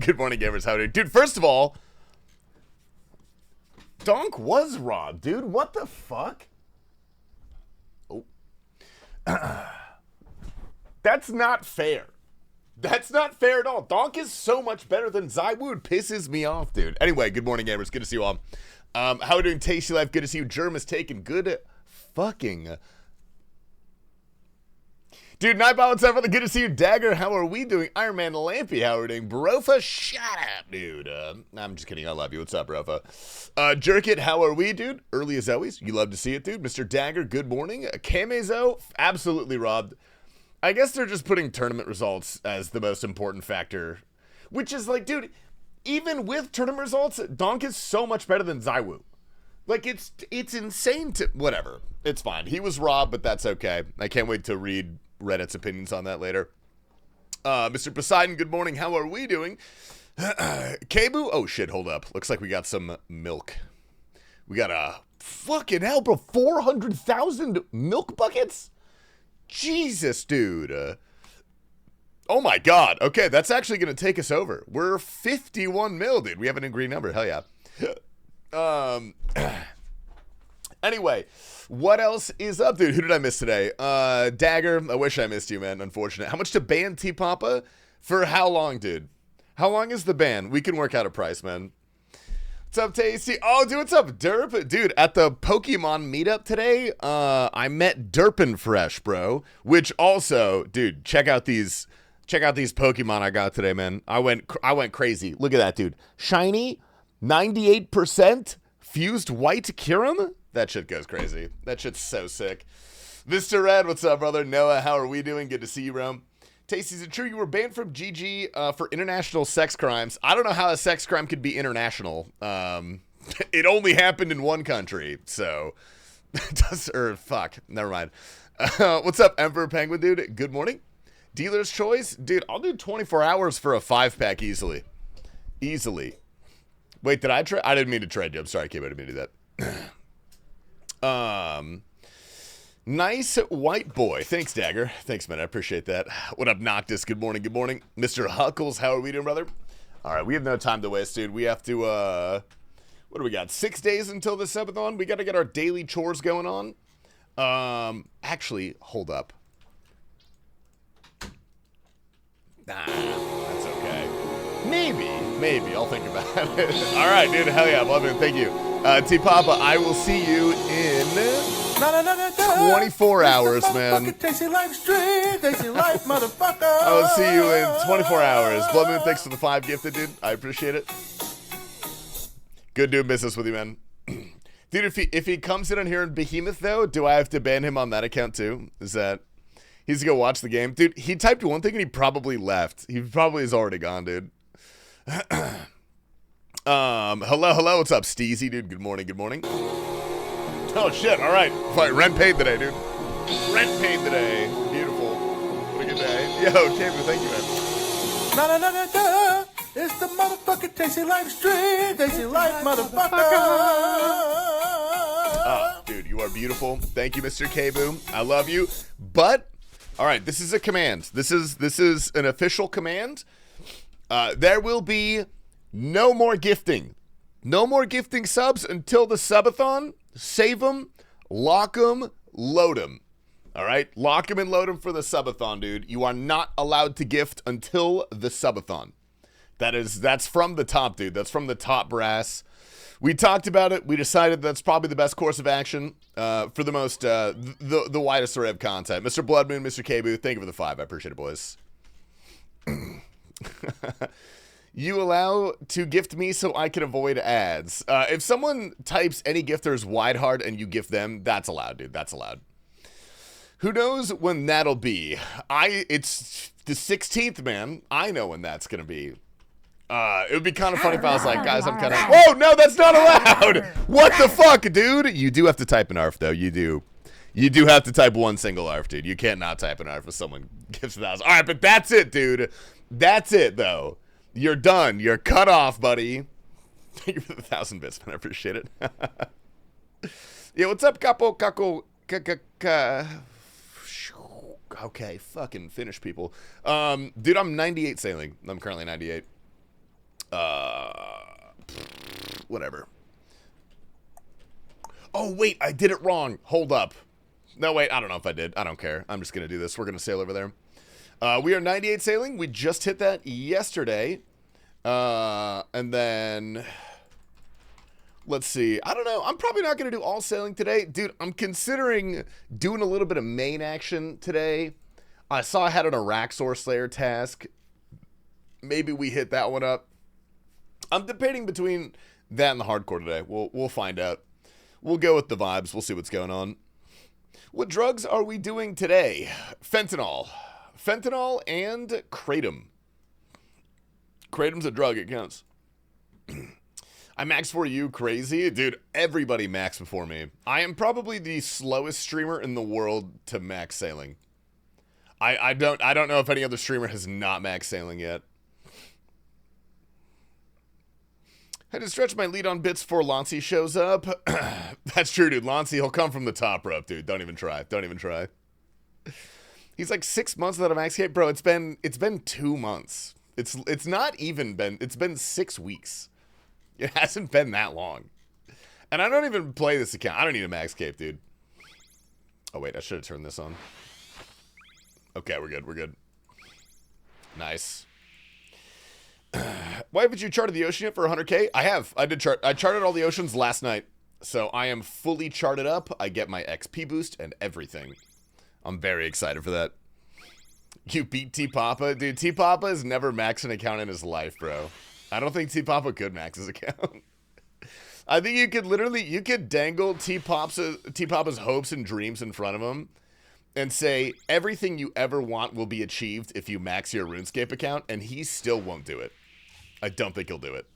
Good morning, gamers. How are you? Dude, first of all, Donk was robbed, dude. What the fuck? Oh. That's not fair. That's not fair at all. Donk is so much better than Zywood. Pisses me off, dude. Anyway, good morning, gamers. Good to see you all. How are we doing? Tasty Life. Good to see you. Germ is taken. Good fucking... Dude, Nightbot, what's up, brother? Good to see you. Dagger, how are we doing? Iron Man Lampy, how are we doing? Brofa, shut up, dude. I'm just kidding. I love you. What's up, Brofa? Jerkit, how are we, dude? Early as always. You love to see it, dude. Mr. Dagger, good morning. Kamezo, absolutely robbed. I guess they're just putting tournament results as the most important factor. Which is like, dude, even with tournament results, Donk is so much better than Zywu. Like, it's insane to... Whatever. It's fine. He was robbed, but that's okay. I can't wait to read Reddit's opinions on that later. Mr. Poseidon, good morning. How are we doing? Kabu? Oh, shit, hold up. Looks like we got some milk. We got a fucking hell, bro. 400,000 milk buckets? Jesus, dude. Oh, my God. Okay, that's actually going to take us over. We're 51 mil, dude. We have an agreed number. Hell yeah. Anyway, what else is up, dude? Who did I miss today? Dagger, I wish I missed you, man. Unfortunate. How much to ban T-Papa? For how long, dude? How long is the ban? We can work out a price, man. What's up, Tasty? Oh, dude, what's up, Derp? Dude, at the Pokemon meetup today, I met Derpin Fresh, bro. Which also, dude, check out these Pokemon I got today, man. I went crazy. Look at that, dude. Shiny, 98%, fused white Kyurem. That shit goes crazy. That shit's so sick. Mr. Red, what's up, brother? Noah, how are we doing? Good to see you, bro. Tasty, is it true you were banned from GG for international sex crimes? I don't know how a sex crime could be international. It only happened in one country, so... fuck, never mind. What's up, Emperor Penguin, dude? Good morning. Dealer's choice? Dude, I'll do 24 hours for a 5-pack easily. Easily. Wait, did I trade? I didn't mean to trade you. I'm sorry, Kib, I didn't mean to do that. Nice white boy. Thanks, Dagger. Thanks, man. I appreciate that. What up, Noctis? Good morning. Good morning. Mr. Huckles, how are we doing, brother? All right, we have no time to waste, dude. We have to, what do we got? 6 days until the Subathon. We got to get our daily chores going on. Actually, hold up. Nah, that's okay. Maybe. I'll think about it. All right, dude. Hell yeah. Love it. Thank you. T-Papa, I will see you in 24 hours, man. I will see you in 24 hours. Blood Moon, thanks for the 5 gifted, dude. I appreciate it. Good doing business with you, man. Dude, if he comes in on here in Behemoth, though, do I have to ban him on that account, too? Is that... He's gonna go watch the game. Dude, he typed one thing and he probably left. He probably is already gone, dude. Hello, what's up, Steezy, dude? Good morning. Oh, shit, all right. Fine, rent paid today, dude. Rent paid today. Beautiful. What a good day. Yo, Cameron, thank you, man. It's the motherfucking Tasty Life stream. Tasty Life, motherfucker. Oh, dude, you are beautiful. Thank you, Mr. K-Boom. I love you. But, all right, this is a command. This is an official command. There will be no more gifting. No more gifting subs until the Subathon. Save them, lock them, load them. All right? Lock them and load them for the Subathon, dude. You are not allowed to gift until the Subathon. That's from the top, dude. That's from the top brass. We talked about it. We decided that's probably the best course of action for the most, the widest array of content. Mr. Bloodmoon, Mr. K-Boo, thank you for the 5. I appreciate it, boys. You allow to gift me so I can avoid ads. If someone types any gifters wide hard and you gift them, that's allowed, dude. That's allowed. Who knows when that'll be? It's the 16th, man. I know when that's gonna be. It would be kind of funny if I was like, guys, I'm kind of... Whoa, no, that's not allowed! What the fuck, dude? You do have to type an ARF, though. You do. You do have to type one single ARF, dude. You can't not type an ARF if someone gives 1,000. All right, but that's it, dude. That's it, though. You're done. You're cut off, buddy. Thank you for the 1,000 bits, man. I appreciate it. Yeah, what's up, Capo? Okay, fucking finish, people. Dude, I'm 98 sailing. I'm currently 98. Whatever. Oh, wait, I did it wrong. Hold up. No, wait, I don't know if I did. I don't care. I'm just going to do this. We're going to sail over there. We are 98 sailing. We just hit that yesterday. And then... Let's see. I don't know. I'm probably not going to do all sailing today. Dude, I'm considering doing a little bit of main action today. I saw I had an Araxor Slayer task. Maybe we hit that one up. I'm debating between that and the hardcore today. We'll find out. We'll go with the vibes. We'll see what's going on. What drugs are we doing today? Fentanyl. Fentanyl and Kratom. Kratom's a drug. It counts. I maxed for you, crazy? Dude, everybody maxed before me. I am probably the slowest streamer in the world to max sailing. I don't know if any other streamer has not max sailing yet. Had to stretch my lead on bits before Lancey shows up. That's true, dude. Lancey, he'll come from the top rope, dude. Don't even try. Don't even try. He's like 6 months without a max cape, bro. It's been 2 months. It's not even been. It's been 6 weeks. It hasn't been that long. And I don't even play this account. I don't need a max cape, dude. Oh, wait. I should have turned this on. Okay, we're good. We're good. Nice. Why haven't you charted the ocean yet for 100K? I have. I charted all the oceans last night. So I am fully charted up. I get my XP boost and everything. I'm very excited for that. You beat T-Papa? Dude, T-Papa has never maxed an account in his life, bro. I don't think T-Papa could max his account. I think you could dangle T-Papa's hopes and dreams in front of him and say everything you ever want will be achieved if you max your RuneScape account, and he still won't do it. I don't think he'll do it.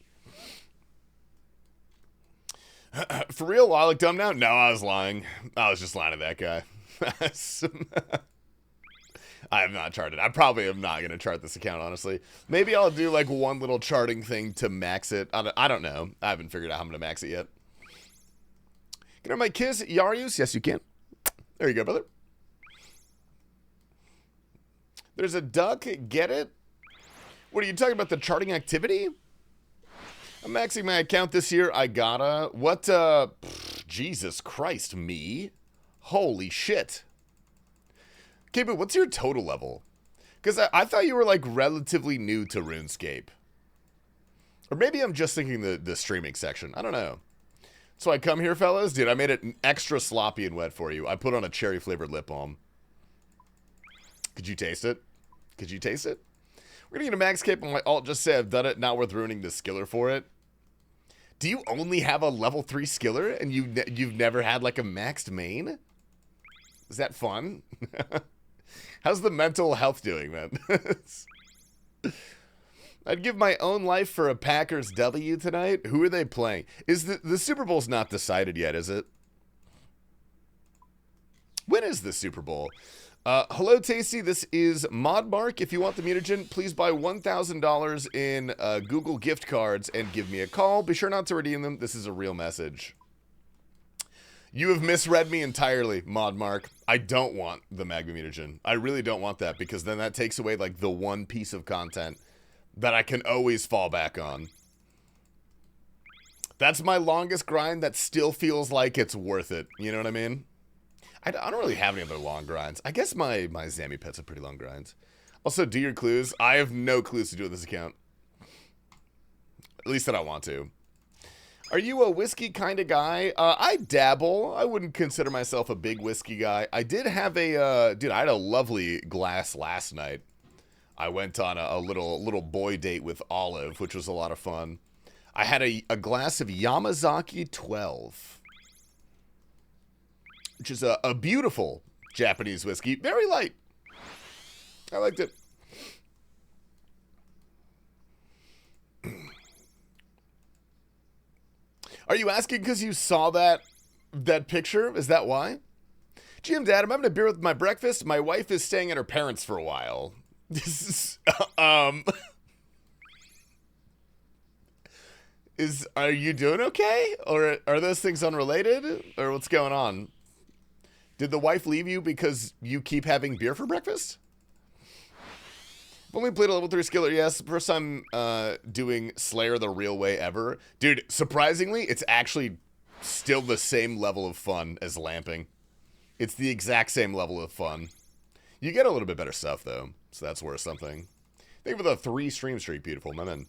For real, I look dumb now? No, I was lying. I was just lying to that guy. I have not charted. I probably am not going to chart this account, honestly. Maybe I'll do like one little charting thing to max it. I don't know. I haven't figured out how I'm going to max it yet. Can I have my kiss, Yarius? Yes, you can. There you go, brother. There's a duck. Get it? What are you talking about? The charting activity? I'm maxing my account this year. I gotta. What? Jesus Christ, me? Holy shit. Okay, but what's your total level? Because I thought you were, like, relatively new to RuneScape. Or maybe I'm just thinking the streaming section. I don't know. So I come here, fellas. Dude, I made it extra sloppy and wet for you. I put on a cherry-flavored lip balm. Could you taste it? Could you taste it? We're going to get a max cape on my alt. Just say I've done it. Not worth ruining the skiller for it. Do you only have a level 3 skiller and you've never had, like, a maxed main? Is that fun? How's the mental health doing, man? I'd give my own life for a Packers W tonight. Who are they playing? Is the Super Bowl's not decided yet, is it? When is the Super Bowl? Hello, Tasty. This is Modmark. If you want the mutagen, please buy $1,000 in Google gift cards and give me a call. Be sure not to redeem them. This is a real message. You have misread me entirely, Modmark. I don't want the Magma mutagen. I really don't want that because then that takes away like the one piece of content that I can always fall back on. That's my longest grind that still feels like it's worth it. You know what I mean? I don't really have any other long grinds. I guess my Zammy Pet's a pretty long grind. Also, do your clues. I have no clues to do with this account. At least that I want to. Are you a whiskey kind of guy? I dabble. I wouldn't consider myself a big whiskey guy. I did have a, dude, I had a lovely glass last night. I went on a little boy date with Olive, which was a lot of fun. I had a glass of Yamazaki 12, which is a beautiful Japanese whiskey. Very light. I liked it. Are you asking because you saw that picture? Is that why? GM Dad, I'm having a beer with my breakfast. My wife is staying at her parents for a while. This is, are you doing okay? Or are those things unrelated? Or what's going on? Did the wife leave you because you keep having beer for breakfast? I've only played a level 3 skiller, yes. First time doing Slayer the real way ever. Dude, surprisingly, it's actually still the same level of fun as lamping. It's the exact same level of fun. You get a little bit better stuff, though, so that's worth something. Thank you for the 3 stream streak, beautiful, my man.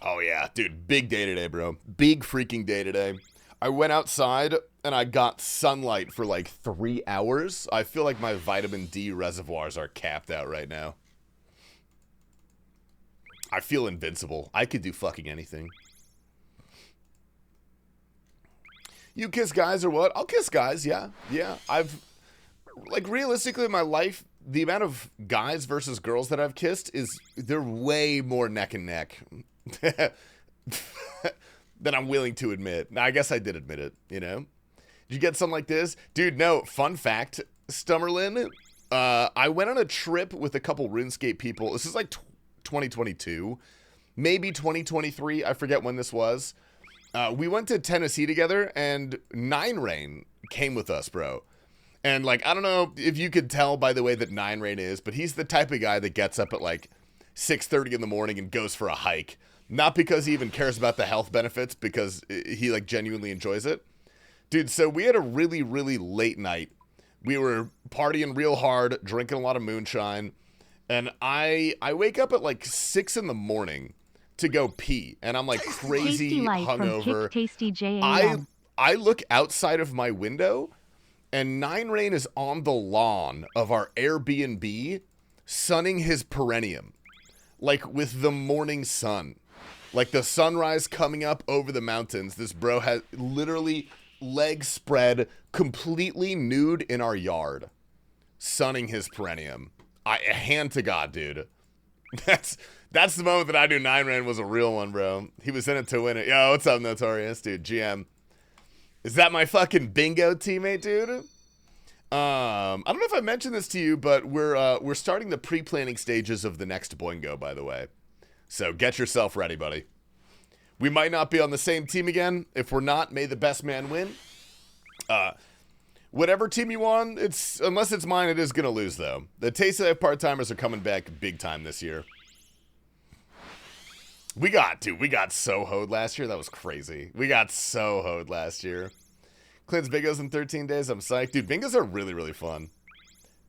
Oh, yeah, dude, big day today, bro. Big freaking day today. I went outside, and I got sunlight for, like, 3 hours. I feel like my vitamin D reservoirs are capped out right now. I feel invincible. I could do fucking anything. You kiss guys or what? I'll kiss guys, yeah. Yeah, I've... Like, realistically in my life, the amount of guys versus girls that I've kissed is... They're way more neck and neck. Than I'm willing to admit. Now, I guess I did admit it, you know? Did you get something like this? Dude, no. Fun fact, Stummerlin, I went on a trip with a couple RuneScape people. This is like 2022. Maybe 2023. I forget when this was. We went to Tennessee together, and Nine Rain came with us, bro. And, like, I don't know if you could tell by the way that Nine Rain is, but he's the type of guy that gets up at, like, 6:30 in the morning and goes for a hike. Not because he even cares about the health benefits, because he, like, genuinely enjoys it. Dude, so we had a really, really late night. We were partying real hard, drinking a lot of moonshine, and I wake up at, like, 6 in the morning to go pee, and I'm, like, crazy hungover. I look outside of my window, and Nine Rain is on the lawn of our Airbnb, sunning his perineum, like, with the morning sun. Like, the sunrise coming up over the mountains. This bro has literally legs spread, completely nude in our yard, sunning his perineum. A hand to God, dude. That's the moment that I knew Nine Rain was a real one, bro. He was in it to win it. Yo, what's up, Notorious? Dude, GM. Is that my fucking bingo teammate, dude? I don't know if I mentioned this to you, but we're starting the pre-planning stages of the next Boingo, by the way. So get yourself ready, buddy. We might not be on the same team again. If we're not, may the best man win. Whatever team you on, unless it's mine, it is going to lose, though. The TastyLife part-timers are coming back big time this year. We got so hoed last year. That was crazy. We got so hoed last year. Clint's bingos in 13 days. I'm psyched. Dude, bingos are really, really fun.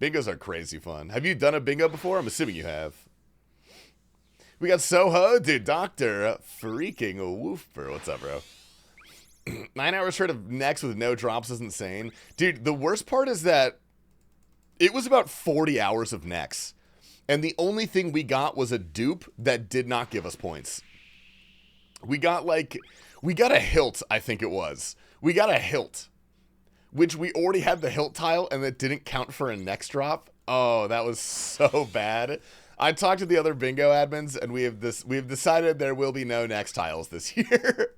Bingos are crazy fun. Have you done a bingo before? I'm assuming you have. We got Soho, dude. Dr. Freaking Woofer. What's up, bro? 9 hours straight of Nex with no drops is insane. Dude, the worst part is that it was about 40 hours of Nex. And the only thing we got was a dupe that did not give us points. We got a hilt, I think it was. We got a hilt, which we already had the hilt tile, and that didn't count for a Nex drop. Oh, that was so bad. I talked to the other bingo admins, and we have decided there will be no Nex tiles this year.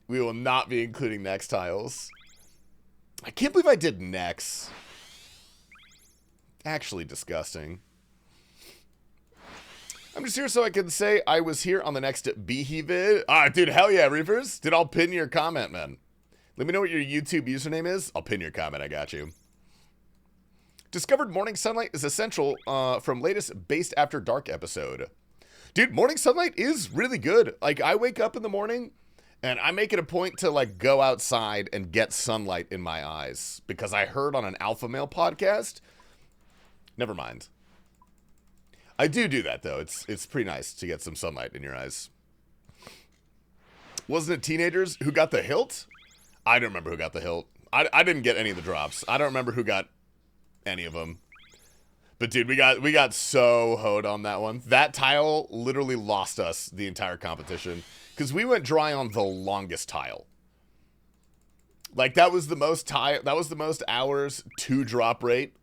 We will not be including Nex tiles. I can't believe I did Nex. Actually disgusting. I'm just here so I can say I was here on the next Behe vid. Ah, dude, hell yeah, Reapers. Dude, I'll pin your comment, man. Let me know what your YouTube username is. I'll pin your comment. I got you. Discovered morning sunlight is essential from latest Based After Dark episode. Dude, morning sunlight is really good. Like, I wake up in the morning and I make it a point to, like, go outside and get sunlight in my eyes because I heard on an alpha male podcast. Never mind. I do that, though. It's pretty nice to get some sunlight in your eyes. Wasn't it teenagers who got the hilt? I don't remember who got the hilt. I didn't get any of the drops. I don't remember who got any of them. But, dude, we got so hoed on that one. That tile literally lost us the entire competition because we went dry on the longest tile. Like, that was the most hours to drop rate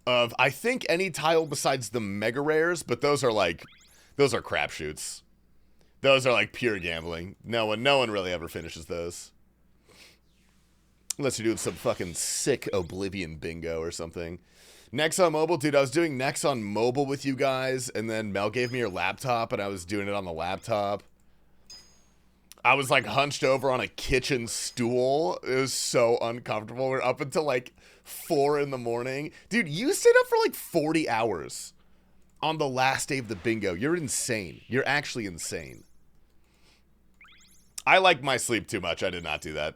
of, I think, any tile besides the mega rares, but those are crapshoots. Those are like pure gambling. No one really ever finishes those. Unless you're doing some fucking sick Oblivion bingo or something. Nex on mobile, dude, I was doing Nex on mobile with you guys, and then Mel gave me your laptop, and I was doing it on the laptop. I was like hunched over on a kitchen stool. It was so uncomfortable. We're up until like 4 in the morning. Dude, you stayed up for like 40 hours on the last day of the bingo. You're insane. You're actually insane. I like my sleep too much. I did not do that.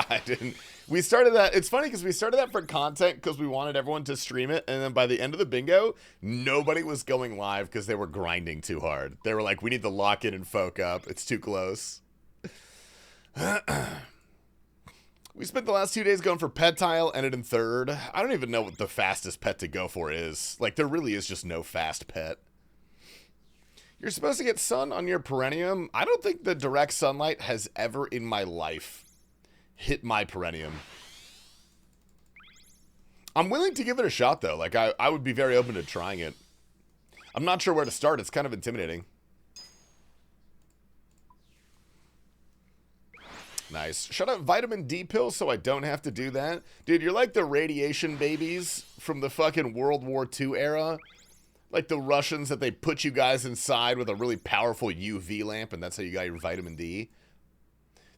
I didn't. We started that. It's funny because we started that for content because we wanted everyone to stream it. And then by the end of the bingo, nobody was going live because they were grinding too hard. They were like, we need to lock in and folk up. It's too close. We spent the last 2 days going for pet tile, ended in 3rd. I don't even know what the fastest pet to go for is. Like, there really is just no fast pet. You're supposed to get sun on your perennium. I don't think the direct sunlight has ever in my life hit my perennium. I'm willing to give it a shot, though. Like, I would be very open to trying it. I'm not sure where to start. It's kind of intimidating. Nice. Shut up vitamin D pills so I don't have to do that. Dude, you're like the radiation babies from the fucking World War II era. Like the Russians that they put you guys inside with a really powerful UV lamp, and that's how you got your vitamin D.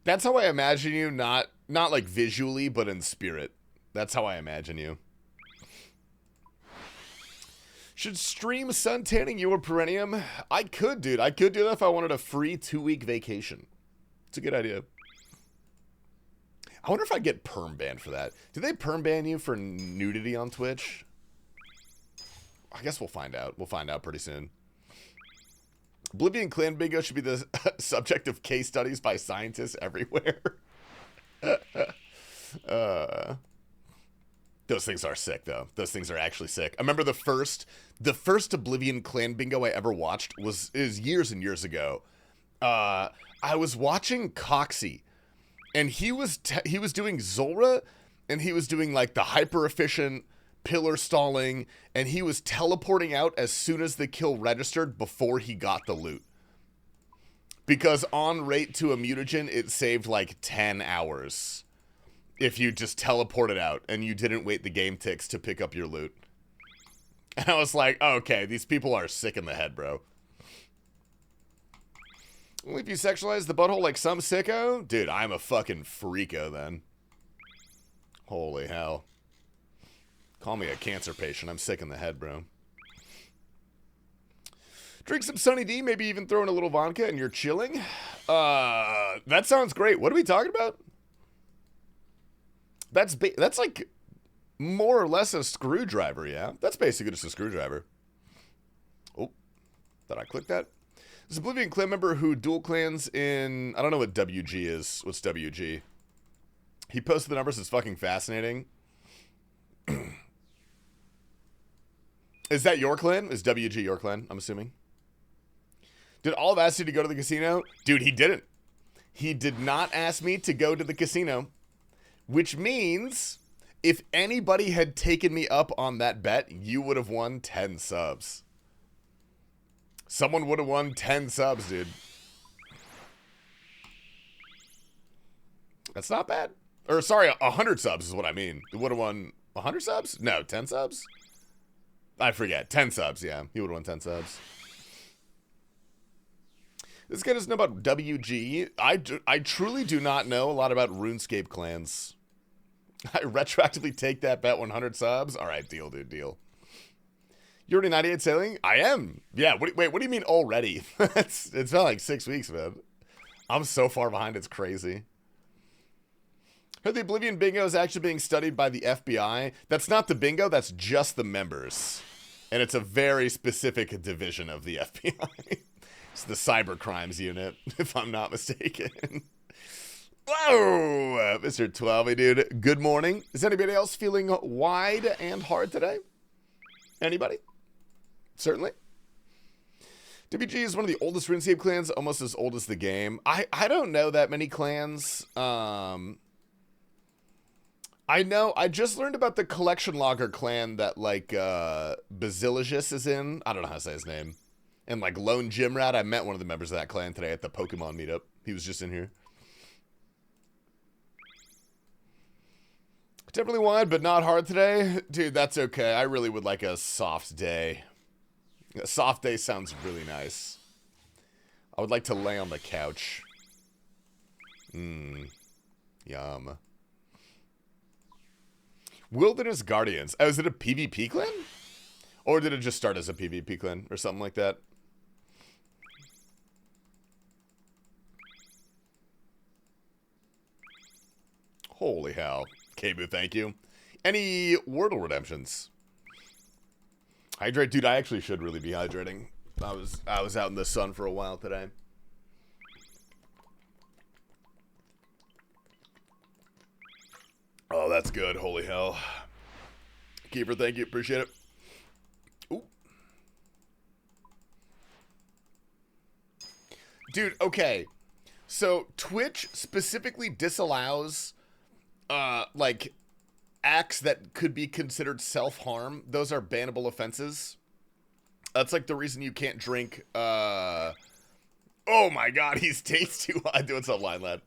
That's how I imagine you, not like visually, but in spirit. That's how I imagine you. Should stream suntanning your perennium? I could, dude. I could do that if I wanted a free 2-week vacation. It's a good idea. I wonder if I'd get perm banned for that. Do they perm ban you for nudity on Twitch? I guess we'll find out. We'll find out pretty soon. Oblivion Clan Bingo should be the subject of case studies by scientists everywhere. Those things are sick, though. Those things are actually sick. I remember the first Oblivion Clan Bingo I ever watched is years and years ago. I was watching Coxie, and he was doing Zulrah, and he was doing like the hyper efficient pillar stalling, and he was teleporting out as soon as the kill registered before he got the loot. Because on rate to a mutagen, it saved like 10 hours if you just teleported out and you didn't wait the game ticks to pick up your loot. And I was like, oh, okay, these people are sick in the head, bro. Only if you sexualize the butthole like some sicko? Dude, I'm a fucking freako then. Holy hell. Call me a cancer patient. I'm sick in the head, bro. Drink some Sunny D, maybe even throw in a little vodka and you're chilling. That sounds great. What are we talking about? That's like more or less a screwdriver, yeah? That's basically just a screwdriver. Oh, did I click that? There's an Oblivion clan member who dual clans in... I don't know what WG is. What's WG? He posted the numbers. It's fucking fascinating. Is that your clan? Is WG your clan, I'm assuming? Did Olive ask you to go to the casino? Dude, he didn't. He did not ask me to go to the casino. Which means, if anybody had taken me up on that bet, you would have won 10 subs. Someone would have won 10 subs, dude. That's not bad. Or, sorry, 100 subs is what I mean. It would have won 100 subs? No, 10 subs? I forget. 10 subs, yeah. He would have won 10 subs. This guy doesn't know about WG. I truly do not know a lot about RuneScape clans. I retroactively take that bet 100 subs? All right, deal, dude, deal. You're already 98 sailing? I am. Yeah, wait, what do you mean already? It's been like 6 weeks, man. I'm so far behind, it's crazy. Heard the Oblivion bingo is actually being studied by the FBI. That's not the bingo, that's just the members. And it's a very specific division of the FBI. It's the cyber crimes unit, if I'm not mistaken. Whoa, Mr. 12, dude. Good morning. Is anybody else feeling wide and hard today? Anybody? Certainly. WG is one of the oldest RuneScape clans, almost as old as the game. I don't know that many clans. I know, I just learned about the Collection Logger clan that, like, Basiligus is in. I don't know how to say his name. And, like, Lone Gym Rat, I met one of the members of that clan today at the Pokemon meetup. He was just in here. Definitely wide, but not hard today. Dude, that's okay. I really would like a soft day. A soft day sounds really nice. I would like to lay on the couch. Mmm. Yum. Wilderness Guardians. Oh, is it a PvP clan? Or did it just start as a PvP clan or something like that? Holy hell. Kabu, thank you. Any Wordle redemptions? Hydrate, dude, I actually should really be hydrating. I was out in the sun for a while today. Oh, that's good. Holy hell. Keeper, thank you. Appreciate it. Ooh. Dude, okay. So, Twitch specifically disallows, like, acts that could be considered self-harm. Those are bannable offenses. That's, like, the reason you can't drink, oh my god, he's tasty. I'm doing something line, lad.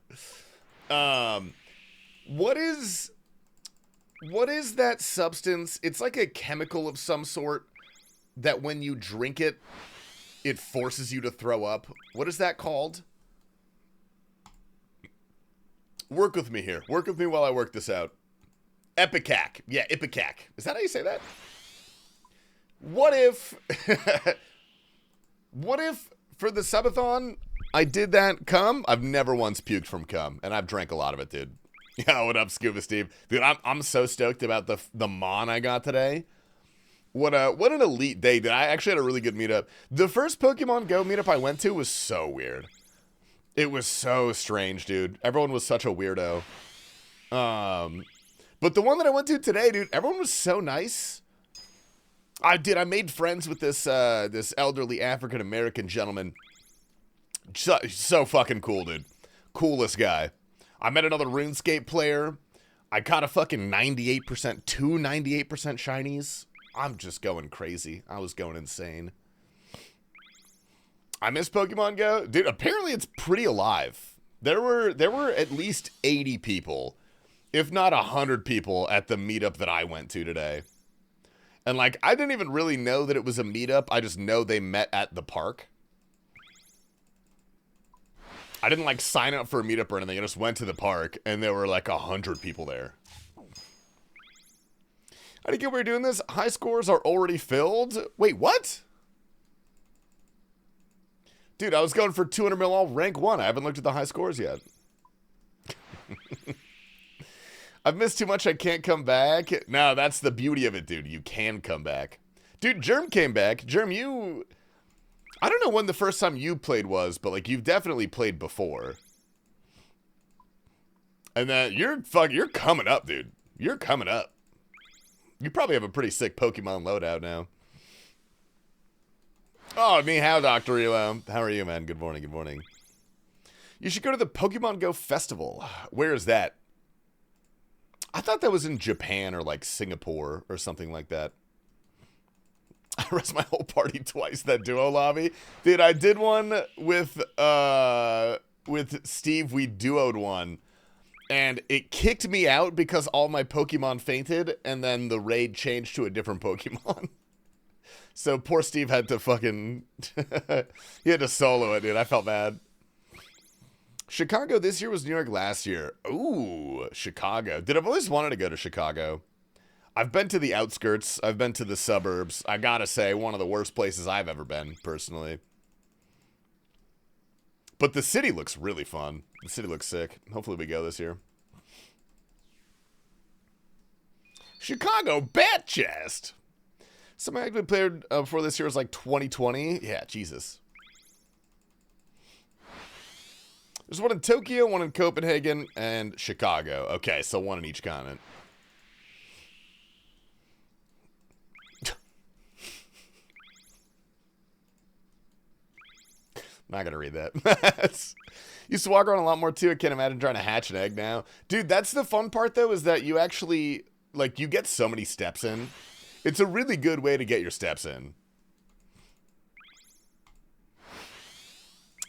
What is that substance? It's like a chemical of some sort that when you drink it, it forces you to throw up. What is that called? Work with me here. Work with me while I work this out. Ipecac. Yeah, Ipecac. Is that how you say that? What if... what if, for the subathon, I did that cum? I've never once puked from cum, and I've drank a lot of it, dude. Yeah, what up, Scuba Steve? Dude, I'm so stoked about the Mon I got today. What an elite day, dude. I actually had a really good meetup. The first Pokemon Go meetup I went to was so weird. It was so strange, dude. Everyone was such a weirdo. But the one that I went to today, dude, everyone was so nice. I made friends with this this elderly African-American gentleman. So fucking cool, dude. Coolest guy. I met another RuneScape player. I caught a fucking 98%, two 98% shinies. I'm just going crazy. I was going insane. I miss Pokemon Go. Dude, apparently it's pretty alive. There were at least 80 people, if not 100 people at the meetup that I went to today. And like, I didn't even really know that it was a meetup. I just know they met at the park. I didn't like sign up for a meetup or anything. I just went to the park and there were like 100 people there. I didn't get why you're doing this. High scores are already filled. Wait, what? Dude, I was going for 200 mil all rank 1. I haven't looked at the high scores yet. I've missed too much. I can't come back. No, that's the beauty of it, dude. You can come back. Dude, Germ came back. Germ, you... I don't know when the first time you played was, but like you've definitely played before. And then you're coming up, dude. You're coming up. You probably have a pretty sick Pokemon loadout now. Oh, me, how, Dr. Elo? How are you, man? Good morning, good morning. You should go to the Pokemon Go Festival. Where is that? I thought that was in Japan or like Singapore or something like that. I rest my whole party twice, that duo lobby. Dude, I did one with Steve. We duoed one. And it kicked me out because all my Pokemon fainted, and then the raid changed to a different Pokemon. So poor Steve had to fucking... he had to solo it, dude. I felt bad. Chicago this year was New York last year. Ooh, Chicago. Dude, I've always wanted to go to Chicago. I've been to the outskirts. I've been to the suburbs. I gotta say, one of the worst places I've ever been, personally. But the city looks really fun. The city looks sick. Hopefully we go this year. Chicago Bat Chest. Something I actually played before this year was like 2020. Yeah, Jesus. There's one in Tokyo, one in Copenhagen, and Chicago. Okay, so one in each continent. Not gonna read that. Used to walk around a lot more too. I can't imagine trying to hatch an egg now. Dude, that's the fun part though, is that you actually, like, you get so many steps in. It's a really good way to get your steps in.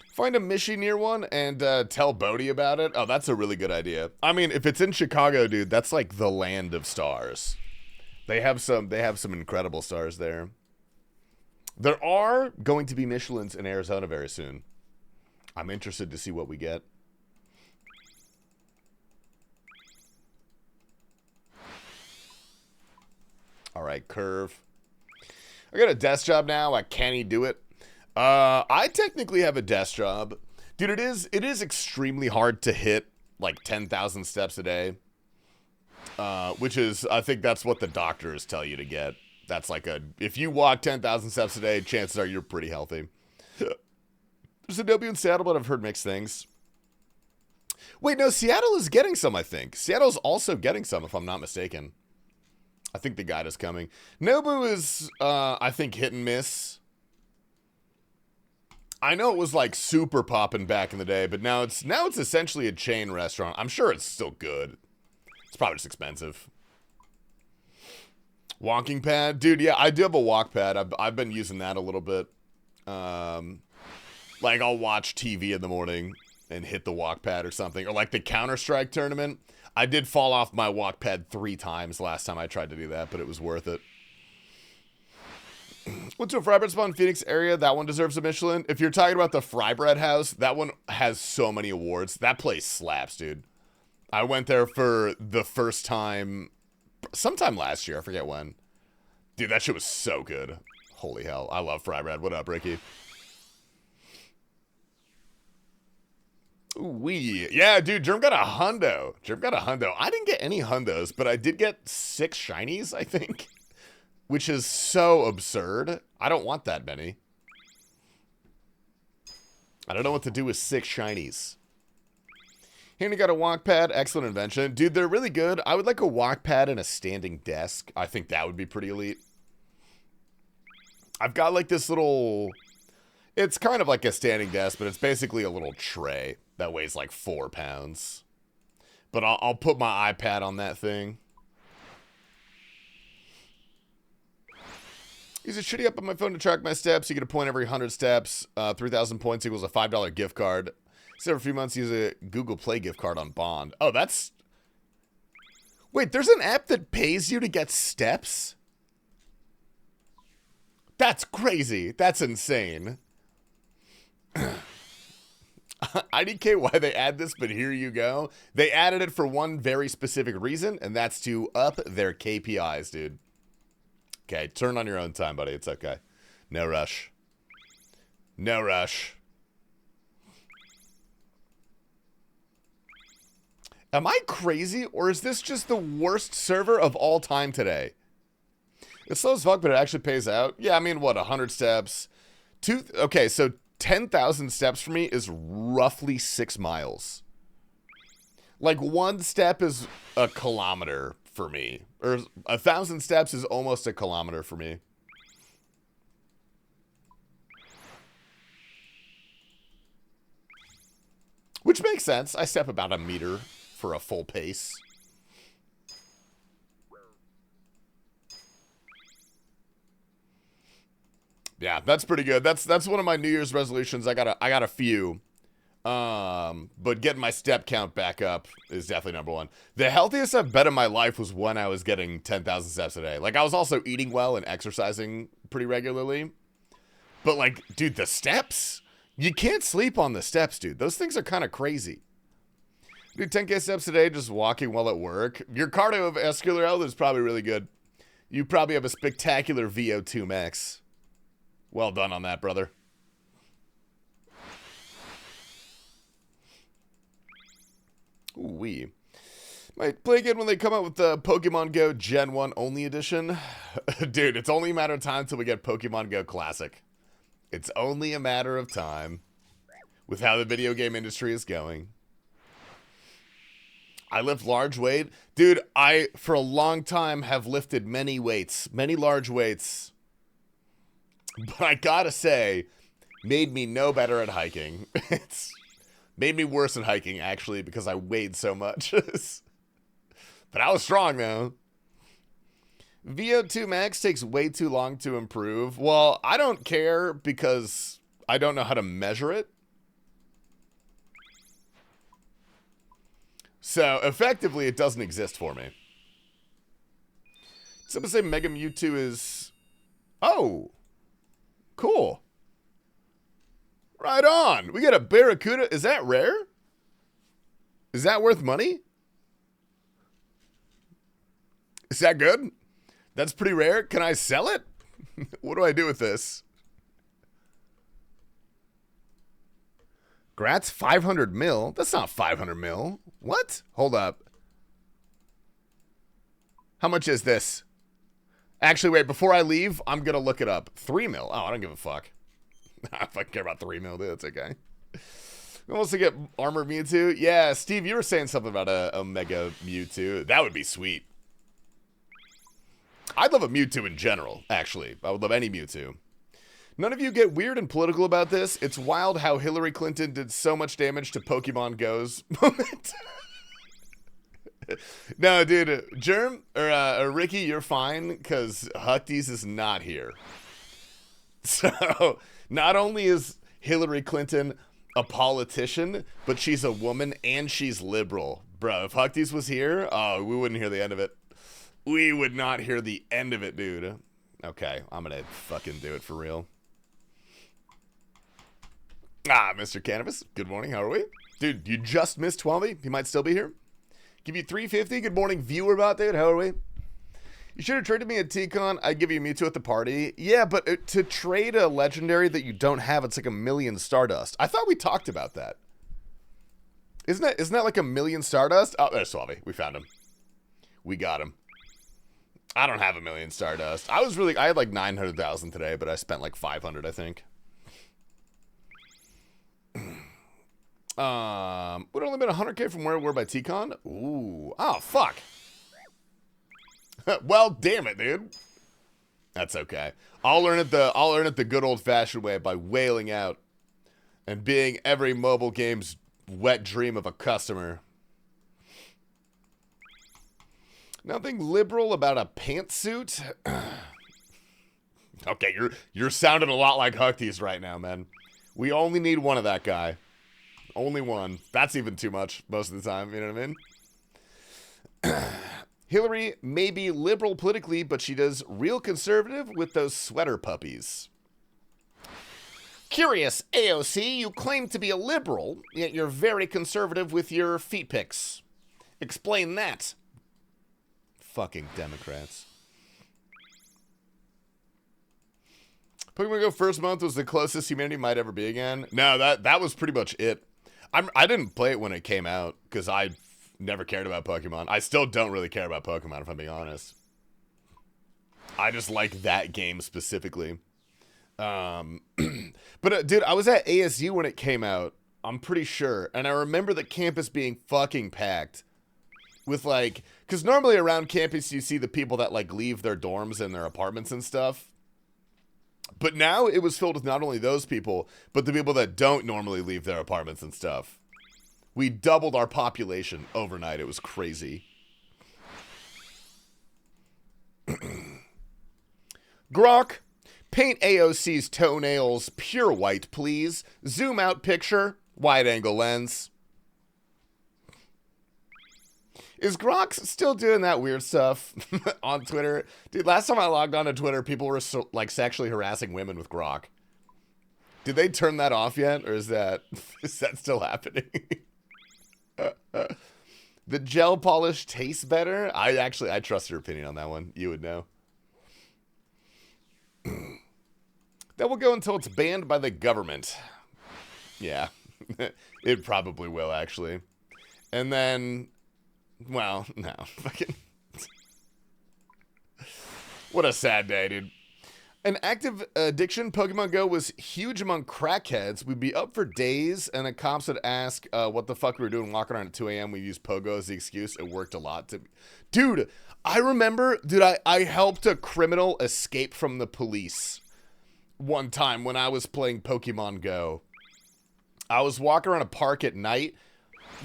Find a Mishi near one and tell Bodhi about it. Oh, that's a really good idea. I mean, if it's in Chicago, dude, that's like the land of stars. They have some incredible stars there. There are going to be Michelins in Arizona very soon. I'm interested to see what we get. All right, curve. I got a desk job now. I can't do it. I technically have a desk job. Dude, it is extremely hard to hit like 10,000 steps a day. Which is, I think that's what the doctors tell you to get. That's like if you walk 10,000 steps a day, chances are you're pretty healthy. There's a W in Seattle, but I've heard mixed things. Wait, no, Seattle is getting some, I think. Seattle's also getting some, if I'm not mistaken. I think the guide is coming. Nobu is, I think, hit and miss. I know it was like super popping back in the day, but now it's essentially a chain restaurant. I'm sure it's still good. It's probably just expensive. Walking pad, dude. Yeah, I do have a walk pad. I've been using that a little bit. Like I'll watch TV in the morning and hit the walk pad or something, or like the Counter-Strike tournament. I did fall off my walk pad 3 times last time I tried to do that, but it was worth it. Went to a fry bread spot in Phoenix area. That one deserves a Michelin. If you're talking about the fry bread house, that one has so many awards. That place slaps, dude. I went there for the first time sometime last year. I forget when. Dude, that shit was so good. Holy hell. I love fry bread. What up, Ricky? Ooh-wee. Yeah, dude, Germ got a hundo. I didn't get any hundos, but I did get 6 shinies, I think. Which is so absurd. I don't want that many. I don't know what to do with 6 shinies. Handy got a walk pad. Excellent invention. Dude, they're really good. I would like a walk pad and a standing desk. I think that would be pretty elite. I've got like this little... It's kind of like a standing desk, but it's basically a little tray that weighs like 4 pounds. But I'll put my iPad on that thing. Use a shitty app on my phone to track my steps. You get a point every 100 steps. 3,000 points equals a $5 gift card. So every few months, use a Google Play gift card on Bond. Oh, that's... Wait, there's an app that pays you to get steps? That's crazy. That's insane. IDK why they add this, but here you go. They added it for one very specific reason, and that's to up their KPIs, dude. Okay, turn on your own time, buddy. It's okay. No rush. No rush. Am I crazy, or is this just the worst server of all time today? It's slow as fuck, but it actually pays out. Yeah, I mean, what, 100 steps? Okay, so 10,000 steps for me is roughly 6 miles. Like, 1 step is a kilometer for me. Or 1,000 steps is almost a kilometer for me. Which makes sense. I step about a meter for a full pace. Yeah, that's pretty good. That's one of my New Year's resolutions. I got a few. But getting my step count back up is definitely number one. The healthiest I've been in my life was when I was getting 10,000 steps a day. Like, I was also eating well and exercising pretty regularly. But, like, dude, the steps? You can't sleep on the steps, dude. Those things are kind of crazy. Dude, 10K steps a day just walking while at work. Your cardiovascular health is probably really good. You probably have a spectacular VO2 max. Well done on that, brother. Ooh-wee. Might play again when they come out with the Pokemon Go Gen 1 only edition. Dude, it's only a matter of time till we get Pokemon Go Classic. It's only a matter of time with how the video game industry is going. I lift large weight. Dude, I, for a long time, have lifted many weights. Many large weights. But I gotta say, made me no better at hiking. It's made me worse at hiking, actually, because I weighed so much. But I was strong, though. VO2 max takes way too long to improve. Well, I don't care because I don't know how to measure it. So, effectively, it doesn't exist for me. Someone say Mega Mewtwo is... Oh! Cool. Right on. We got a Barracuda. Is that rare? Is that worth money? Is that good? That's pretty rare. Can I sell it? What do I do with this? Grats 500 mil? That's not 500 mil. What? Hold up. How much is this? Actually, wait, before I leave, I'm going to look it up. 3 mil. Oh, I don't give a fuck. I fucking care about 3 mil, dude. That's okay. Who wants to get Armored Mewtwo? Yeah, Steve, you were saying something about a Mega Mewtwo. That would be sweet. I'd love a Mewtwo in general, actually. I would love any Mewtwo. None of you get weird and political about this. It's wild how Hillary Clinton did so much damage to Pokemon Go's moment. No, dude, Germ, or Ricky, you're fine, because Hucties is not here. So, not only is Hillary Clinton a politician, but she's a woman and she's liberal. Bro, if Hucties was here, oh, we wouldn't hear the end of it. We would not hear the end of it, dude. Okay, I'm gonna fucking do it for real. Ah, Mr. Cannabis, good morning, how are we? Dude, you just missed 12. He might still be here. Give you 350. Good morning, viewer bot, dude. How are we? You should have traded me a T-Con. I'd give you a Mewtwo at the party. Yeah, but to trade a legendary that you don't have, it's like 1,000,000 Stardust. I thought we talked about that. Isn't that like 1,000,000 Stardust? Oh, there's Suave. We found him. We got him. I don't have 1,000,000 Stardust. I had like 900,000 today, but I spent like 500, I think. Would only been 100K from where we were by T-Con. Ooh. Oh, fuck. Well, damn it, dude. That's okay. I'll learn it the good old-fashioned way by wailing out and being every mobile game's wet dream of a customer. Nothing liberal about a pantsuit. Okay, you're sounding a lot like Hucties right now, man. We only need one of that guy. Only one. That's even too much most of the time, you know what I mean? Hillary may be liberal politically, but she does real conservative with those sweater puppies. Curious, AOC, you claim to be a liberal, yet you're very conservative with your feet pics. Explain that. Fucking Democrats. Pokemon Go first month was the closest humanity might ever be again. No, that was pretty much it. I didn't play it when it came out because I never cared about Pokemon. I still don't really care about Pokemon, if I'm being honest. I just like that game specifically. But dude, I was at ASU when it came out. I'm pretty sure. And I remember the campus being fucking packed. With like, because normally around campus you see the people that like leave their dorms and their apartments and stuff. But now it was filled with not only those people, but the people that don't normally leave their apartments and stuff. We doubled our population overnight. It was crazy. Grok, paint AOC's toenails pure white, please. Zoom out picture, wide angle lens. Is Grok still doing that weird stuff on Twitter? Dude, last time I logged on to Twitter, people were like sexually harassing women with Grok. Did they turn that off yet? Or is that still happening? The gel polish tastes better? I trust your opinion on that one. You would know. That will go until it's banned by the government. Yeah. It probably will, actually. And then... Well, no. Fucking. What a sad day, dude. An active addiction, Pokemon Go was huge among crackheads. We'd be up for days, and the cops would ask what the fuck we were doing walking around at 2 a.m. We used Pogo as the excuse. It worked a lot. Dude, I remember, I helped a criminal escape from the police one time when I was playing Pokemon Go. I was walking around a park at night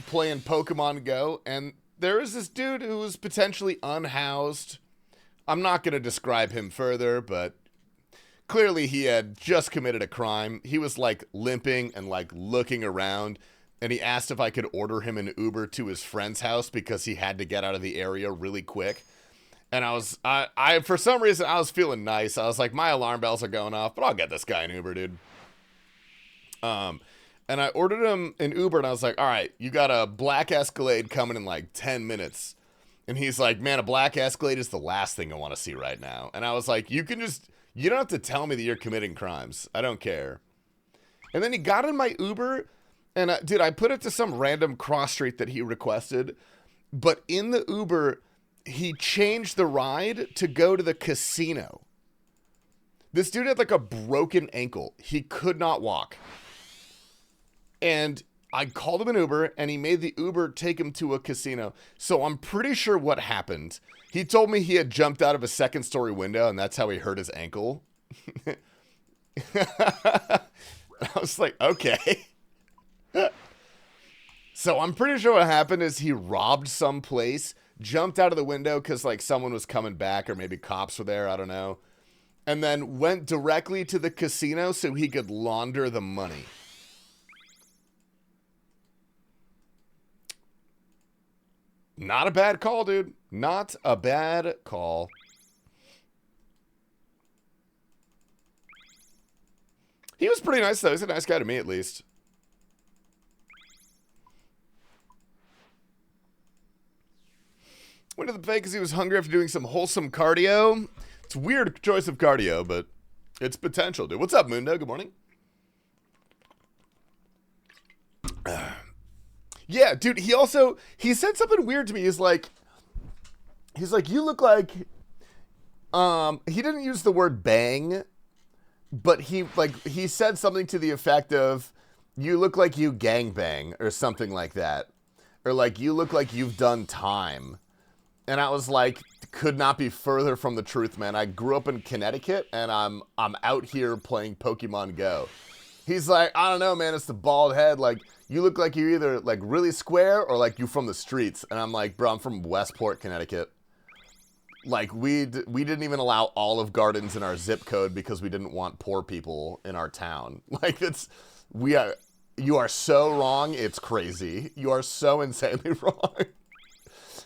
playing Pokemon Go, and there was this dude who was potentially unhoused. I'm not going to describe him further, but clearly he had just committed a crime. He was like limping and like looking around, and he asked if I could order him an Uber to his friend's house because he had to get out of the area really quick. And I for some reason, I was feeling nice. I was like, my alarm bells are going off, but I'll get this guy an Uber, dude. And I ordered him an Uber, and I was like, all right, you got a black Escalade coming in like 10 minutes. And he's like, man, a black Escalade is the last thing I want to see right now. And I was like, you don't have to tell me that you're committing crimes. I don't care. And then he got in my Uber, and dude, I put it to some random cross street that he requested. But in the Uber, he changed the ride to go to the casino. This dude had like a broken ankle. He could not walk. And I called him an Uber, and he made the Uber take him to a casino. So I'm pretty sure what happened. He told me he had jumped out of a second-story window, and that's how he hurt his ankle. I was like, okay. So I'm pretty sure what happened is he robbed some place, jumped out of the window because like someone was coming back, or maybe cops were there, I don't know. And then went directly to the casino so he could launder the money. Not a bad call, dude. Not a bad call. He was pretty nice, though. He's a nice guy to me, at least. Went to the buffet because he was hungry after doing some wholesome cardio. It's a weird choice of cardio, but it's potential, dude. What's up, Mundo? Good morning. Yeah, dude, he said something weird to me. He's like, you look like, he didn't use the word bang, but he said something to the effect of, you look like you gangbang, or something like that. Or like, you look like you've done time. And I was like, could not be further from the truth, man. I grew up in Connecticut, and I'm out here playing Pokemon Go. He's like, I don't know, man, it's the bald head. Like, you look like you're either, like, really square or, like, you from the streets. And I'm like, bro, I'm from Westport, Connecticut. Like, we didn't even allow Olive Gardens in our zip code because we didn't want poor people in our town. Like, you are so wrong, it's crazy. You are so insanely wrong.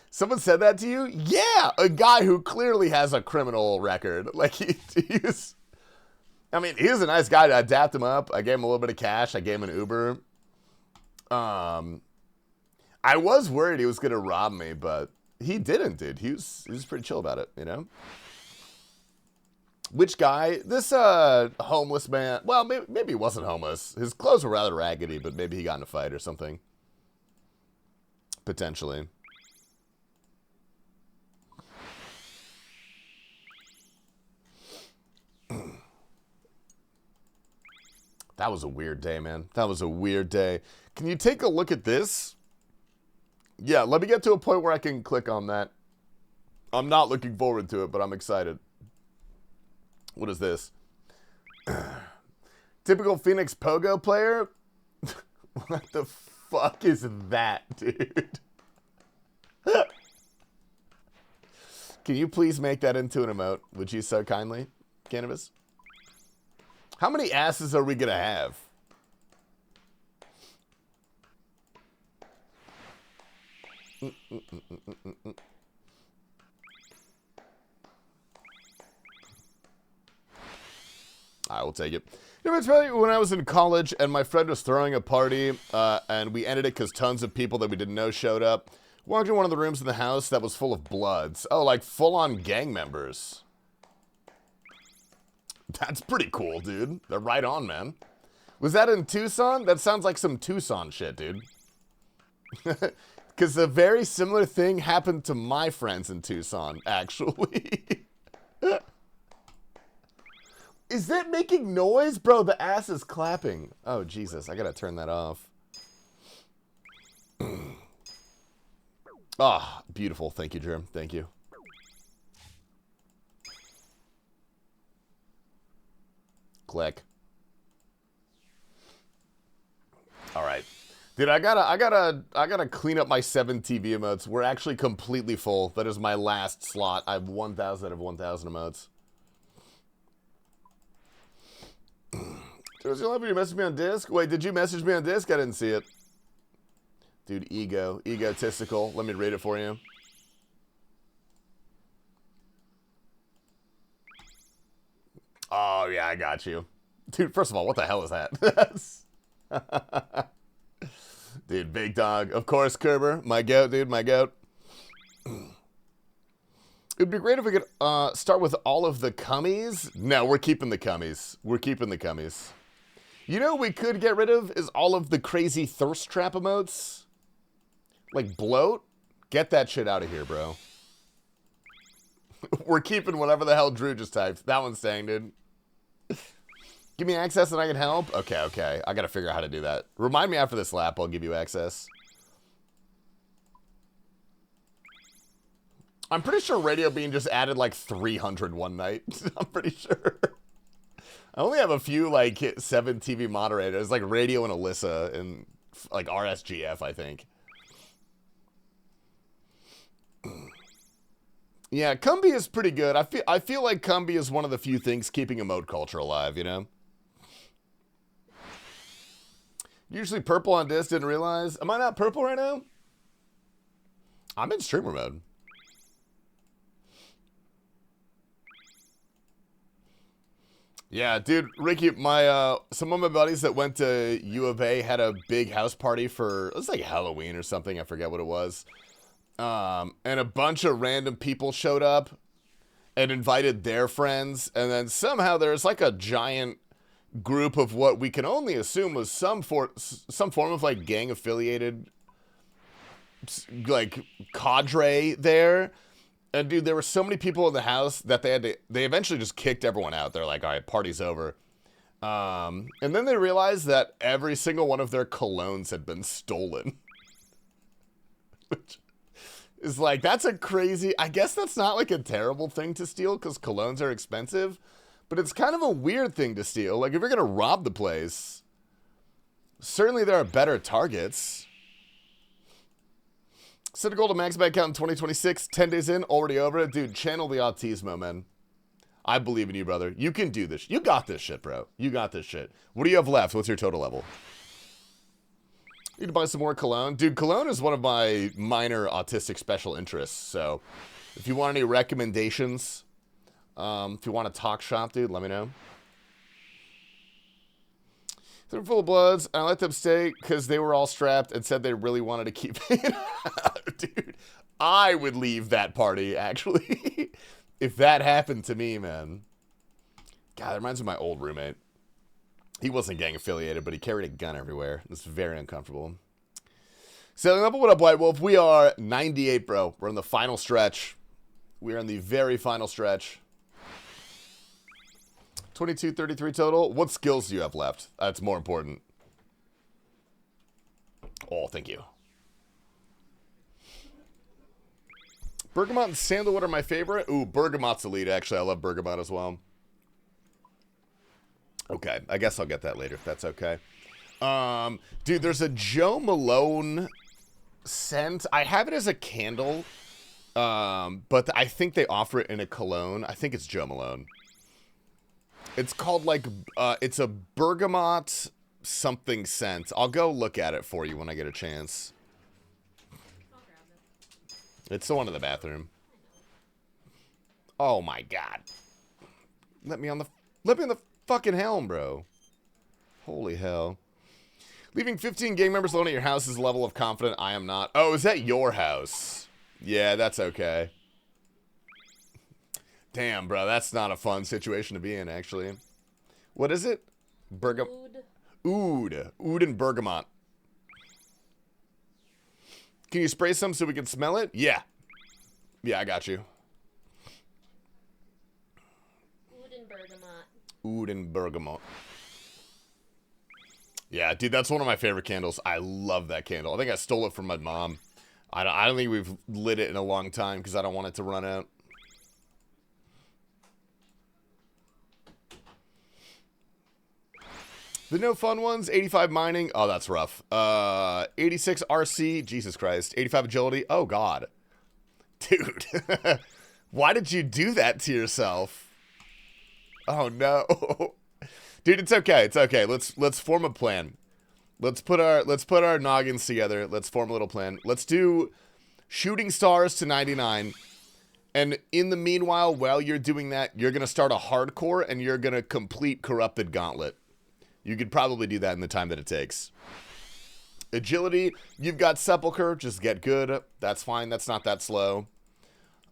Someone said that to you? Yeah, a guy who clearly has a criminal record. Like, he's... I mean, he was a nice guy. I dapped him up. I gave him a little bit of cash. I gave him an Uber. I was worried he was going to rob me, but he didn't, dude. He was pretty chill about it, you know? Which guy? This homeless man. Well, maybe he wasn't homeless. His clothes were rather raggedy, but maybe he got in a fight or something. Potentially. That was a weird day, man. That was a weird day. Can you take a look at this? Yeah, let me get to a point where I can click on that. I'm not looking forward to it, but I'm excited. What is this? Typical Phoenix Pogo player? What the fuck is that, dude? Can you please make that into an emote? Would you so kindly, Cannabis? How many asses are we gonna have? I will take it. You know, it's probably when I was in college and my friend was throwing a party, and we ended it because tons of people that we didn't know showed up. Walked in one of the rooms in the house that was full of bloods. Oh, like full-on gang members. That's pretty cool, dude. They're right on, man. Was that in Tucson? That sounds like some Tucson shit, dude. Because a very similar thing happened to my friends in Tucson, actually. Is that making noise? Bro, the ass is clapping. Oh, Jesus. I gotta turn that off. Ah, oh, beautiful. Thank you, Jerm. Thank you. Click. All right. Dude, I gotta clean up my 7 TV emotes. We're actually completely full. That is my last slot. I have 1,000 out of 1,000 emotes. Does you message me on Disc? Wait, did you message me on Disc? I didn't see it. Dude, egotistical. Let me read it for you. Oh, yeah, I got you. Dude, first of all, what the hell is that? Dude, big dog. Of course, Kerber. My goat, dude, my goat. It'd be great if we could start with all of the cummies. No, we're keeping the cummies. We're keeping the cummies. You know what we could get rid of is all of the crazy thirst trap emotes. Like bloat. Get that shit out of here, bro. We're keeping whatever the hell Drew just typed. That one's staying, dude. Give me access and I can help? Okay. I gotta figure out how to do that. Remind me after this lap, I'll give you access. I'm pretty sure Radio Bean just added like 300 one night. I'm pretty sure. I only have a few like 7 TV moderators, like Radio and Alyssa and like RSGF, I think. Yeah, Cumby is pretty good. I feel like Cumby is one of the few things keeping emote culture alive, you know? Usually purple on disc, didn't realize. Am I not purple right now? I'm in streamer mode. Yeah, dude, Ricky, some of my buddies that went to U of A had a big house party for, it was like Halloween or something, I forget what it was. And a bunch of random people showed up and invited their friends, and then somehow there's like a giant group of what we can only assume was some form of like gang affiliated like cadre there. And dude, there were so many people in the house that they eventually just kicked everyone out. They're like, all right, party's over. And then they realized that every single one of their colognes had been stolen. Which is like, that's a crazy, I guess that's not like a terrible thing to steal because colognes are expensive, but it's kind of a weird thing to steal. Like if you're going to rob the place, certainly there are better targets. Set a goal to max bank count in 2026, 10 days in, already over it. Dude, channel the autismo, man. I believe in you, brother. You can do this. You got this shit, bro. You got this shit. What do you have left? What's your total level? Need to buy some more cologne. Dude, cologne is one of my minor autistic special interests. So if you want any recommendations, if you want to talk shop, dude, let me know. They're full of bloods. I let them stay because they were all strapped and said they really wanted to keep it. Dude, I would leave that party, actually. If that happened to me, man. God, that reminds me of my old roommate. He wasn't gang affiliated, but he carried a gun everywhere. It's very uncomfortable. Sailing Level, what up, White Wolf? We are 98, bro. We're in the final stretch. We are in the very final stretch. 22, 33 total. What skills do you have left? That's more important. Oh, thank you. Bergamot and Sandalwood are my favorite. Ooh, Bergamot's elite, actually. I love Bergamot as well. Okay, I guess I'll get that later if that's okay. Dude, there's a Joe Malone scent. I have it as a candle, but I think they offer it in a cologne. I think it's Joe Malone. It's called like, it's a bergamot something scent. I'll go look at it for you when I get a chance. It's the one in the bathroom. Oh my god. Let me on the fucking helm, bro. Holy hell. Leaving 15 gang members alone at your house is a level of confident I am not. Oh, is that your house? Yeah, that's okay. Damn, bro, that's not a fun situation to be in, actually. What is it? Oud and bergamot. Can you spray some so we can smell it? Yeah. Yeah, I got you. Oud and bergamot. Oud and bergamot. Yeah, dude, that's one of my favorite candles. I love that candle. I think I stole it from my mom. I don't think we've lit it in a long time because I don't want it to run out. The no fun ones, 85 mining. Oh, that's rough. 86 RC. Jesus Christ. 85 agility. Oh, God. Dude. Why did you do that to yourself? Oh, no. Dude, it's okay. It's okay. Let's form a plan. Let's put our noggins together. Let's form a little plan. Let's do shooting stars to 99. And in the meanwhile, while you're doing that, you're going to start a hardcore and you're going to complete Corrupted Gauntlet. You could probably do that in the time that it takes. Agility, you've got Sepulcher, just get good. That's fine, that's not that slow.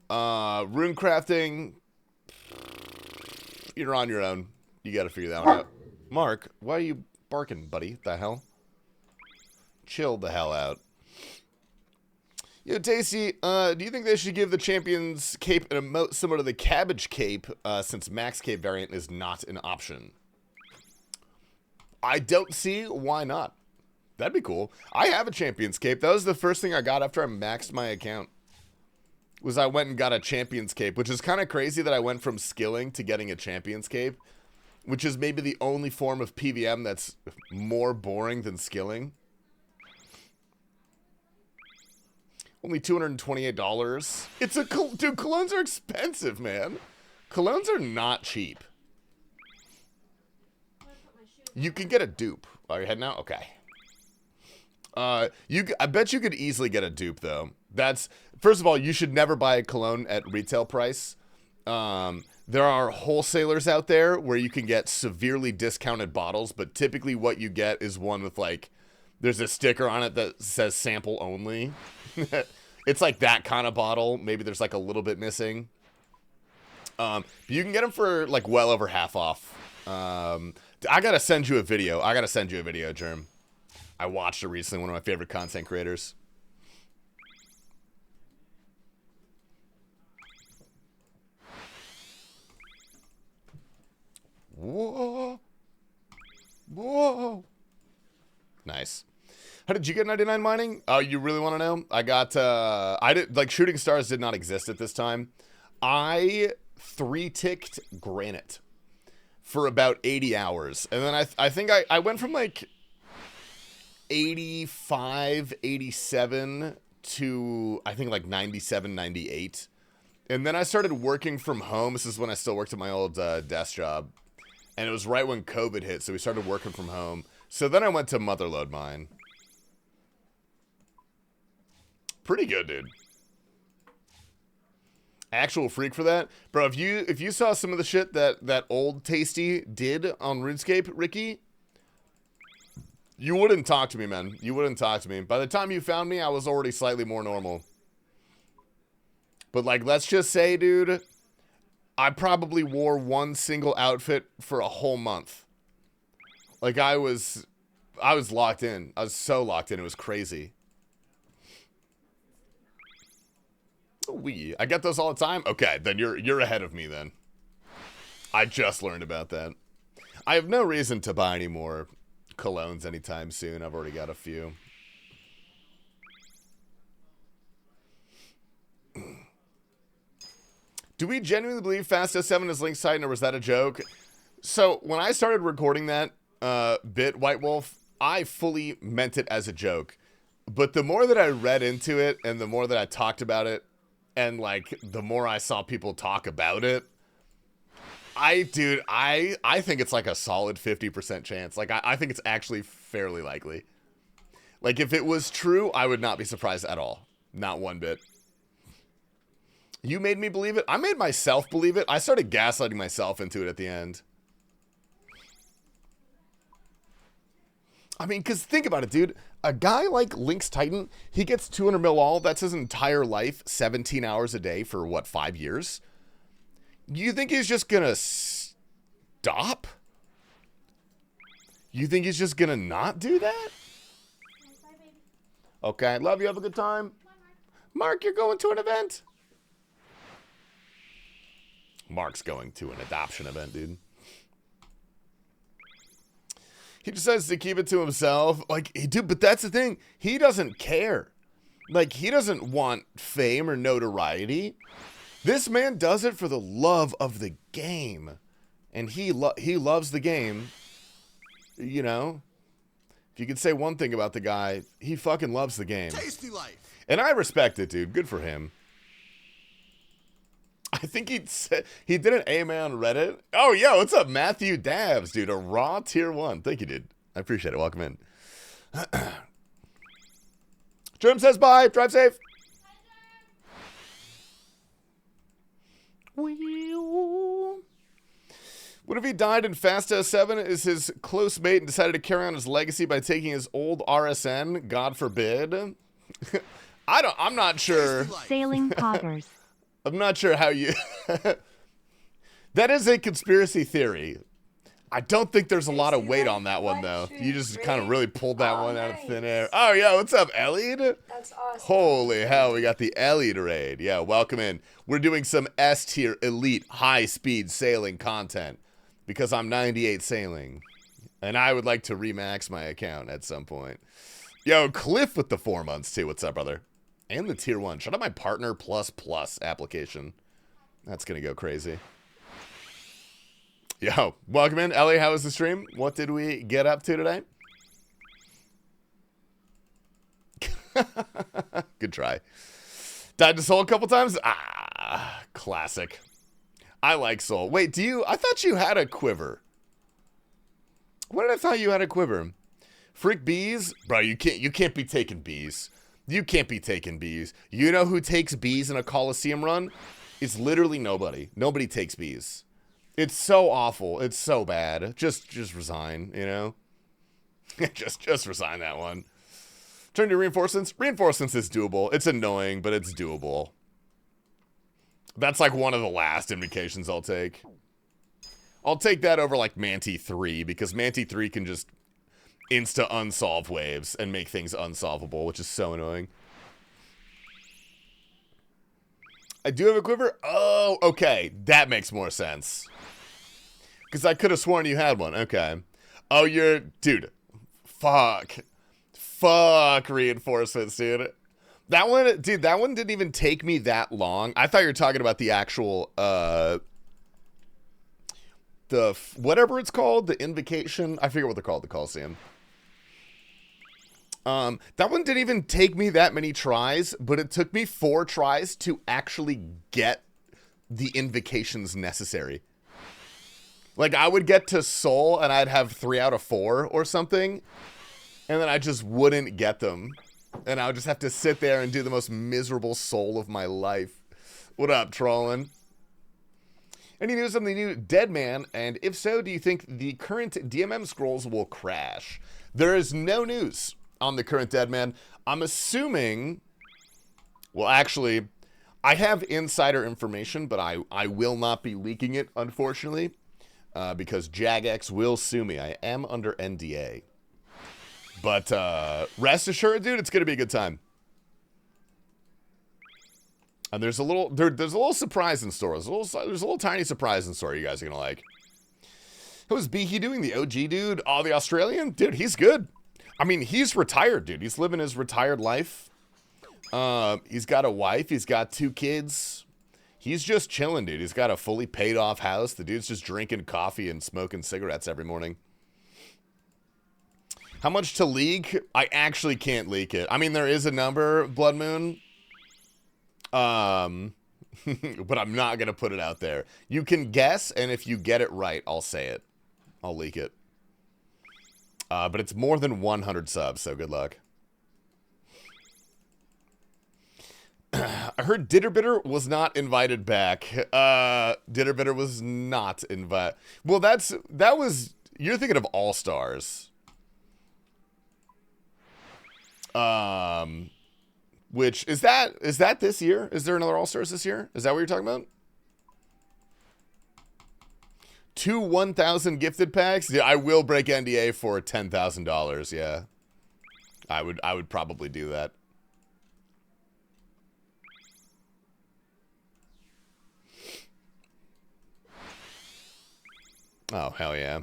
Rune crafting, you're on your own. You got to figure that one out. Mark, why are you barking, buddy? The hell? Chill the hell out. Yo, Tasty, do you think they should give the Champion's Cape an emote similar to the Cabbage Cape, since Max Cape variant is not an option? I don't see why not. That'd be cool. I have a Champion's Cape. That was the first thing I got after I maxed my account. Was I went and got a Champion's Cape, which is kind of crazy that I went from skilling to getting a Champion's Cape, which is maybe the only form of PVM that's more boring than skilling. Only $228. It's a... Dude, colognes are expensive, man. Colognes are not cheap. You can get a dupe. Are you heading out? Okay. I bet you could easily get a dupe, though. That's... First of all, you should never buy a cologne at retail price. There are wholesalers out there where you can get severely discounted bottles, but typically what you get is one with, like... There's a sticker on it that says sample only. It's like that kind of bottle. Maybe there's like a little bit missing. But you can get them for like well over half off. I gotta send you a video. Germ. I watched it recently. One of my favorite content creators. Whoa. Whoa. Nice. How did you get 99 mining? Oh, you really want to know? I got, like, shooting stars did not exist at this time. I 3-ticked granite for about 80 hours. And then I think I went from, like, 85, 87 to, I think, like, 97, 98. And then I started working from home. This is when I still worked at my old desk job. And it was right when COVID hit, so we started working from home. So then I went to Motherlode Mine. Pretty good, dude. Actual freak for that. Bro, if you saw some of the shit that old Tasty did on RuneScape, Ricky, you wouldn't talk to me, man. You wouldn't talk to me. By the time you found me, I was already slightly more normal. But, like, let's just say, dude, I probably wore one single outfit for a whole month. Like, I was locked in. I was so locked in. It was crazy. I get those all the time? Okay, then you're ahead of me then. I just learned about that. I have no reason to buy any more colognes anytime soon. I've already got a few. Do we genuinely believe Fast 07 is Link's Titan, or was that a joke? So, when I started recording that bit, White Wolf, I fully meant it as a joke. But the more that I read into it, and the more that I talked about it, and, like, the more I saw people talk about it, I think it's, like, a solid 50% chance. Like, I think it's actually fairly likely. Like, if it was true, I would not be surprised at all. Not one bit. You made me believe it. I made myself believe it. I started gaslighting myself into it at the end. I mean, because think about it, dude. A guy like Link's Titan, he gets 200 mil all. That's his entire life, 17 hours a day for, what, 5 years? You think he's just going to stop? You think he's just going to not do that? Okay, love you. Have a good time. Mark, you're going to an event? Mark's going to an adoption event, dude. He decides to keep it to himself. Like, dude, but that's the thing. He doesn't care. Like, he doesn't want fame or notoriety. This man does it for the love of the game. And he loves the game. You know? If you could say one thing about the guy, he fucking loves the game. TastyLife. And I respect it, dude. Good for him. I think he did an AMA on Reddit. Oh, yo, what's up, Matthew Dabs, dude? A raw tier 1. Thank you, dude. I appreciate it. Welcome in. Germ says bye. Drive safe. What if he died in Fast 07? Is his close mate and decided to carry on his legacy by taking his old RSN? God forbid. I'm not sure. Sailing poggers. I'm not sure how you... That is a conspiracy theory. I don't think there's a lot of weight on that one, though. You just kind of really pulled that one out of thin air. Oh, yeah, what's up, Elliot? That's awesome. Holy hell, we got the Elliot raid. Yeah, welcome in. We're doing some S-tier elite high-speed sailing content because I'm 98 sailing. And I would like to remax my account at some point. Yo, Cliff with the 4 months, too. What's up, brother? And the tier 1. Shout out my partner plus application. That's going to go crazy. Yo, welcome in. Ellie, how was the stream? What did we get up to today? Good try. Died to Soul a couple times? Ah, classic. I like Soul. Wait, I thought you had a quiver. What did I thought you had a quiver? Freak bees? Bro, you can't be taking bees. You can't be taking bees. You know who takes bees in a Coliseum run? It's literally nobody. Nobody takes bees. It's so awful. It's so bad. Just resign, you know? just resign that one. Turn to reinforcements. Reinforcements is doable. It's annoying, but it's doable. That's like one of the last invocations I'll take. I'll take that over like Manti 3, because Manti 3 can just insta-unsolve waves and make things unsolvable, which is so annoying. I do have a quiver? Oh, okay. That makes more sense. Because I could have sworn you had one. Okay. Oh, dude. Fuck reinforcements, dude. That one didn't even take me that long. I thought you were talking about the actual, whatever it's called, the invocation. I forget what they're called, the Coliseum. That one didn't even take me that many tries, but it took me 4 tries to actually get the invocations necessary. Like, I would get to Soul, and I'd have 3 out of 4 or something, and then I just wouldn't get them. And I would just have to sit there and do the most miserable Soul of my life. What up, trolling? Any news on the new Dead Man? And if so, do you think the current DMM scrolls will crash? There is no news on the current Dead Man. I'm assuming... Well, actually, I have insider information, but I will not be leaking it, unfortunately. Because Jagex will sue me. I am under NDA. But rest assured, dude, it's going to be a good time. And there's a little surprise in store. There's a little tiny surprise in store you guys are going to like. How's Behe doing? The OG dude? Oh, the Australian? Dude, he's good. I mean, he's retired, dude. He's living his retired life. He's got a wife. He's got 2 kids. He's just chilling, dude. He's got a fully paid off house. The dude's just drinking coffee and smoking cigarettes every morning. How much to leak? I actually can't leak it. I mean, there is a number, Blood Moon. But I'm not going to put it out there. You can guess, and if you get it right, I'll say it. I'll leak it. But it's more than 100 subs, so good luck. I heard Ditterbitter was not invited back. Ditterbitter was not invited. Well, that was... You're thinking of All-Stars. Which, is that this year? Is there another All-Stars this year? Is that what you're talking about? 2 1,000 gifted packs? Yeah, I will break NDA for $10,000, yeah. I would probably do that. Oh, hell yeah.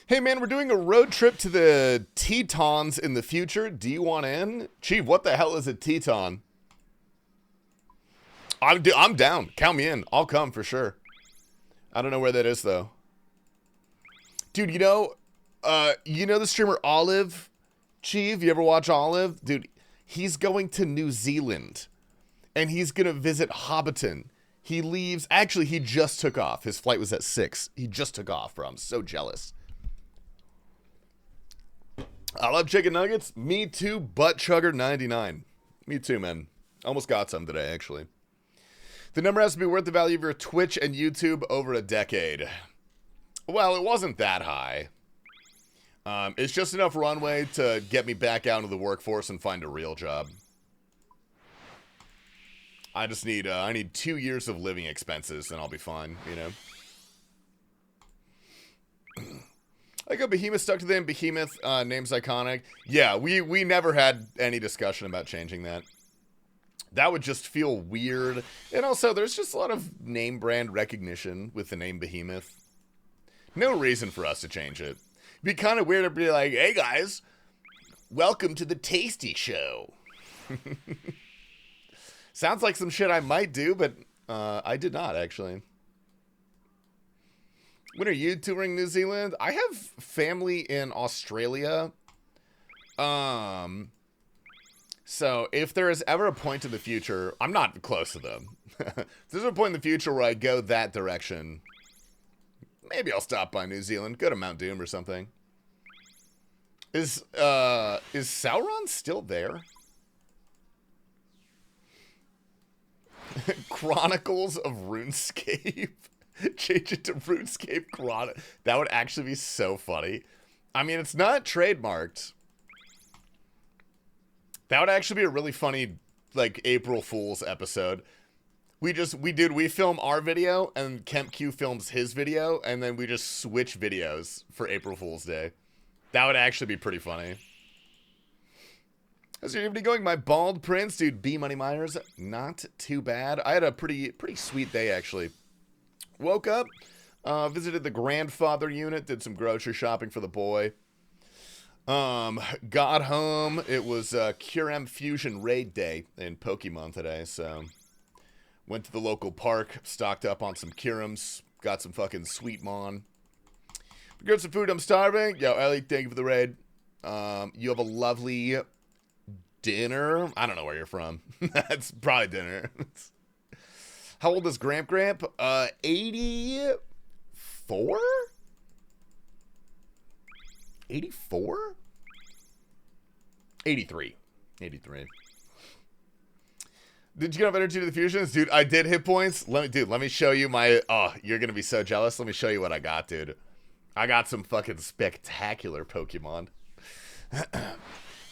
Hey, man, we're doing a road trip to the Tetons in the future. Do you want in? Chief, what the hell is a Teton? I'm down. Count me in. I'll come for sure. I don't know where that is, though. Dude, you know the streamer Olive? Chief, you ever watch Olive? Dude, he's going to New Zealand. And he's going to visit Hobbiton. He leaves. Actually, he just took off. His flight was at 6. He just took off, bro. I'm so jealous. I love chicken nuggets. Me too, butt chugger 99. Me too, man. Almost got some today, actually. The number has to be worth the value of your Twitch and YouTube over a decade. Well, it wasn't that high. It's just enough runway to get me back out into the workforce and find a real job. I just need I need 2 years of living expenses, and I'll be fine. You know. I go Behemoth stuck to the name Behemoth. Name's iconic. Yeah, we never had any discussion about changing that. That would just feel weird. And also, there's just a lot of name brand recognition with the name Behemoth. No reason for us to change it. It'd be kind of weird to be like, hey guys, welcome to the Tasty Show. Sounds like some shit I might do, but I did not, actually. When are you touring New Zealand? I have family in Australia. So if there is ever a point in the future, I'm not close to them. If there's a point in the future where I go that direction, maybe I'll stop by New Zealand, go to Mount Doom or something. Is Sauron still there? Chronicles of RuneScape. Change it to RuneScape Chronic. That would actually be so funny. I mean, it's not trademarked. That would actually be a really funny, like, April Fool's episode. We film our video, and Kemp Q films his video, and then we just switch videos for April Fool's Day. That would actually be pretty funny. How's your evening going? My bald prince, dude, B Money Myers, not too bad. I had a pretty sweet day, actually. Woke up, visited the grandfather unit, did some grocery shopping for the boy. Got home. It was HCIM Fusion Raid Day in Pokemon today, so went to the local park, stocked up on some HCIMs, got some fucking sweet mon. Got some food. I'm starving. Yo, Ellie, thank you for the raid. You have a lovely dinner. I don't know where you're from. That's probably dinner. How old is Gramp? 84? 84? 83. 83. Did you get enough energy to the fusions? Dude, I did hit points. Let me show you my... Oh, you're going to be so jealous. Let me show you what I got, dude. I got some fucking spectacular Pokemon.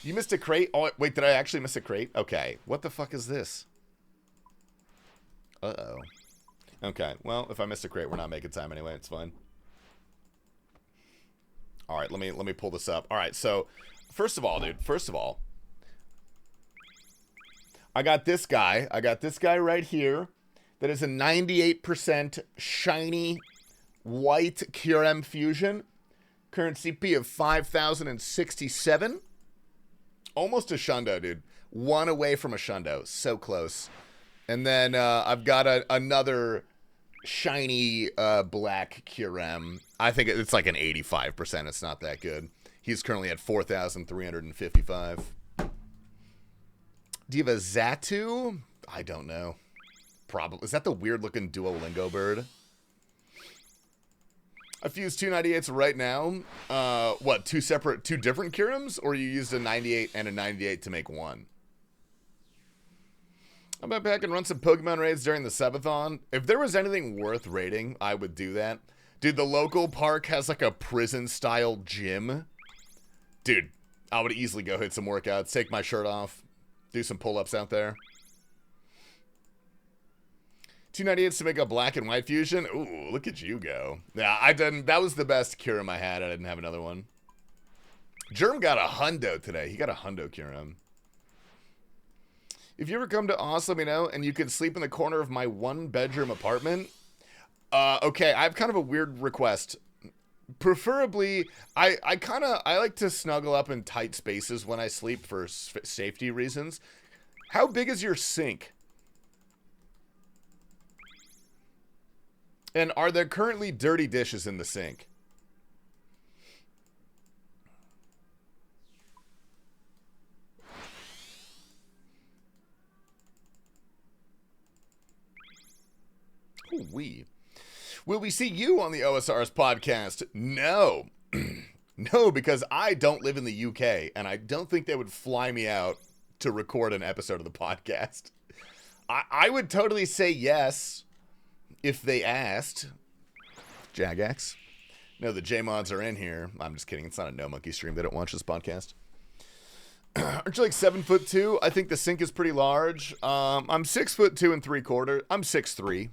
You missed a crate? Oh, wait, did I actually miss a crate? Okay. What the fuck is this? Uh-oh. Okay, well, if I missed a crate, we're not making time anyway. It's fine. All right, let me pull this up. All right, so first of all, dude, I got this guy. I got this guy right here that is a 98% shiny white HCIM Fusion. Current CP of 5,067. Almost a Shundo, dude. One away from a Shundo. So close. And then I've got another shiny black HCIM. I think it's like an 85%. It's not that good. He's currently at 4,355. Do you have a Xatu? I don't know. Probably. Is that the weird-looking Duolingo bird? I fused 2 98s right now. What, two different HCIMs? Or you used a 98 and a 98 to make one? I'm going back and run some Pokemon raids during the Subathon. If there was anything worth raiding, I would do that. Dude, the local park has like a prison-style gym. Dude, I would easily go hit some workouts, take my shirt off, do some pull-ups out there. 298s to make a black and white fusion. Ooh, look at you go. Yeah, I didn't. That was the best HCIM I had. I didn't have another one. Germ got a hundo today. He got a hundo HCIM. If you ever come to Oz, let me know, and you can sleep in the corner of my 1-bedroom apartment. Okay, I have kind of a weird request. Preferably, I like to snuggle up in tight spaces when I sleep for safety reasons. How big is your sink? And are there currently dirty dishes in the sink? Will we see you on the OSR's podcast? No. No, because I don't live in the UK, and I don't think they would fly me out to record an episode of the podcast. I would totally say yes if they asked. Jagex. No, the J-Mods are in here. I'm just kidding. It's not a No Monkey stream. They don't watch this podcast. Aren't you like 7'2"? I think the sink is pretty large. I'm 6'2" and 3/4. I'm 6'3".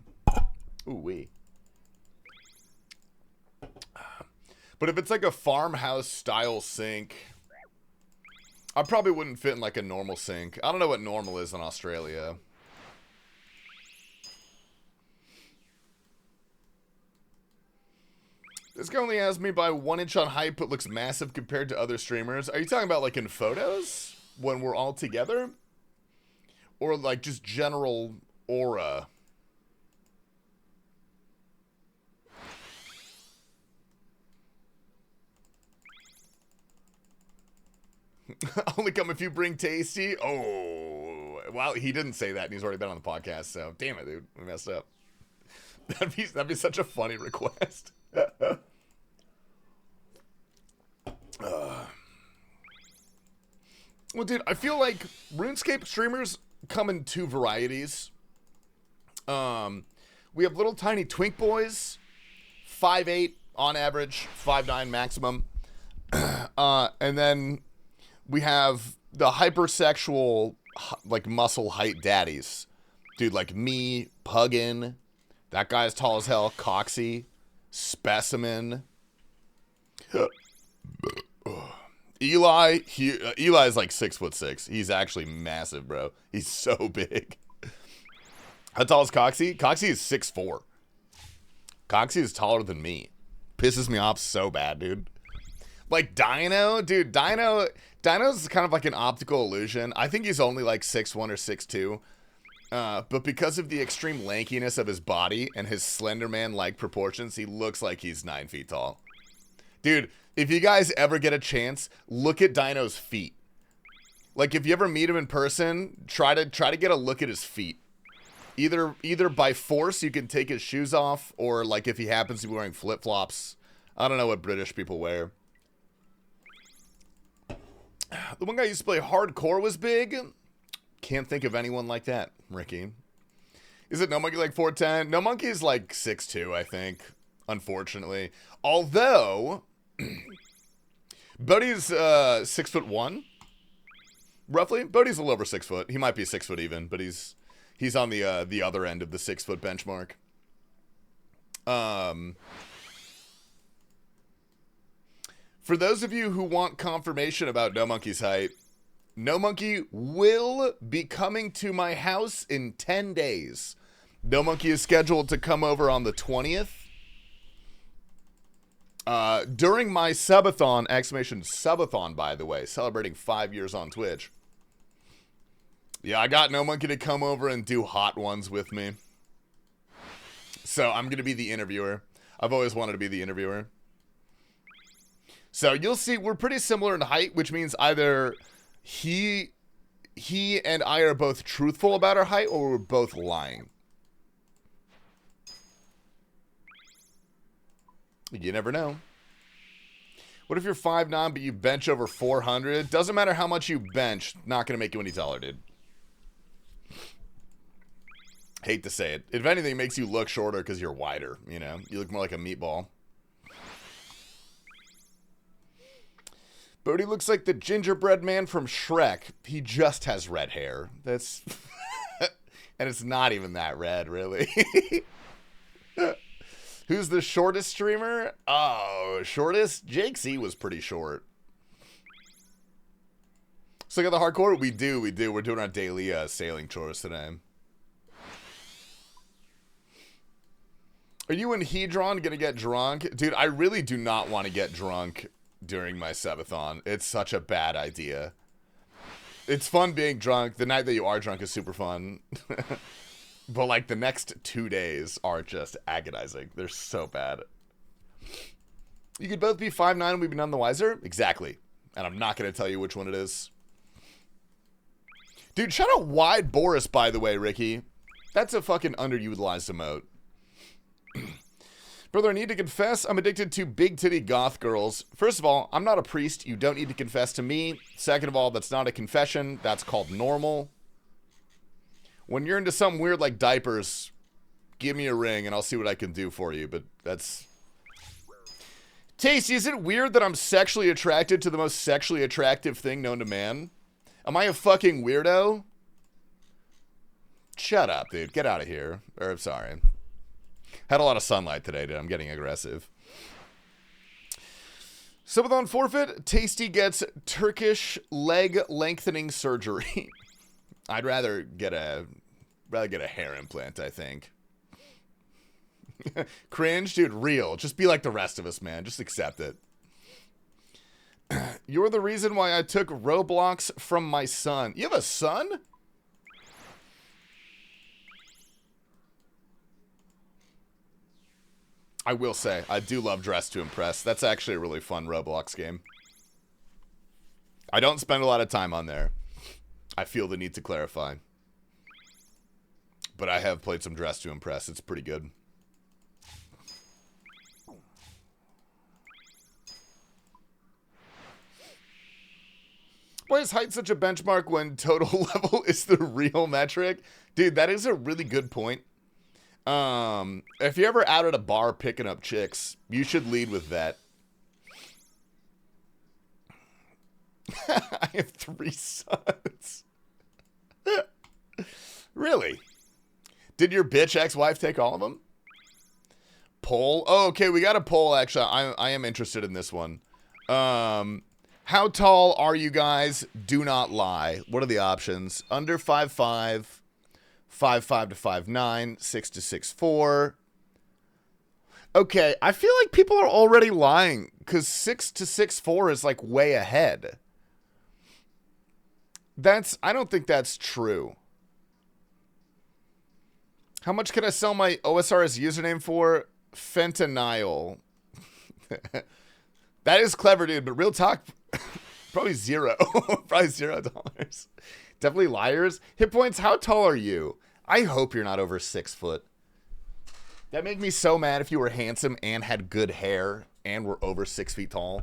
Ooh wee. But if it's like a farmhouse style sink, I probably wouldn't fit in like a normal sink. I don't know what normal is in Australia. This guy only has me by 1 inch on height, but looks massive compared to other streamers. Are you talking about like in photos when we're all together? Or like just general aura? Only come if you bring Tasty. Oh, well, he didn't say that, and he's already been on the podcast. So, damn it, dude, we messed up. That'd be such a funny request. Well, dude, I feel like RuneScape streamers come in 2 varieties. We have little tiny twink boys, 5'8" on average, 5'9" maximum, and then we have the hypersexual, like, muscle height daddies. Dude, like me, Puggin, that guy's tall as hell, Coxie, Specimen. Eli, Eli's like 6'6". He's actually massive, bro. He's so big. How tall is Coxie? Coxie is 6'4". Coxie is taller than me. Pisses me off so bad, dude. Like Dino, dude, Dino's kind of like an optical illusion. I think he's only like 6'1" or 6'2". But because of the extreme lankiness of his body and his Slenderman-like proportions, he looks like he's 9 feet tall. Dude, if you guys ever get a chance, look at Dino's feet. Like, if you ever meet him in person, try to get a look at his feet. Either by force, you can take his shoes off, or like if he happens to be wearing flip-flops. I don't know what British people wear. The one guy who used to play hardcore was big. Can't think of anyone like that, Ricky. Is it No Monkey like 4'10"? No Monkey is like 6'2", I think, unfortunately. Although, Bodie's 6'1", roughly. Bodie's a little over 6 foot. He might be 6 foot even, but he's on the other end of the 6 foot benchmark. For those of you who want confirmation about No Monkey's height, No Monkey will be coming to my house in 10 days. No Monkey is scheduled to come over on the 20th. During my Subathon, exclamation Subathon, by the way, celebrating 5 years on Twitch. Yeah, I got No Monkey to come over and do hot ones with me. So I'm going to be the interviewer. I've always wanted to be the interviewer. So you'll see we're pretty similar in height, which means either he and I are both truthful about our height, or we're both lying. You never know. What if you're 5'9", but you bench over 400? Doesn't matter how much you bench, not going to make you any taller, dude. Hate to say it. If anything, it makes you look shorter because you're wider, you know? You look more like a meatball. Bodie looks like the gingerbread man from Shrek. He just has red hair. That's... and it's not even that red, really. Who's the shortest streamer? Oh, shortest? Jake C was pretty short. So, look at the hardcore. We do. We're doing our daily sailing chores today. Are you and Hedron gonna get drunk? Dude, I really do not want to get drunk during my Subathon. It's such a bad idea. It's fun being drunk. The night that you are drunk is super fun. But, like, the next 2 days are just agonizing. They're so bad. You could both be 5'9" and we'd be none the wiser? Exactly. And I'm not going to tell you which one it is. Dude, shout out Wide Boris, by the way, Ricky. That's a fucking underutilized emote. Brother, I need to confess, I'm addicted to big titty goth girls. First of all, I'm not a priest. You don't need to confess to me. Second of all, that's not a confession. That's called normal. When you're into something weird like diapers, give me a ring and I'll see what I can do for you. But that's... Tasty, is it weird that I'm sexually attracted to the most sexually attractive thing known to man? Am I a fucking weirdo? Shut up, dude. Get out of here. Or, sorry. Had a lot of sunlight today, dude. I'm getting aggressive. Subathon forfeit. Tasty gets Turkish leg lengthening surgery. I'd rather get a hair implant, I think. Cringe, dude. Real. Just be like the rest of us, man. Just accept it. You're the reason why I took Roblox from my son. You have a son? I will say, I do love Dress to Impress. That's actually a really fun Roblox game. I don't spend a lot of time on there. I feel the need to clarify. But I have played some Dress to Impress. It's pretty good. Why is height such a benchmark when total level is the real metric? Dude, that is a really good point. If you're ever out at a bar picking up chicks, you should lead with that. I have 3 sons. Really? Did your bitch ex-wife take all of them? Poll? Oh, okay, we got a poll, actually. I am interested in this one. How tall are you guys? Do not lie. What are the options? Under 5'5", 5'5" to 5'9", 6 to 6'4". Okay, I feel like people are already lying because 6 to 6'4" is like way ahead. I don't think that's true. How much can I sell my OSRS username for? Fentanyl. That is clever, dude, but real talk, probably $0. Probably $0. Definitely liars. Hit points, how tall are you? I hope you're not over 6 foot. That'd make me so mad if you were handsome and had good hair and were over 6 feet tall.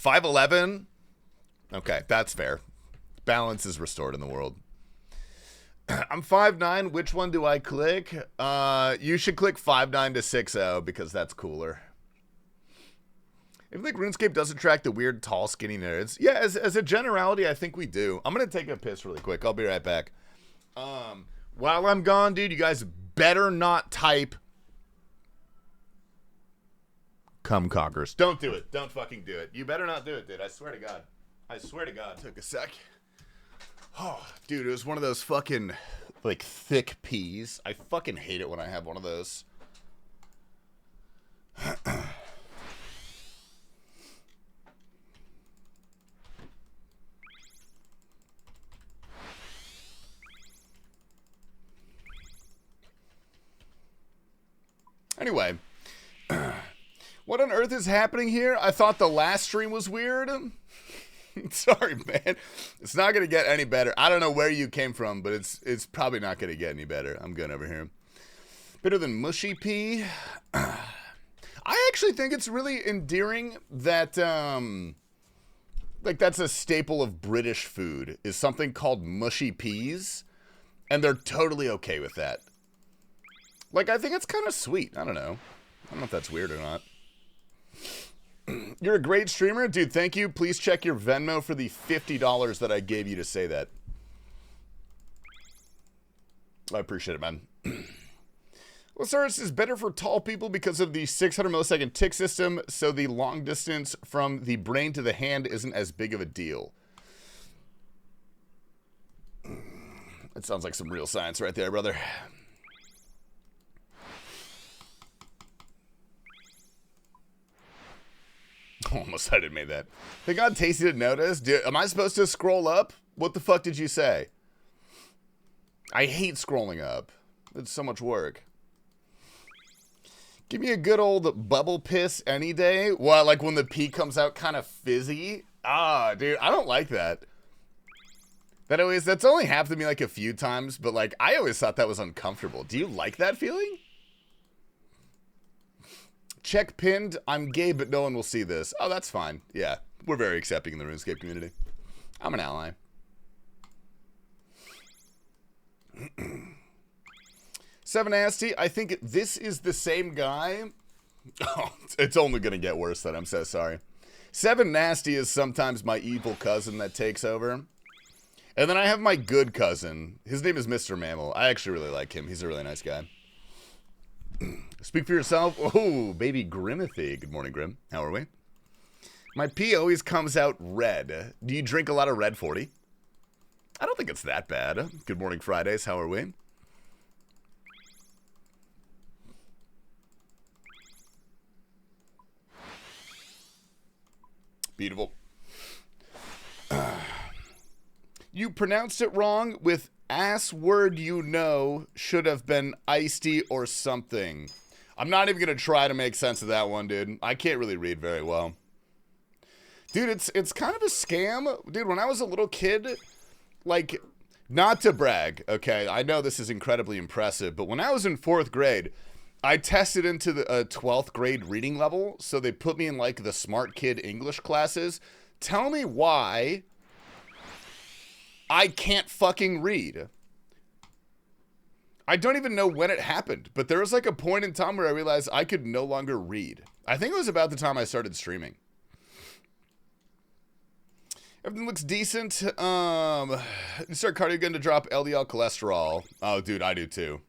5'11"? Okay, that's fair. Balance is restored in the world. I'm 5'9". Which one do I click? You should click 5'9" to 6'0" because that's cooler. If like RuneScape does attract the weird, tall, skinny nerds. Yeah, as a generality, I think we do. I'm going to take a piss really quick. I'll be right back. While I'm gone, dude, you guys better not type "Come Coggers." Don't do it. Don't fucking do it. You better not do it, dude. I swear to God. I swear to God. Took a sec. Oh, dude, it was one of those fucking, like, thick peas. I fucking hate it when I have one of those. Anyway, what on earth is happening here? I thought the last stream was weird. Sorry, man. It's not going to get any better. I don't know where you came from, but it's probably not going to get any better. I'm good over here. Better than mushy pea. I actually think it's really endearing that, like, that's a staple of British food, is something called mushy peas, and they're totally okay with that. Like, I think it's kind of sweet. I don't know. I don't know if that's weird or not. You're a great streamer. Dude, thank you. Please check your Venmo for the $50 that I gave you to say that. I appreciate it, man. Losaurus is better for tall people because of the 600 millisecond tick system, so the long distance from the brain to the hand isn't as big of a deal. That sounds like some real science right there, brother. Almost I didn't make that. Thank God Tasty didn't notice. Am I supposed to scroll up? What the fuck did you say? I hate scrolling up. It's so much work. Give me a good old bubble piss any day. What, like when the pee comes out kind of fizzy? Ah, dude, I don't like that. That's only happened to me like a few times, but like I always thought that was uncomfortable. Do you like that feeling? Check pinned. I'm gay, but no one will see this. Oh, that's fine. Yeah, we're very accepting in the RuneScape community. I'm an ally. Seven Nasty, I think this is the same guy. Oh, it's only going to get worse then. I'm so sorry. Seven Nasty is sometimes my evil cousin that takes over. And then I have my good cousin. His name is Mr. Mammal. I actually really like him. He's a really nice guy. Speak for yourself. Oh, baby Grimithy. Good morning, Grim. How are we? My pee always comes out red. Do you drink a lot of Red 40? I don't think it's that bad. Good morning, Fridays. How are we? Beautiful. You pronounced it wrong with ass word you know should have been icedy or something. I'm not even going to try to make sense of that one, dude. I can't really read very well. Dude, it's kind of a scam. Dude, when I was a little kid, like, not to brag, okay? I know this is incredibly impressive, but when I was in 4th grade, I tested into the 12th grade reading level, so they put me in, like, the smart kid English classes. Tell me why I can't fucking read. I don't even know when it happened, but there was, like, a point in time where I realized I could no longer read. I think it was about the time I started streaming. Everything looks decent. You start cardio again to drop LDL cholesterol. Oh, dude, I do too.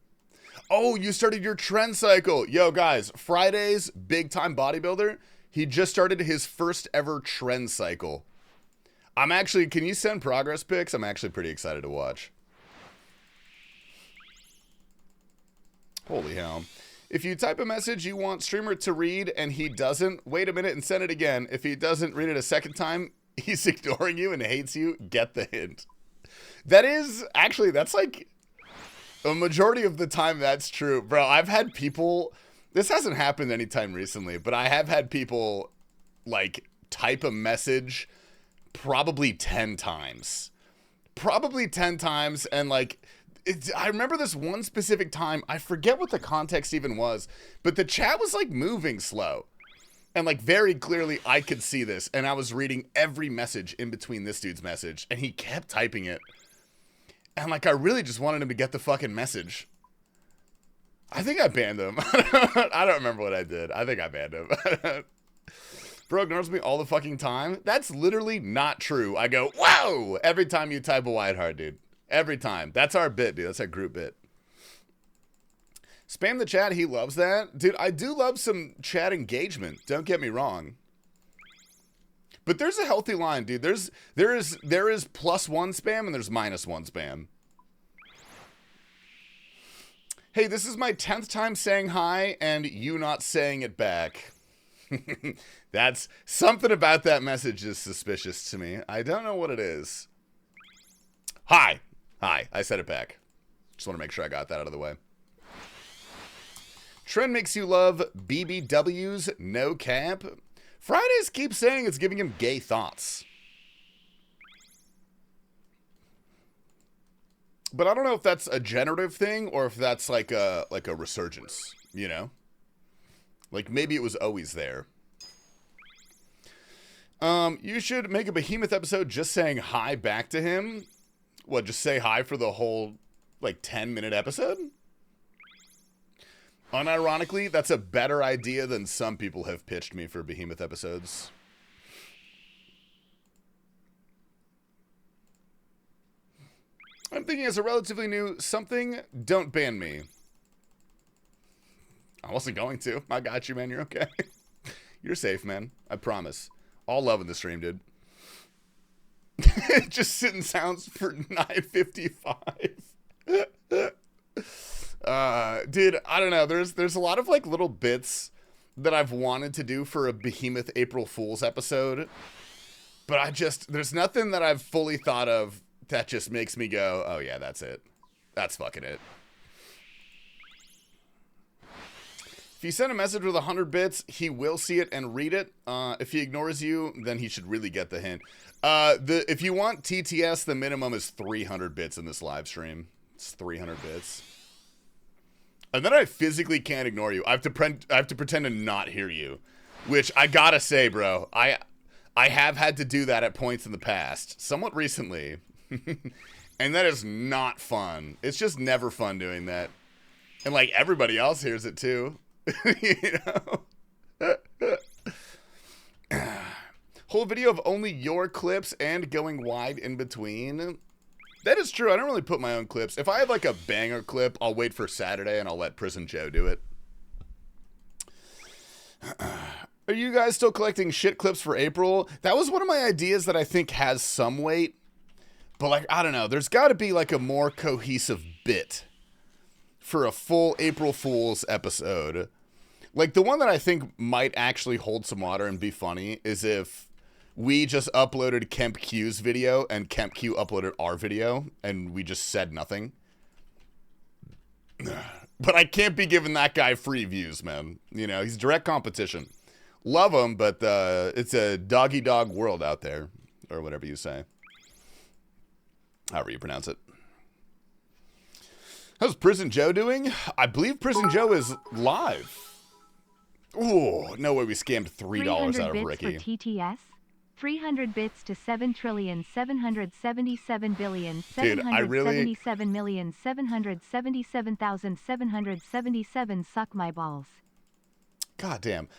Oh, you started your trend cycle. Yo, guys, Friday's big time bodybuilder. He just started his first ever trend cycle. I'm actually, can you send progress pics? I'm actually pretty excited to watch. Holy hell. If you type a message you want streamer to read and he doesn't, wait a minute and send it again. If he doesn't read it a second time, he's ignoring you and hates you. Get the hint. That is, actually, that's like a majority of the time that's true. Bro, I've had people, this hasn't happened anytime recently, but I have had people, like, type a message probably 10 times. Probably 10 times, and, like, I remember this one specific time, I forget what the context even was, but the chat was, like, moving slow. And, like, very clearly I could see this, and I was reading every message in between this dude's message, and he kept typing it. And, like, I really just wanted him to get the fucking message. I think I banned him. I don't remember what I did. I think I banned him. Bro ignores me all the fucking time. That's literally not true. I go, whoa, every time you type a wide heart, dude. Every time. That's our bit, dude. That's our group bit. Spam the chat. He loves that. Dude, I do love some chat engagement. Don't get me wrong. But there's a healthy line, dude. There is +1 spam and there's -1 spam. Hey, this is my 10th time saying hi and you not saying it back. That's something about that message is suspicious to me. I don't know what it is. Hi. Hi. I said it back. Just want to make sure I got that out of the way. Trend makes you love BBWs, no cap. Fridays keep saying it's giving him gay thoughts. But I don't know if that's a generative thing or if that's like a resurgence, you know? Like maybe it was always there. You should make a Behemoth episode just saying hi back to him. What, just say hi for the whole like 10-minute episode? Unironically, that's a better idea than some people have pitched me for Behemoth episodes. I'm thinking as a relatively new something, don't ban me. I wasn't going to. I got you, man. You're okay. You're safe, man. I promise. All love in the stream, dude. Just sitting sounds for 9:55. Dude, I don't know. There's a lot of like little bits that I've wanted to do for a Behemoth April Fool's episode, but there's nothing that I've fully thought of that just makes me go, oh yeah, that's it. That's fucking it. If you send a message with 100 bits, he will see it and read it. If he ignores you, then he should really get the hint. If you want TTS, the minimum is 300 bits in this live stream. It's 300 bits. And then I physically can't ignore you. I have to pretend to not hear you, which I gotta say, bro, I have had to do that at points in the past, somewhat recently, and that is not fun. It's just never fun doing that, and like everybody else hears it too, you know. Whole video of only your clips and going wide in between. That is true. I don't really put my own clips. If I have like a banger clip, I'll wait for Saturday and I'll let Prison Joe do it. Are you guys still collecting shit clips for April? That was one of my ideas that I think has some weight. But like, I don't know. There's got to be like a more cohesive bit for a full April Fool's episode. Like the one that I think might actually hold some water and be funny is if we just uploaded Kemp Q's video and Kemp Q uploaded our video and we just said nothing. But I can't be giving that guy free views, man. You know, he's direct competition. Love him, but it's a dog-eat-dog world out there. Or whatever you say. However you pronounce it. How's Prison Joe doing? I believe Prison Joe is live. Ooh, no way we scammed $3 out of Ricky. For TTS? 300 bits to 7,777,777,777,777,777 suck my balls. God damn.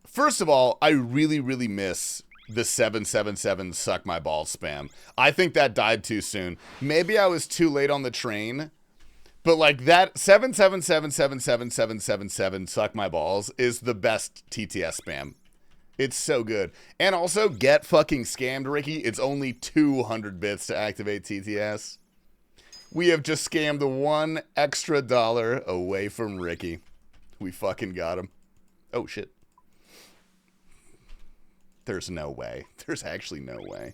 First of all, I really, really miss the 777 suck my balls spam. I think that died too soon. Maybe I was too late on the train. But like that 777777777 suck my balls is the best TTS spam. It's so good. And also, get fucking scammed, Ricky. It's only 200 bits to activate TTS. We have just scammed $1 extra away from Ricky. We fucking got him. Oh, shit. There's no way. There's actually no way.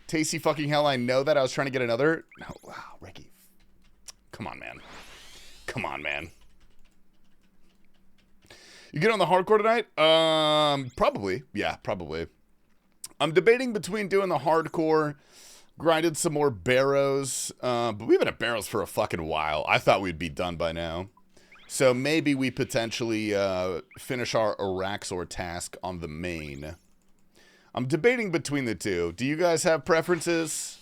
Tasty fucking hell, I know that. I was trying to get another. No, wow, Ricky. Come on, man. Come on, man. You get on the hardcore tonight? Probably. Yeah, probably. I'm debating between doing the hardcore, grinded some more Barrows, but we've been at Barrows for a fucking while. I thought we'd be done by now. So maybe we potentially finish our Araxor task on the main. I'm debating between the two. Do you guys have preferences?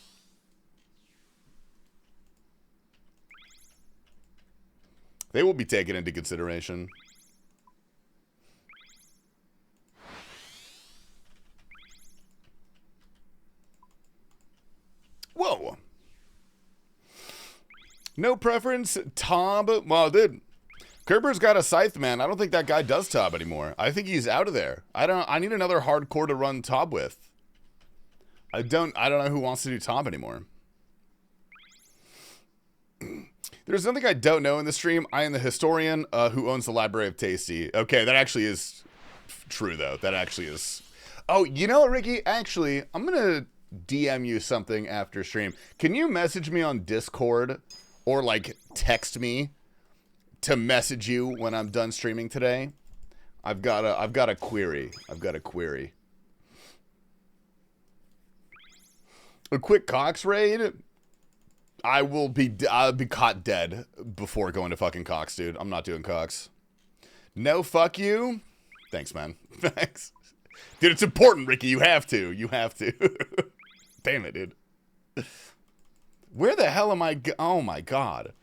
They will be taken into consideration. Whoa. No preference. Tob. Well, dude. Kerber's got a scythe, man. I don't think that guy does Tob anymore. I think he's out of there. I need another hardcore to run Tob with. I don't know who wants to do Tob anymore. There's nothing I don't know in the stream. I am the historian who owns the Library of Tasty. Okay, that actually is true, though. That actually is. Oh, you know what, Ricky? Actually, I'm going to DM you something after stream. Can you message me on Discord or, like, text me to message you when I'm done streaming today? I've got a query. I've got a query. A quick Cox raid? I'll be caught dead before going to fucking Cox, dude. I'm not doing Cox. No, fuck you. Thanks, man. Thanks. Dude, it's important, Ricky. You have to. You have to. Damn it, dude. Where the hell am I? Oh, my God.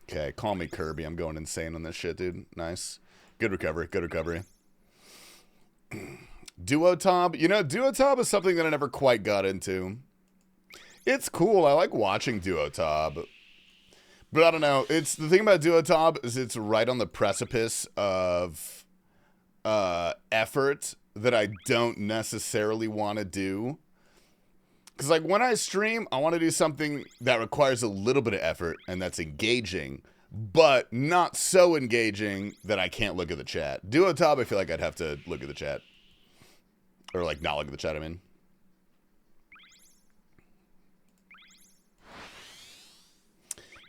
Okay, call me Kirby. I'm going insane on this shit, dude. Nice. Good recovery. Good recovery. Duotob. You know, Duotob is something that I never quite got into. It's cool. I like watching Duotob. But I don't know. It's the thing about Duotob is it's right on the precipice of effort that I don't necessarily want to do. Because, like, when I stream, I want to do something that requires a little bit of effort and that's engaging, but not so engaging that I can't look at the chat. Duotob, I feel like I'd have to look at the chat. Or, like, not look at the chat, I mean.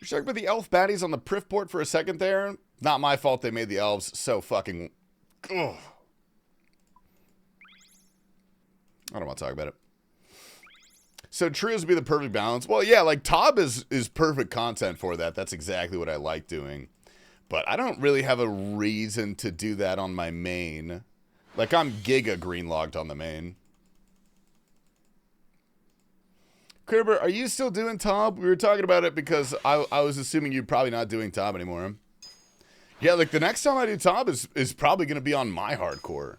You're talking about the elf baddies on the Prif port for a second there? Not my fault they made the elves so fucking... Ugh. I don't want to talk about it. So trios would be the perfect balance. Well, yeah, like Tob is perfect content for that. That's exactly what I like doing. But I don't really have a reason to do that on my main. Like, I'm giga green-logged on the main. Kerber, are you still doing Tob? We were talking about it because I was assuming you're probably not doing Tob anymore. Yeah, like the next time I do Top is probably going to be on my hardcore.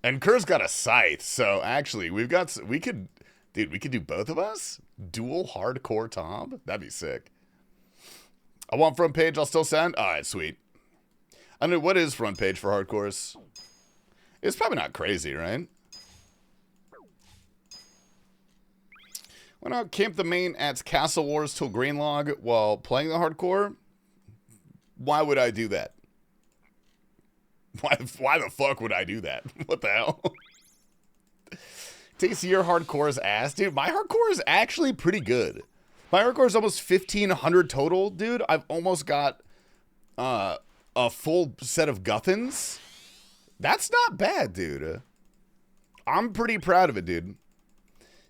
And Kerr's got a scythe, so actually we could do both of us? Dual hardcore Top? That'd be sick. I want front page, I'll still send? Alright, sweet. I mean, what is front page for hardcores? It's probably not crazy, right? Why not camp the main at Castle Wars till Greenlog while playing the hardcore? Why would I do that? Why the fuck would I do that? What the hell? Tasty, your hardcore is ass. Dude, my hardcore is actually pretty good. My hardcore is almost 1,500 total, dude. I've almost got a full set of Guthans. That's not bad, dude. I'm pretty proud of it, dude.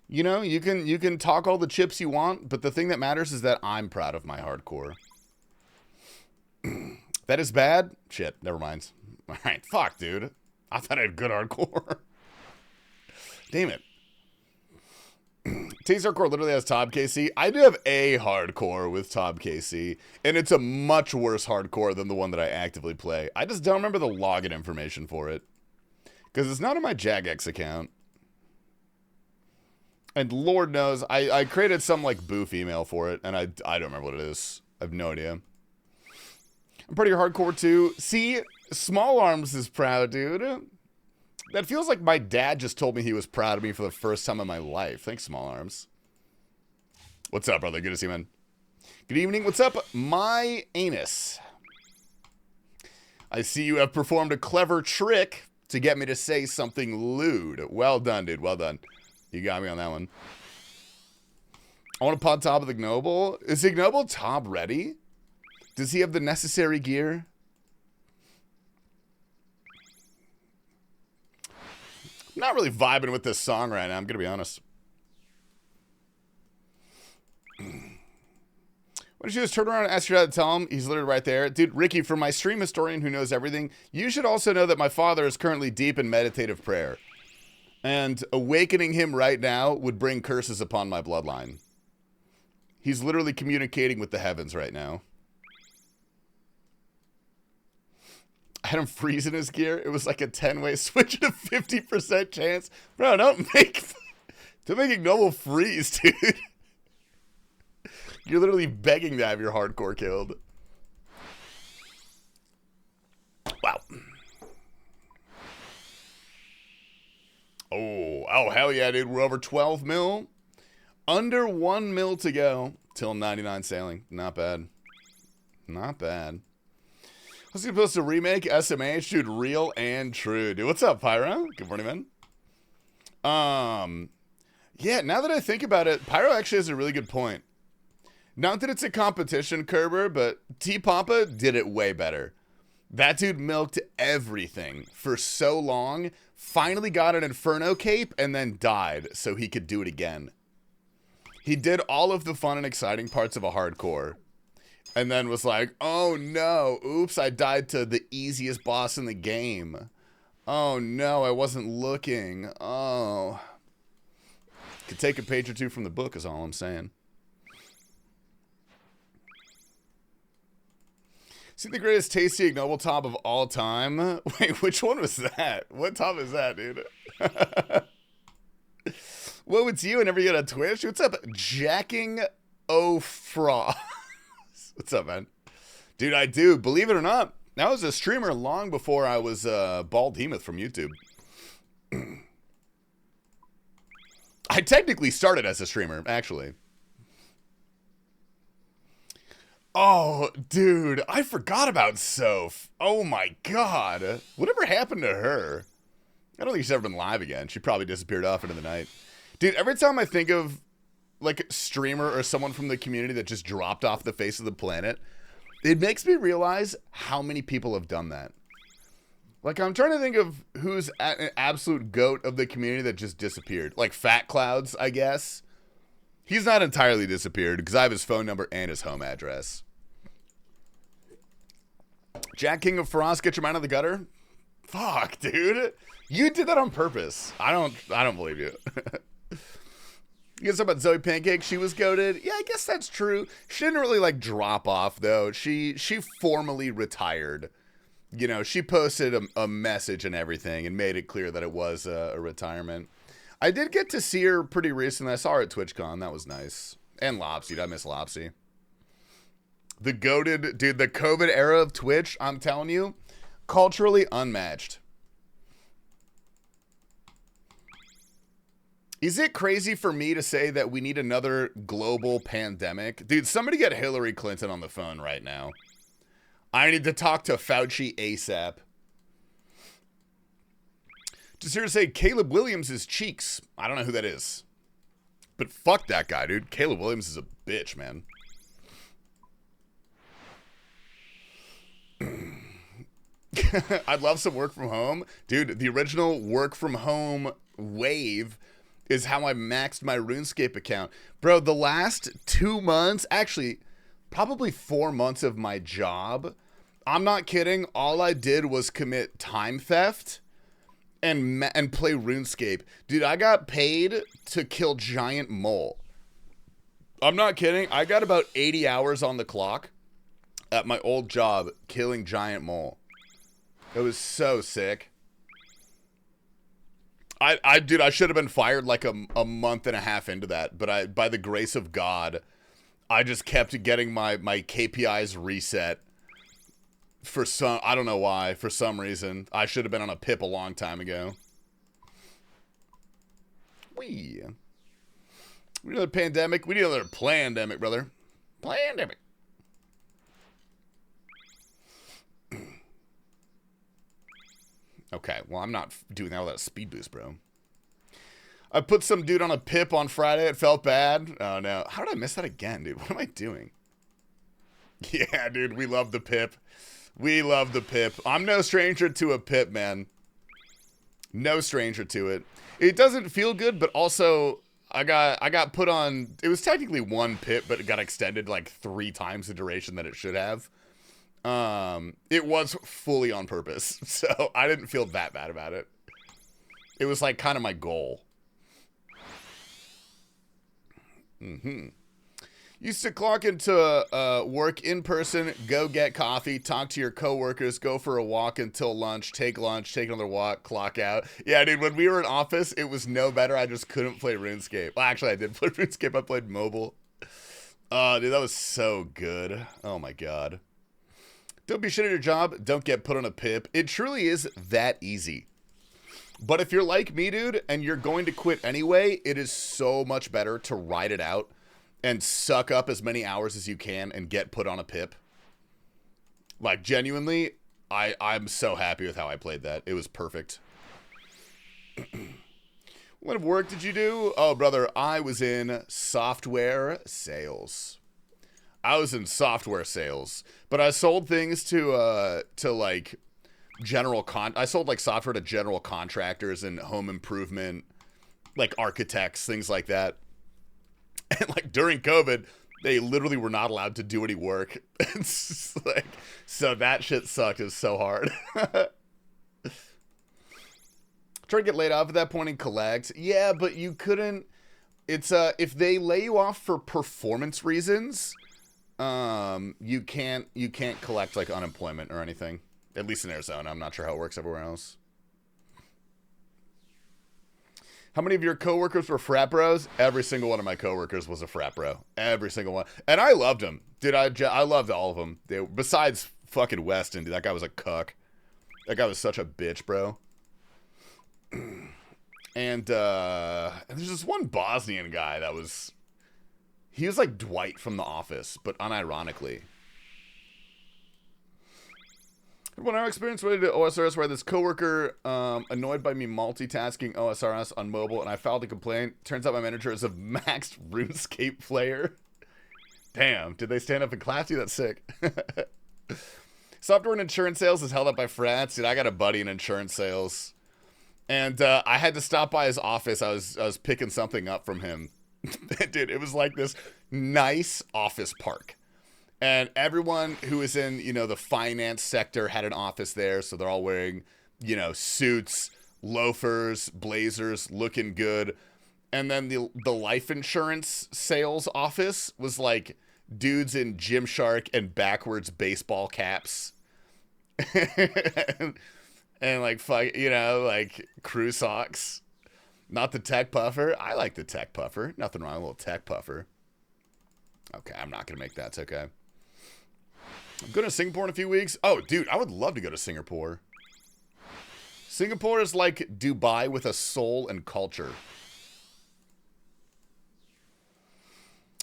You know, you can talk all the chips you want, but the thing that matters is that I'm proud of my hardcore. That is bad? Shit, never mind. Alright, fuck, dude. I thought I had good hardcore. Damn it. Taste Hardcore literally has Tob KC. I do have a hardcore with Tob KC, and it's a much worse hardcore than the one that I actively play. I just don't remember the login information for it. Because it's not on my Jagex account. And Lord knows, I created some, like, boof email for it, and I don't remember what it is. I have no idea. I'm pretty hardcore, too. See, Small Arms is proud, dude. That feels like my dad just told me he was proud of me for the first time in my life. Thanks, Small Arms. What's up, brother? Good to see you, man. Good evening. What's up, my anus? I see you have performed a clever trick to get me to say something lewd. Well done, dude. Well done. You got me on that one. I want to pod Top of the Ignoble. Is Ignoble Top ready? Does he have the necessary gear? I'm not really vibing with this song right now, I'm going to be honest. Why don't you just turn around and ask your dad to tell him? He's literally right there. Dude, Ricky, for my stream historian who knows everything, you should also know that my father is currently deep in meditative prayer. And awakening him right now would bring curses upon my bloodline. He's literally communicating with the heavens right now. I had him freeze in his gear. It was like a 10-way switch and a 50% chance. Bro, don't make Ignoble freeze, dude. You're literally begging to have your hardcore killed. Wow. Oh, hell yeah, dude. We're over 12 mil. Under 1 mil to go till 99 sailing. Not bad. Not bad. Was he supposed to remake SMH? Dude, real and true. Dude, what's up, Pyro? Good morning, man. Yeah, now that I think about it, Pyro actually has a really good point. Not that it's a competition, Kerber, but T-Papa did it way better. That dude milked everything for so long, finally got an Inferno cape, and then died so he could do it again. He did all of the fun and exciting parts of a hardcore, and then was like, oh no, oops, I died to the easiest boss in the game. Oh no, I wasn't looking. Oh. Could take a page or two from the book is all I'm saying. See the greatest tasty ignoble top of all time? Wait, which one was that? What top is that, dude? Whoa, it's you. I never get on Twitch. What's up, Jacking O'Fraw? What's up, man? Dude, I do. Believe it or not, I was a streamer long before I was Bald Hemoth from YouTube. I technically started as a streamer, actually. Oh, dude, I forgot about Soph. Oh my god. Whatever happened to her? I don't think she's ever been live again. She probably disappeared off into the night. Dude, every time I think of, like, a streamer or someone from the community that just dropped off the face of the planet, it makes me realize how many people have done that. Like, I'm trying to think of who's an absolute goat of the community that just disappeared. Like, Fat Clouds, I guess. He's not entirely disappeared, because I have his phone number and his home address. Jack King of Faraz, get your mind out of the gutter? Fuck, dude. You did that on purpose. I don't believe you. You guys talk about Zoe Pancake? She was goated. Yeah, I guess that's true. She didn't really like drop off though. She formally retired. You know, she posted a message and everything and made it clear that it was a retirement. I did get to see her pretty recently. I saw her at TwitchCon. That was nice. And Lopsy. I miss Lopsy. The goated, dude, the COVID era of Twitch, I'm telling you, culturally unmatched. Is it crazy for me to say that we need another global pandemic? Dude, somebody get Hillary Clinton on the phone right now. I need to talk to Fauci ASAP. Just here to say, Caleb Williams is cheeks. I don't know who that is. But fuck that guy, dude. Caleb Williams is a bitch, man. I'd love some work from home. Dude, the original work from home wave is how I maxed my RuneScape account. Bro, the last 2 months, actually, probably 4 months of my job, I'm not kidding, all I did was commit time theft and play RuneScape. Dude, I got paid to kill giant mole. I'm not kidding. I got about 80 hours on the clock at my old job killing giant mole. It was so sick. Dude, I should have been fired like a month and a half into that, but by the grace of God, I just kept getting my KPIs reset for some, I don't know why, for some reason. I should have been on a pip a long time ago. We need another pandemic. We need another plandemic, brother. Plandemic. Okay, well, I'm not doing that without a speed boost, bro. I put some dude on a pip on Friday. It felt bad. Oh, no. How did I miss that again, dude? What am I doing? Yeah, dude, we love the pip. We love the pip. I'm no stranger to a pip, man. No stranger to it. It doesn't feel good, but also I got put on. It was technically one pip, but it got extended like 3 times the duration that it should have. It was fully on purpose, so I didn't feel that bad about it. It was like kind of my goal. Used to clock into work in person, go get coffee, talk to your coworkers, go for a walk until lunch, take another walk, clock out. Yeah, dude, when we were in office, it was no better. I just couldn't play RuneScape. Well, actually, I did play RuneScape. I played mobile. Dude, that was so good. Oh, my God. Don't be shit at your job. Don't get put on a pip. It truly is that easy. But if you're like me, dude, and you're going to quit anyway, it is so much better to ride it out and suck up as many hours as you can and get put on a pip. Like, genuinely, I'm so happy with how I played that. It was perfect. What of work did you do? Oh, brother, I was in software sales. But I sold things to like I sold like software to general contractors and home improvement, like architects, things like that. And like during COVID, they literally were not allowed to do any work. It's like, so that shit sucked. It was so hard. Try to get laid off at that point and collect. Yeah, but you couldn't. It's if they lay you off for performance reasons, you can't collect like unemployment or anything. At least in Arizona. I'm not sure how it works everywhere else. How many of your coworkers were frat bros? Every single one of my coworkers was a frat bro. Every single one. And I loved them. Dude, I loved all of them. Besides fucking Weston, dude. That guy was a cuck. That guy was such a bitch, bro. And there's this one Bosnian guy that was... He was like Dwight from The Office, but unironically. One hour experience related to OSRS where this coworker annoyed by me multitasking OSRS on mobile, and I filed a complaint. Turns out my manager is a maxed RuneScape player. Damn, did they stand up in class? Dude, that's sick. Software and insurance sales is held up by frats. Dude, I got a buddy in insurance sales, and I had to stop by his office. I was picking something up from him. Dude, it was like this nice office park. And everyone who was in, the finance sector had an office there. So they're all wearing, suits, loafers, blazers, looking good. and then the life insurance sales office was like dudes in Gymshark and backwards baseball caps. and like fuck, you know, like crew socks. Not the tech puffer. I like the tech puffer. Nothing wrong with a little tech puffer. Okay, I'm not gonna make that. It's okay. I'm going to Singapore in a few weeks. Oh, dude, I would love to go to Singapore. Singapore is like Dubai with a soul and culture.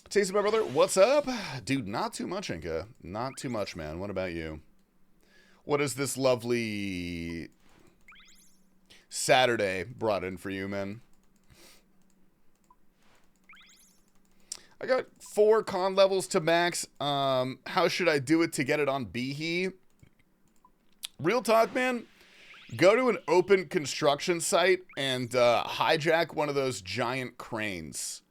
Tasty, my brother, what's up? Dude, not too much, Inca. Not too much, man. What about you? What is this lovely Saturday brought in for you, man? I got 4 con levels to max. How should I do it to get it on Behe? Real talk, man. Go to an open construction site and hijack one of those giant cranes.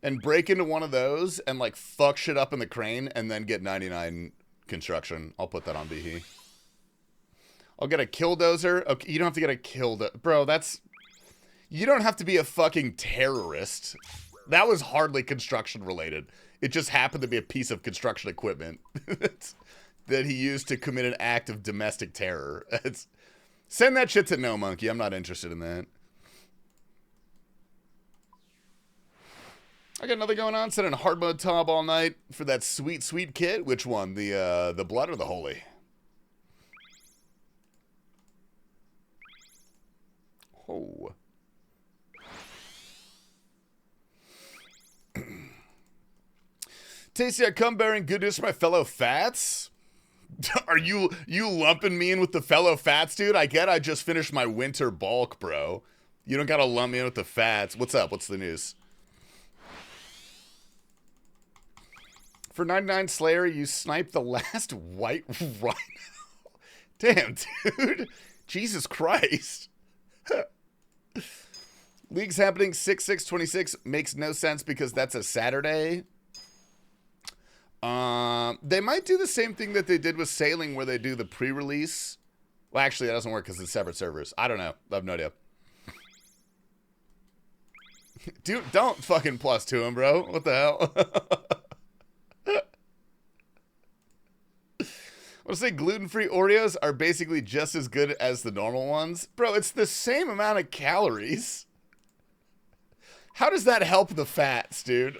And break into one of those and like fuck shit up in the crane and then get 99 construction. I'll put that on Behe. I'll get a killdozer. Okay, you don't have to get a killdozer. Bro, that's... You don't have to be a fucking terrorist. That was hardly construction related. It just happened to be a piece of construction equipment that he used to commit an act of domestic terror. Send that shit to No Monkey. I'm not interested in that. I got nothing going on. Sending hard mode Tob all night for that sweet, sweet kit. Which one? The blood or the holy? Oh. Tasty, I come bearing good news for my fellow fats. Are you lumping me in with the fellow fats, dude? I just finished my winter bulk, bro. You don't gotta lump me in with the fats. What's up? What's the news? For 99 Slayer, you sniped the last white rhino. Damn, dude. Jesus Christ. League's happening 6/6/26 makes no sense because that's a Saturday. They might do the same thing that they did with Sailing where they do the pre-release. Well, actually, that doesn't work because it's separate servers. I don't know. I have no idea. Dude, don't fucking plus to him, bro. What the hell? I want to say gluten-free Oreos are basically just as good as the normal ones. Bro, it's the same amount of calories. How does that help the fats, dude?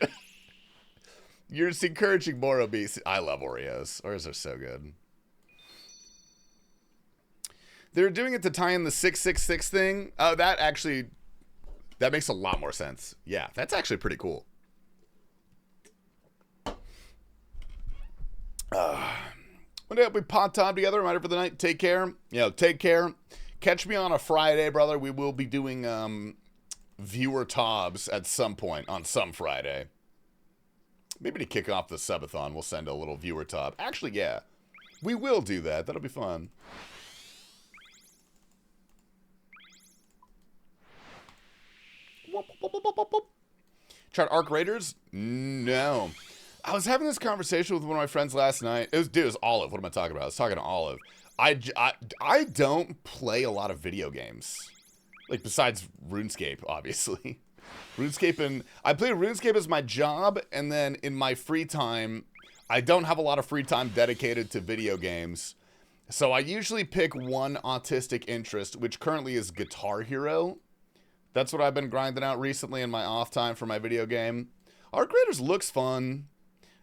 You're just encouraging more obesity. I love Oreos. Oreos are so good. They're doing it to tie in the 666 thing. Oh, that makes a lot more sense. Yeah, that's actually pretty cool. One day we pod time together. Reminder for the night. Take care. Take care. Catch me on a Friday, brother. We will be doing viewer tobs at some point on some Friday. Maybe to kick off the subathon, we'll send a little viewer tob. Actually, yeah. We will do that. That'll be fun. Tried Arc Raiders? No. I was having this conversation with one of my friends last night. It was Olive. What am I talking about? I was talking to Olive. I don't play a lot of video games. Like, besides RuneScape, obviously. I play RuneScape as my job, and then in my free time, I don't have a lot of free time dedicated to video games. So I usually pick one autistic interest, which currently is Guitar Hero. That's what I've been grinding out recently in my off time for my video game. Arc Raiders looks fun.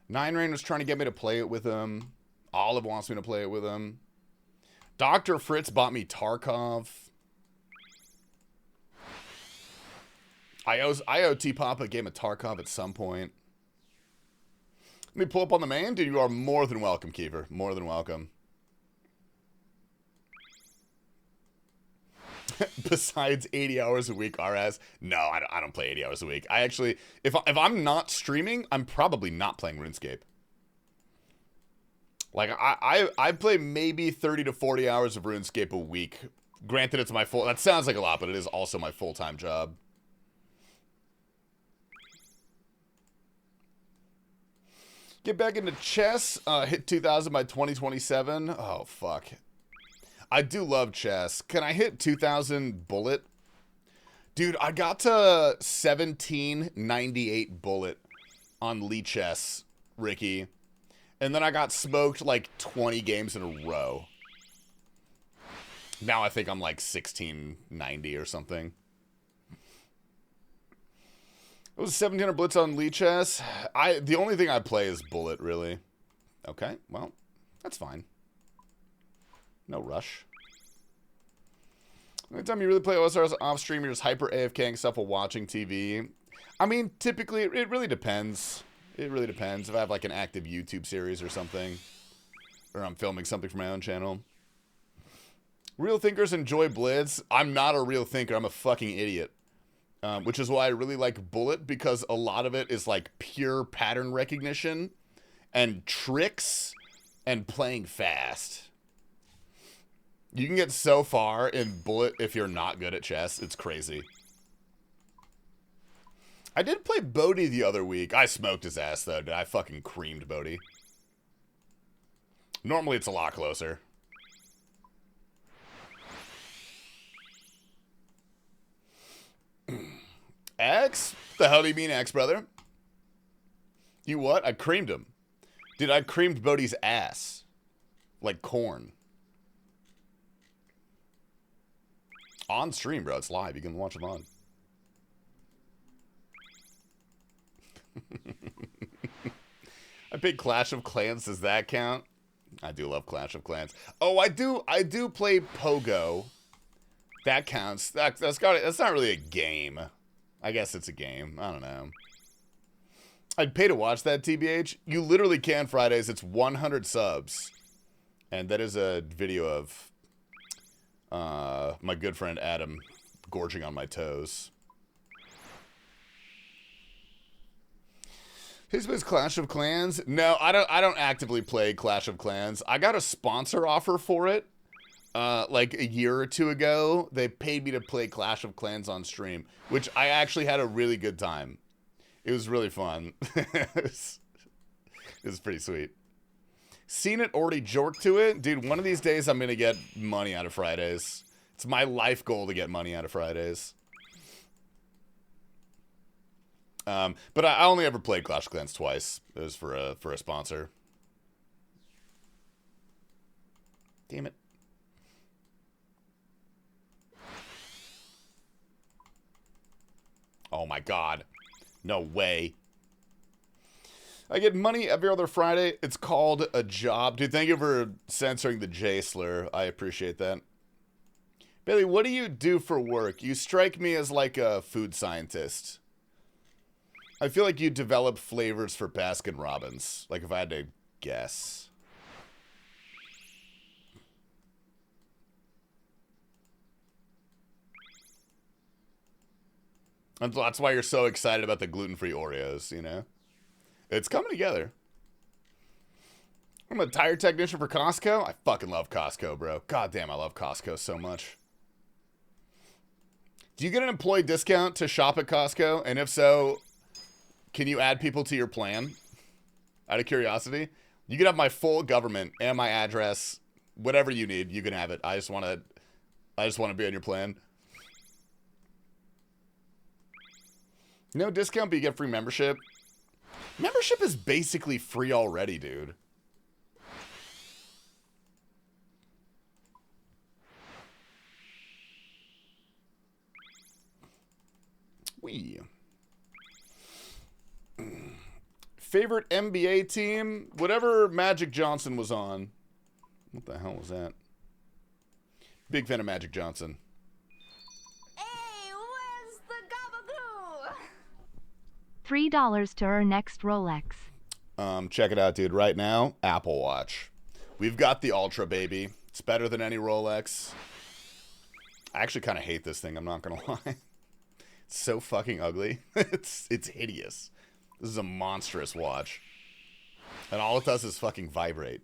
Nine Rain was trying to get me to play it with him. Olive wants me to play it with him. Dr. Fritz bought me Tarkov. I owe T-Pop a game of Tarkov at some point. Let me pull up on the main. Dude, you are more than welcome, Kiefer. More than welcome. Besides 80 hours a week, RS. No, I don't play 80 hours a week. I actually, if I'm not streaming, I'm probably not playing RuneScape. Like, I play maybe 30 to 40 hours of RuneScape a week. Granted, it's my full... That sounds like a lot, but it is also my full-time job. Get back into chess. Hit 2,000 by 2027. Oh, fuck. I do love chess. Can I hit 2,000 bullet? Dude, I got to 1798 bullet on Lee Chess, Ricky. And then I got smoked like 20 games in a row. Now I think I'm like 1690 or something. It was 1700 blitz on Lee Chess. The only thing I play is bullet, really. Okay, well, that's fine. No rush. Anytime you really play OSRs off stream, you're just hyper AFKing stuff while watching TV. I mean, typically, it really depends. It really depends. If I have like an active YouTube series or something, or I'm filming something for my own channel. Real thinkers enjoy blitz. I'm not a real thinker. I'm a fucking idiot. Which is why I really like bullet, because a lot of it is like pure pattern recognition and tricks and playing fast. You can get so far in bullet if you're not good at chess. It's crazy. I did play Bodhi the other week. I smoked his ass, though. I fucking creamed Bodhi. Normally, it's a lot closer. X? The hell do you mean X, brother? You what? I creamed him. Dude, I creamed Bodhi's ass. Like corn. On stream, bro. It's live. You can watch it on. I played Clash of Clans. Does that count? I do love Clash of Clans. Oh, I do play Pogo. That counts. That's not really a game. I guess it's a game. I don't know. I'd pay to watch that, TBH. You literally can Fridays. It's 100 subs. And that is a video of my good friend Adam gorging on my toes. Who's plays Clash of Clans? No, I don't actively play Clash of Clans. I got a sponsor offer for it. Like a year or two ago. They paid me to play Clash of Clans on stream, which I actually had a really good time. It was really fun. It was pretty sweet. Seen it, already jorked to it. Dude, one of these days I'm going to get money out of Fridays. It's my life goal to get money out of Fridays. But I only ever played Clash of Clans twice. It was for a sponsor. Damn it. Oh my god. No way. I get money every other Friday. It's called a job. Dude, thank you for censoring the J slur. I appreciate that. Bailey, what do you do for work? You strike me as like a food scientist. I feel like you develop flavors for Baskin Robbins. Like if I had to guess. And that's why you're so excited about the gluten-free Oreos, you know? It's coming together. I'm a tire technician for Costco. I fucking love Costco, bro. God damn, I love Costco so much. Do you get an employee discount to shop at Costco? And if so, can you add people to your plan? Out of curiosity. You can have my full government and my address. Whatever you need, you can have it. I just want to be on your plan. No discount, but you get free membership. Membership is basically free already, dude. Wee. Favorite NBA team? Whatever Magic Johnson was on. What the hell was that? Big fan of Magic Johnson. Hey, where's the gabagoo? $3 to earn next Rolex. Check it out, dude. Right now, Apple Watch. We've got the Ultra, baby. It's better than any Rolex. I actually kind of hate this thing, I'm not going to lie. It's so fucking ugly. It's hideous. This is a monstrous watch. And all it does is fucking vibrate.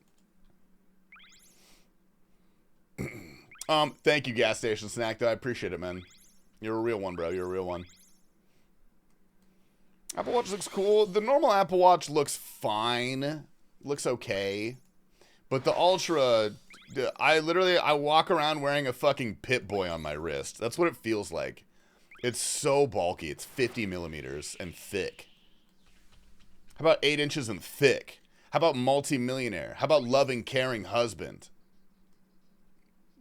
Thank you, gas station snack, though. I appreciate it, man. You're a real one, bro. You're a real one. Apple Watch looks cool. The normal Apple Watch looks fine. Looks okay. But the Ultra, I walk around wearing a fucking Pit Boy on my wrist. That's what it feels like. It's so bulky. It's 50 millimeters and thick. How about 8 inches and thick? How about multi-millionaire? How about loving, caring husband?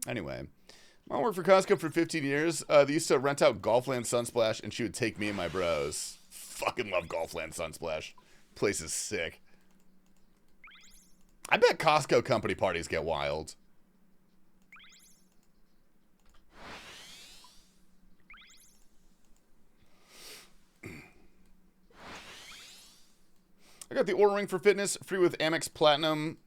Anyway, I worked for Costco for 15 years. They used to rent out Golfland Sunsplash, and she would take me and my bros. Fucking love Golfland Sunsplash. Place is sick. I bet Costco company parties get wild. I got the Aura Ring for fitness, free with Amex Platinum.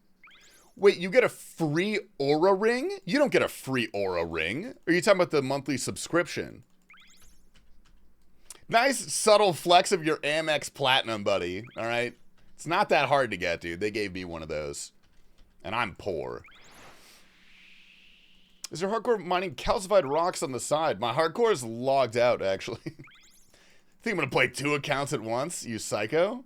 Wait, you get a free Aura Ring? You don't get a free Aura Ring. Or are you talking about the monthly subscription? Nice subtle flex of your Amex Platinum, buddy. All right? It's not that hard to get, dude. They gave me one of those. And I'm poor. Is there hardcore mining calcified rocks on the side? My hardcore is logged out, actually. Think I'm going to play 2 accounts at once? You psycho?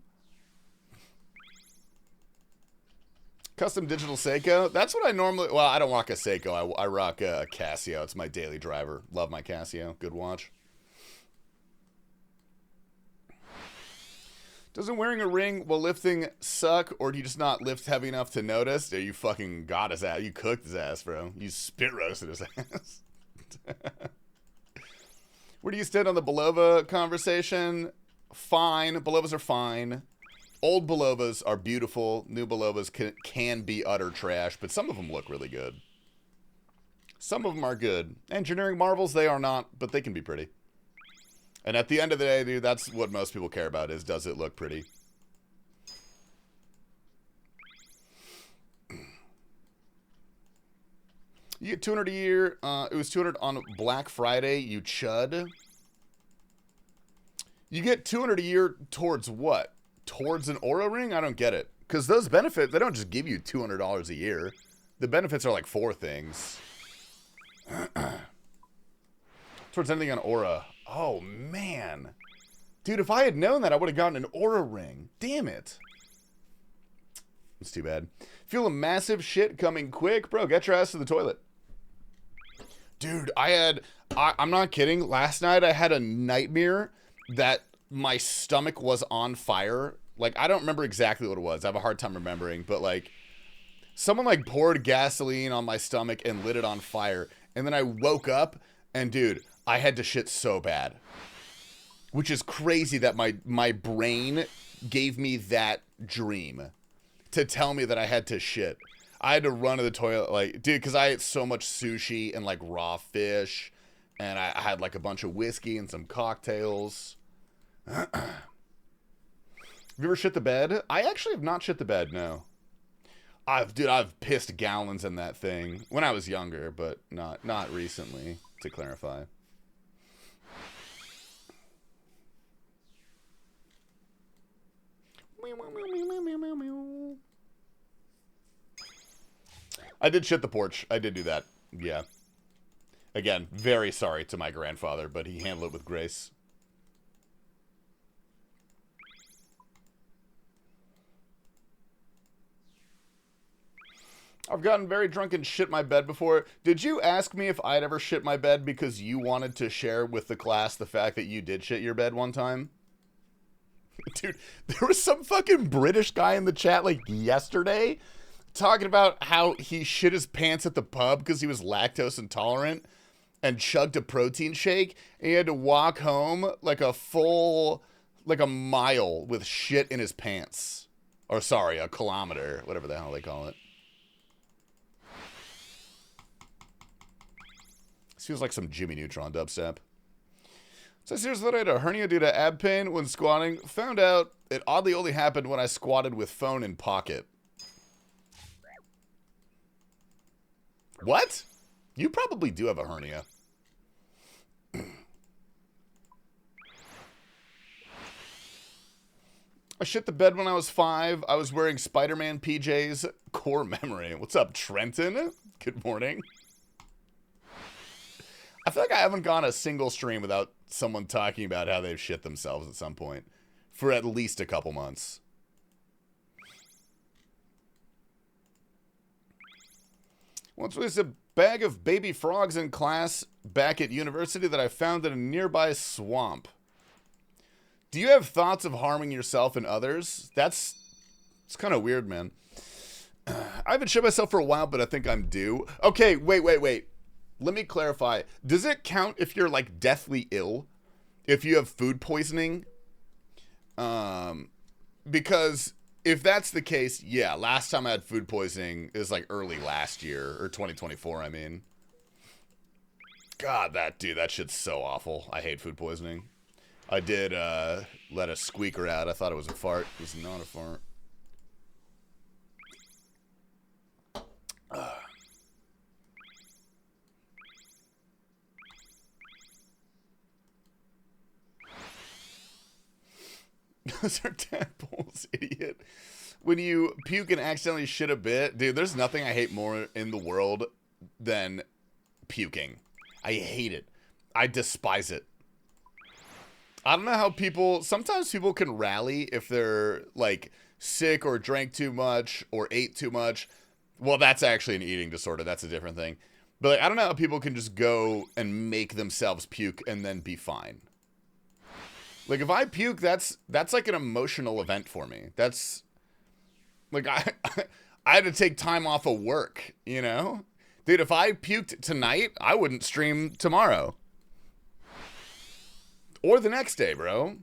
Custom digital Seiko. That's what I normally... Well, I don't rock a Seiko. I rock a Casio. It's my daily driver. Love my Casio. Good watch. Doesn't wearing a ring while lifting suck, or do you just not lift heavy enough to notice? Or you fucking got his ass. You cooked his ass, bro. You spit roasted his ass. Where do you stand on the Belova conversation? Fine. Belovas are fine. Old Belovas are beautiful. New Belovas can be utter trash, but some of them look really good. Some of them are good. Engineering marvels, they are not, but they can be pretty. And at the end of the day, dude, that's what most people care about is, does it look pretty? You get 200 a year. It was 200 on Black Friday, you chud. You get 200 a year towards what? Towards an Aura Ring? I don't get it. Because those benefits, they don't just give you $200 a year. The benefits are like 4 things. Towards anything on Aura. Oh, man. Dude, if I had known that, I would have gotten an Aura Ring. Damn it. It's too bad. Feel a massive shit coming quick? Bro, get your ass to the toilet. Dude, I'm not kidding. Last night I had a nightmare that my stomach was on fire. Like, I don't remember exactly what it was. I have a hard time remembering. But, like, someone, like, poured gasoline on my stomach and lit it on fire. And then I woke up, and, dude, I had to shit so bad. Which is crazy that my brain gave me that dream to tell me that I had to shit. I had to run to the toilet, like, dude, because I ate so much sushi and, like, raw fish. And I had, like, a bunch of whiskey and some cocktails. Have you ever shit the bed? I actually have not shit the bed, no. I've pissed gallons in that thing when I was younger, but not recently, to clarify. I did shit the porch. I did do that. Yeah. Again, very sorry to my grandfather, but he handled it with grace. I've gotten very drunk and shit my bed before. Did you ask me if I'd ever shit my bed because you wanted to share with the class the fact that you did shit your bed one time? Dude, there was some fucking British guy in the chat like yesterday talking about how he shit his pants at the pub because he was lactose intolerant and chugged a protein shake. And he had to walk home like a mile with shit in his pants. Or sorry, a kilometer, whatever the hell they call it. This feels like some Jimmy Neutron dubstep. So here's that I had a hernia due to ab pain when squatting. Found out it oddly only happened when I squatted with phone in pocket. What? You probably do have a hernia. I shit the bed when I was 5. I was wearing Spider-Man PJs. Core memory. What's up, Trenton? Good morning. I feel like I haven't gone a single stream without someone talking about how they've shit themselves at some point. For at least a couple months. Once released a bag of baby frogs in class back at university that I found in a nearby swamp. Do you have thoughts of harming yourself and others? It's kind of weird, man. I haven't shit myself for a while, but I think I'm due. Okay, wait. Let me clarify. Does it count if you're, like, deathly ill? If you have food poisoning? Because if that's the case, yeah, last time I had food poisoning is, like, early last year, or 2024, I mean. God, that shit's so awful. I hate food poisoning. I did let a squeaker out. I thought it was a fart. It was not a fart. Those are tadpoles, idiot. When you puke and accidentally shit a bit, dude, there's nothing I hate more in the world than puking. I hate it. I despise it. I don't know how sometimes people can rally if they're, like, sick or drank too much or ate too much. Well, that's actually an eating disorder. That's a different thing. But, like, I don't know how people can just go and make themselves puke and then be fine. Like, if I puke, that's like an emotional event for me. That's, like, I had to take time off of work, you know? Dude, if I puked tonight, I wouldn't stream tomorrow. Or the next day, bro.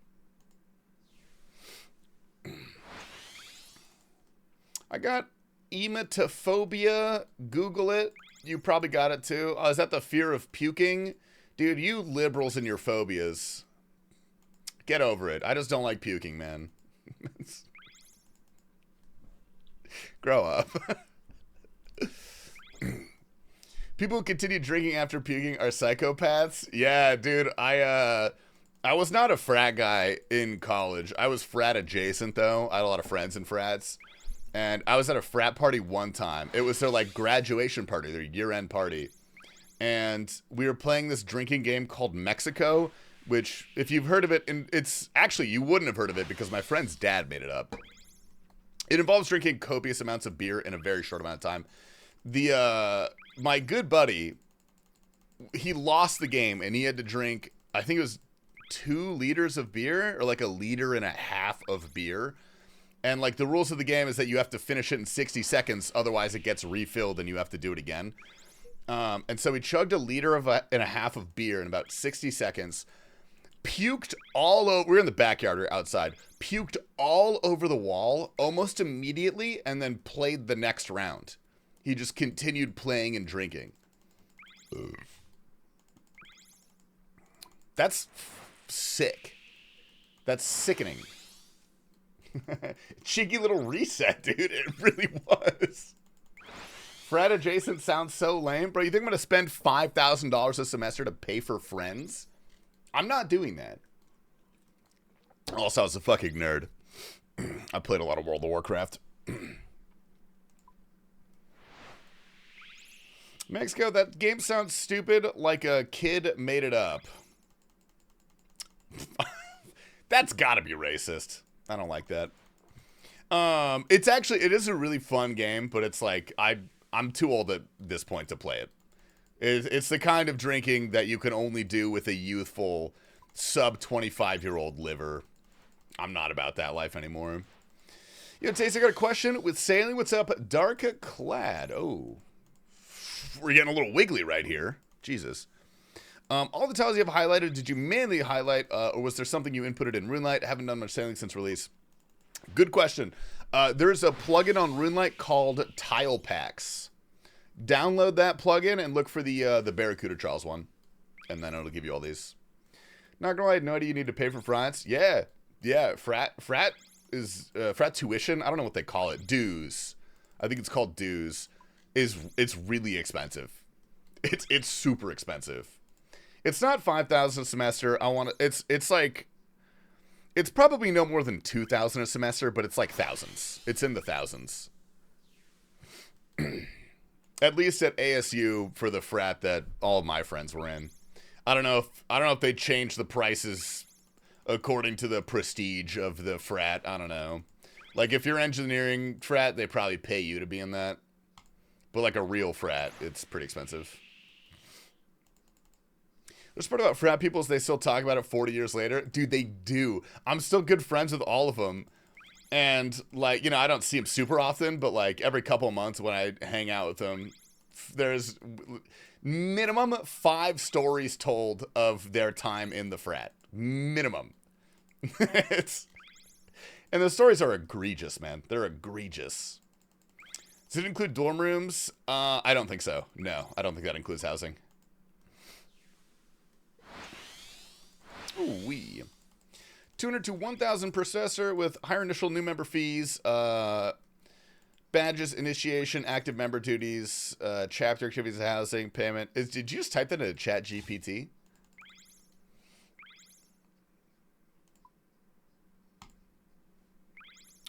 I got emetophobia. Google it. You probably got it too. Oh, is that the fear of puking? Dude, you liberals and your phobias. Get over it. I just don't like puking, man. Grow up. People who continue drinking after puking are psychopaths. Yeah, dude, I was not a frat guy in college. I was frat adjacent, though. I had a lot of friends in frats. And I was at a frat party one time. It was their, like, graduation party, their year-end party. And we were playing this drinking game called Mexico, which, if you've heard of it, and it's actually, you wouldn't have heard of it because my friend's dad made it up. It involves drinking copious amounts of beer in a very short amount of time. My good buddy, he lost the game and he had to drink, I think it was 2 liters of beer or like 1.5 liters of beer. And like the rules of the game is that you have to finish it in 60 seconds. Otherwise it gets refilled and you have to do it again. And so he chugged 1.5 liters of beer in about 60 seconds. Puked all over. We're in the backyard or outside. Puked all over the wall almost immediately and then played the next round. He just continued playing and drinking. Ugh. That's sick. That's sickening. Cheeky little reset, dude. It really was. Frat adjacent sounds so lame. Bro, you think I'm going to spend $5,000 a semester to pay for friends? I'm not doing that. Also, I was a fucking nerd. I played a lot of World of Warcraft. Mexico, that game sounds stupid, like a kid made it up. That's gotta be racist. I don't like that. It is a really fun game, but it's like, I'm too old at this point to play it. It's the kind of drinking that you can only do with a youthful, sub-25-year-old liver. I'm not about that life anymore. Yo, Tasty, I got a question. With sailing, what's up? Dark Clad. Oh. We're getting a little wiggly right here. Jesus. All the tiles you have highlighted, did you manually highlight, or was there something you inputted in RuneLite? I haven't done much sailing since release. Good question. There's a plugin on RuneLite called Tile Packs. Download that plugin and look for the Barracuda Trials one. And then it'll give you all these. Not gonna lie, no idea you need to pay for frats. Yeah. Frat is frat tuition. I don't know what they call it. Dues. I think it's called dues. It's really expensive. It's super expensive. It's not $5,000 a semester. It's like, it's probably no more than $2,000 a semester, but it's like thousands. It's in the thousands. At least at ASU for the frat that all of my friends were in. I don't know if they changed the prices according to the prestige of the frat. I don't know. Like if you're engineering frat, they probably pay you to be in that. But like a real frat, it's pretty expensive. The part about frat people is they still talk about it 40 years later. Dude, they do. I'm still good friends with all of them. And, like, you know, I don't see them super often, but, like, every couple of months when I hang out with them, there's minimum 5 stories told of their time in the frat. Minimum. And the stories are egregious, man. They're egregious. Does it include dorm rooms? I don't think so. No, I don't think that includes housing. Ooh-wee. 200 to 1,000 per semester with higher initial new member fees, badges, initiation, active member duties, chapter activities, housing, payment. Did you just type that into Chat GPT?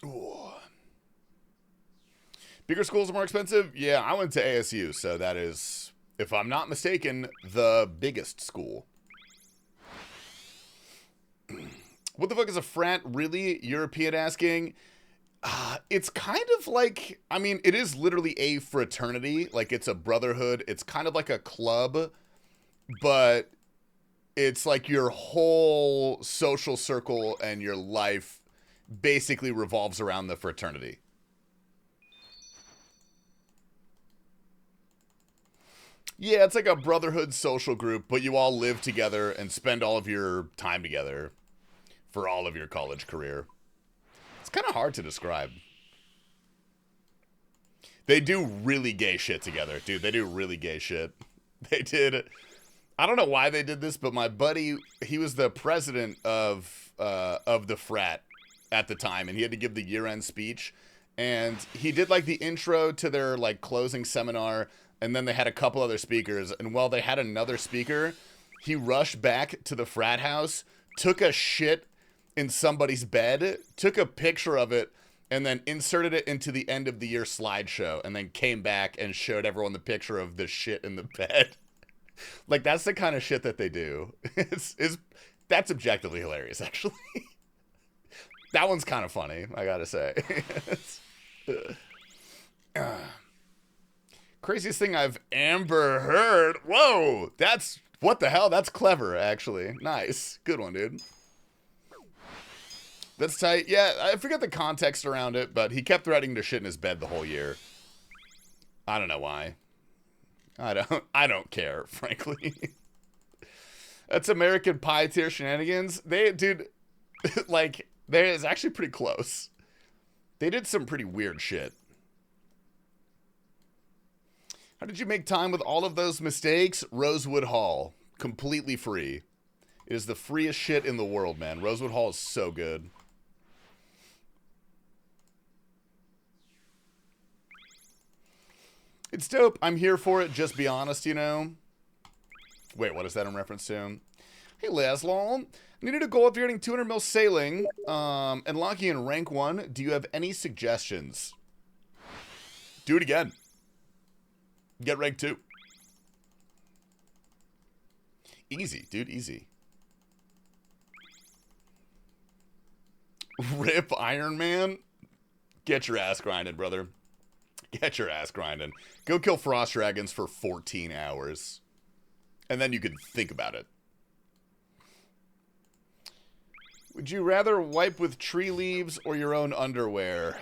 Ooh. Bigger schools are more expensive? Yeah, I went to ASU, so that is, if I'm not mistaken, the biggest school. What the fuck is a frat, really? European asking? It's kind of like, I mean, it is literally a fraternity. Like, it's a brotherhood. It's kind of like a club, but it's like your whole social circle and your life basically revolves around the fraternity. Yeah, it's like a brotherhood social group, but you all live together and spend all of your time together for all of your college career. It's kind of hard to describe. They do really gay shit together, dude. They do really gay shit. They did. I don't know why they did this, but my buddy, he was the president of the frat at the time, and he had to give the year-end speech. And he did like the intro to their like closing seminar, and then they had a couple other speakers. And while they had another speaker, he rushed back to the frat house, took a shit in somebody's bed, took a picture of it, and then inserted it into the end of the year slideshow, and then came back and showed everyone the picture of the shit in the bed. Like, that's the kind of shit that they do. That's objectively hilarious, actually. That one's kind of funny, I gotta say. Craziest thing I've ever heard. Whoa, that's, what the hell? That's clever, actually. Nice. Good one, dude. That's tight. Yeah, I forget the context around it, but he kept threatening to shit in his bed the whole year. I don't know why. I don't care, frankly. That's American Pie tier shenanigans. Dude, like, it's actually pretty close. They did some pretty weird shit. How did you make time with all of those mistakes? Rosewood Hall. Completely free. It is the freest shit in the world, man. Rosewood Hall is so good. It's dope. I'm here for it. Just be honest, you know. Wait, what is that in reference to? Hey, Laszlo. Needed a goal of getting 200 mil sailing and locking in rank 1. Do you have any suggestions? Do it again. Get rank 2. Easy, dude. Easy. Rip Iron Man. Get your ass grinded, brother. Get your ass grinding. Go kill frost dragons for 14 hours. And then you can think about it. Would you rather wipe with tree leaves or your own underwear?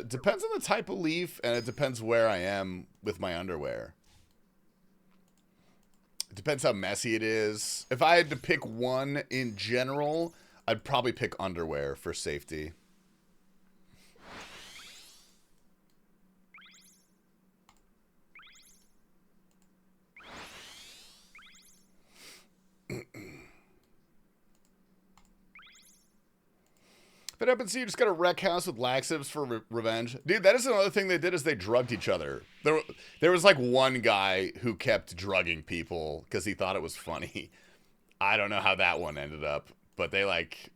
Depends on the type of leaf, and it depends where I am with my underwear. It depends how messy it is. If I had to pick one in general, I'd probably pick underwear for safety. If it happens to you, just got a wreck house with laxatives for revenge. Dude, that is another thing they did is they drugged each other. There was like one guy who kept drugging people because he thought it was funny. I don't know how that one ended up, but they like...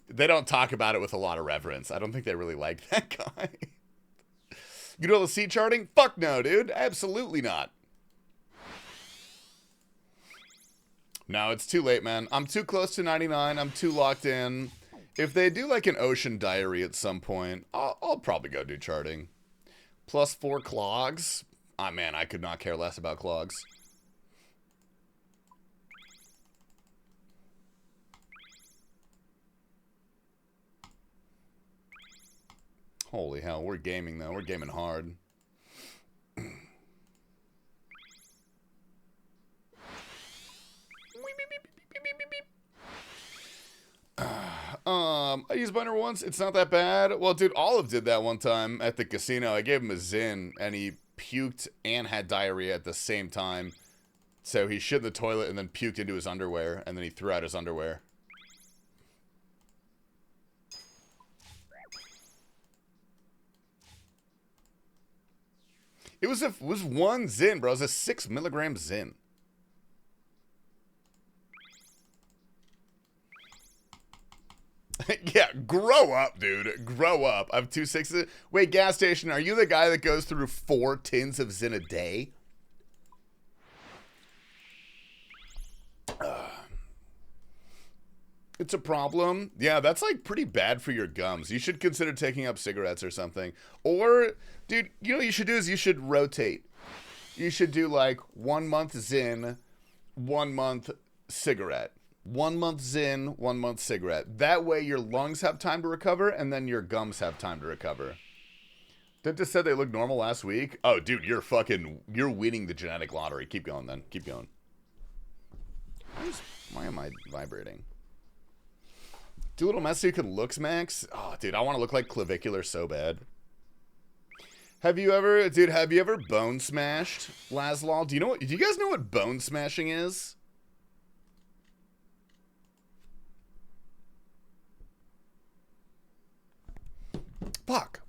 they don't talk about it with a lot of reverence. I don't think they really like that guy. You know the sea charting? Fuck no, dude. Absolutely not. No, it's too late, man. I'm too close to 99. I'm too locked in. If they do like an ocean diary at some point, I'll probably go do charting. Plus 4 clogs. Ah, man, I could not care less about clogs. Holy hell, we're gaming, though. We're gaming hard. I used binder once. It's not that bad. Well, dude, Olive did that one time at the casino. I gave him a Zin, and he puked and had diarrhea at the same time. So he shit in the toilet and then puked into his underwear, and then he threw out his underwear. It was one Zin, bro. It was a 6 milligram Zin. Yeah, grow up, dude. Grow up. I have 2 6s. Wait, gas station, are you the guy that goes through 4 tins of Zin a day? It's a problem. Yeah, that's like pretty bad for your gums. You should consider taking up cigarettes or something. Or, dude, you know what you should do is you should rotate. You should do like 1 month Zin, 1 month cigarette. 1 month Zin, 1 month cigarette. That way your lungs have time to recover and then your gums have time to recover. Dentist said they looked normal last week. Oh, dude, you're winning the genetic lottery. Keep going then. Keep going. Why am I vibrating? Do a little mess so you can looks max? Oh, dude, I want to look like clavicular so bad. Have you ever bone smashed, Laszlo? Do you guys know what bone smashing is? Fuck.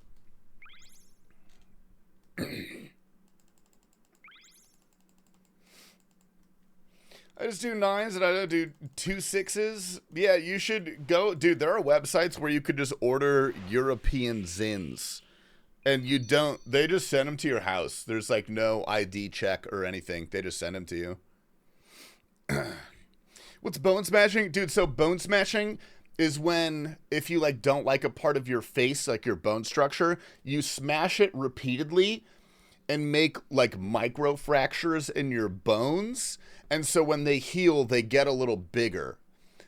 I just do 9s and I don't do 2 6s. Yeah, you should go. Dude, there are websites where you could just order European Zins. And you don't, they just send them to your house. There's like no ID check or anything. They just send them to you. What's bone smashing? Dude, so bone smashing is when, if you like don't like a part of your face, like your bone structure, you smash it repeatedly and make like micro fractures in your bones. And so when they heal, they get a little bigger.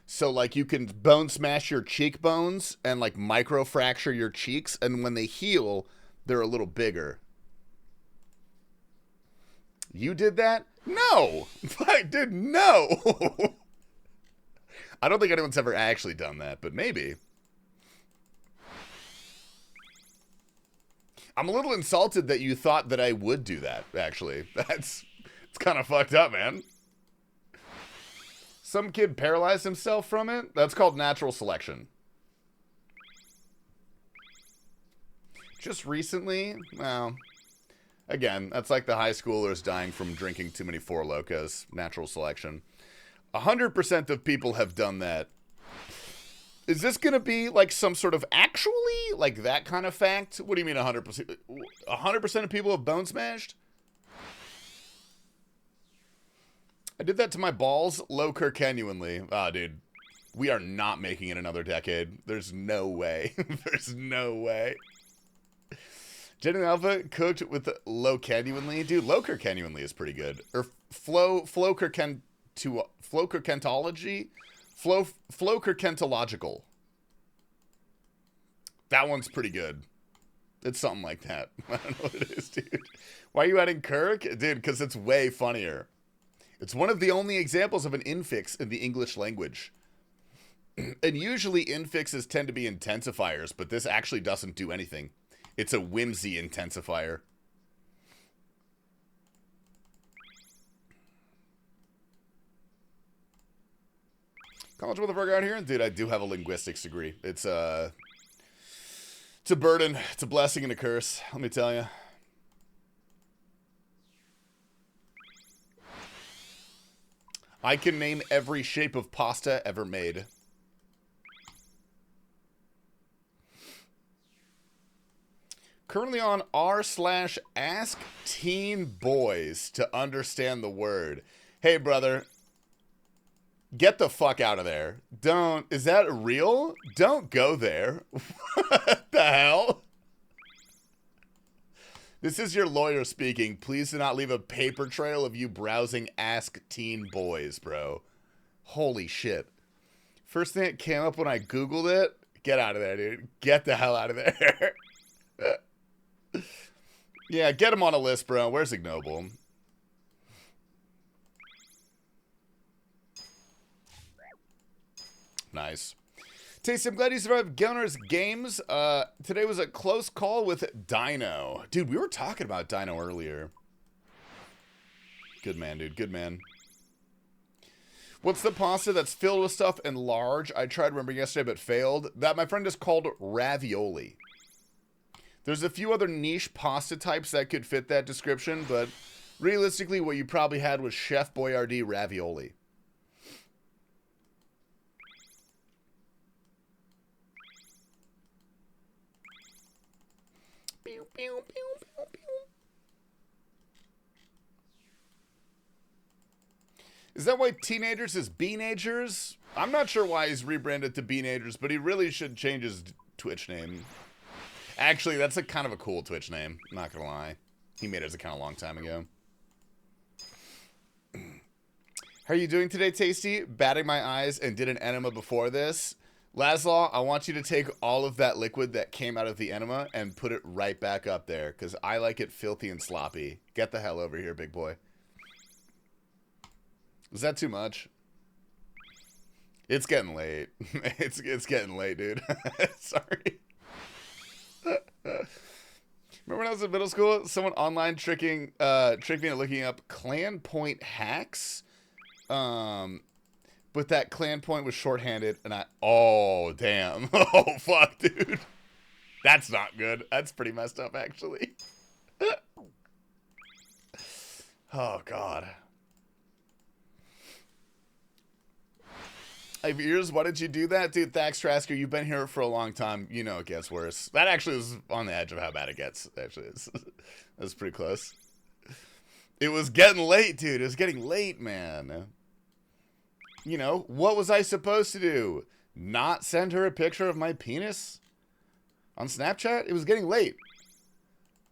So like you can bone smash your cheekbones and like micro fracture your cheeks. And when they heal, they're a little bigger. You did that? No. I did no. I don't think anyone's ever actually done that, but maybe. I'm a little insulted that you thought that I would do that, actually. It's kind of fucked up, man. Some kid paralyzed himself from it? That's called natural selection. Just recently? Well, again, that's like the high schoolers dying from drinking too many Four Locos. Natural selection. 100% of people have done that. Is this going to be like some sort of actually like that kind of fact? What do you mean 100%? 100% of people have bone smashed? I did that to my balls low genuinely. Ah, dude. We are not making it another decade. There's no way. There's no way. Genuine Alpha cooked with low genuinely. Dude, low genuinely is pretty good. Or flow kerkentology? Flow kerkentological. That one's pretty good. It's something like that. I don't know what it is, dude. Why are you adding Kirk? Dude, because it's way funnier. It's one of the only examples of an infix in the English language. And usually infixes tend to be intensifiers, but this actually doesn't do anything. It's a whimsy intensifier. College motherfucker out here? Dude, I do have a linguistics degree. It's a burden. It's a blessing and a curse, let me tell you. I can name every shape of pasta ever made. Currently on r/ask teen boys to understand the word. Hey, brother. Get the fuck out of there. Don't. Is that real? Don't go there. What the hell? This is your lawyer speaking. Please do not leave a paper trail of you browsing Ask Teen Boys, bro. Holy shit. First thing that came up when I Googled it, get out of there, dude. Get the hell out of there. Yeah, get him on a list, bro. Where's Ignoble? Nice. Tasty, I'm glad you survived Gunner's games. Today was a close call with Dino. Dude, we were talking about Dino earlier. Good man, dude. Good man. What's the pasta that's filled with stuff and large? I tried remembering yesterday but failed. That, my friend, is called ravioli. There's a few other niche pasta types that could fit that description, but realistically what you probably had was Chef Boyardee ravioli. Pew, pew, pew, pew, pew. Is that why teenagers is Beenagers? I'm not sure why he's rebranded to Beenagers, but he really should change his Twitch name. Actually, that's a kind of a cool Twitch name. I'm not gonna lie. He made his account a long time ago. How are you doing today, Tasty? Batting my eyes and did an enema before this. Laszlo, I want you to take all of that liquid that came out of the enema and put it right back up there, because I like it filthy and sloppy. Get the hell over here, big boy. Is that too much? It's getting late. It's getting late, dude. Sorry. Remember when I was in middle school? Someone online tricked me into looking up clan point hacks. But that clan point was shorthanded, and oh, damn. Oh, fuck, dude. That's not good. That's pretty messed up, actually. Oh, God. I have ears. Why did you do that? Dude, Thax Trasker, you've been here for a long time. You know it gets worse. That actually was on the edge of how bad it gets, actually. That's pretty close. It was getting late, dude. It was getting late, man. You know, what was I supposed to do? Not send her a picture of my penis on Snapchat? It was getting late.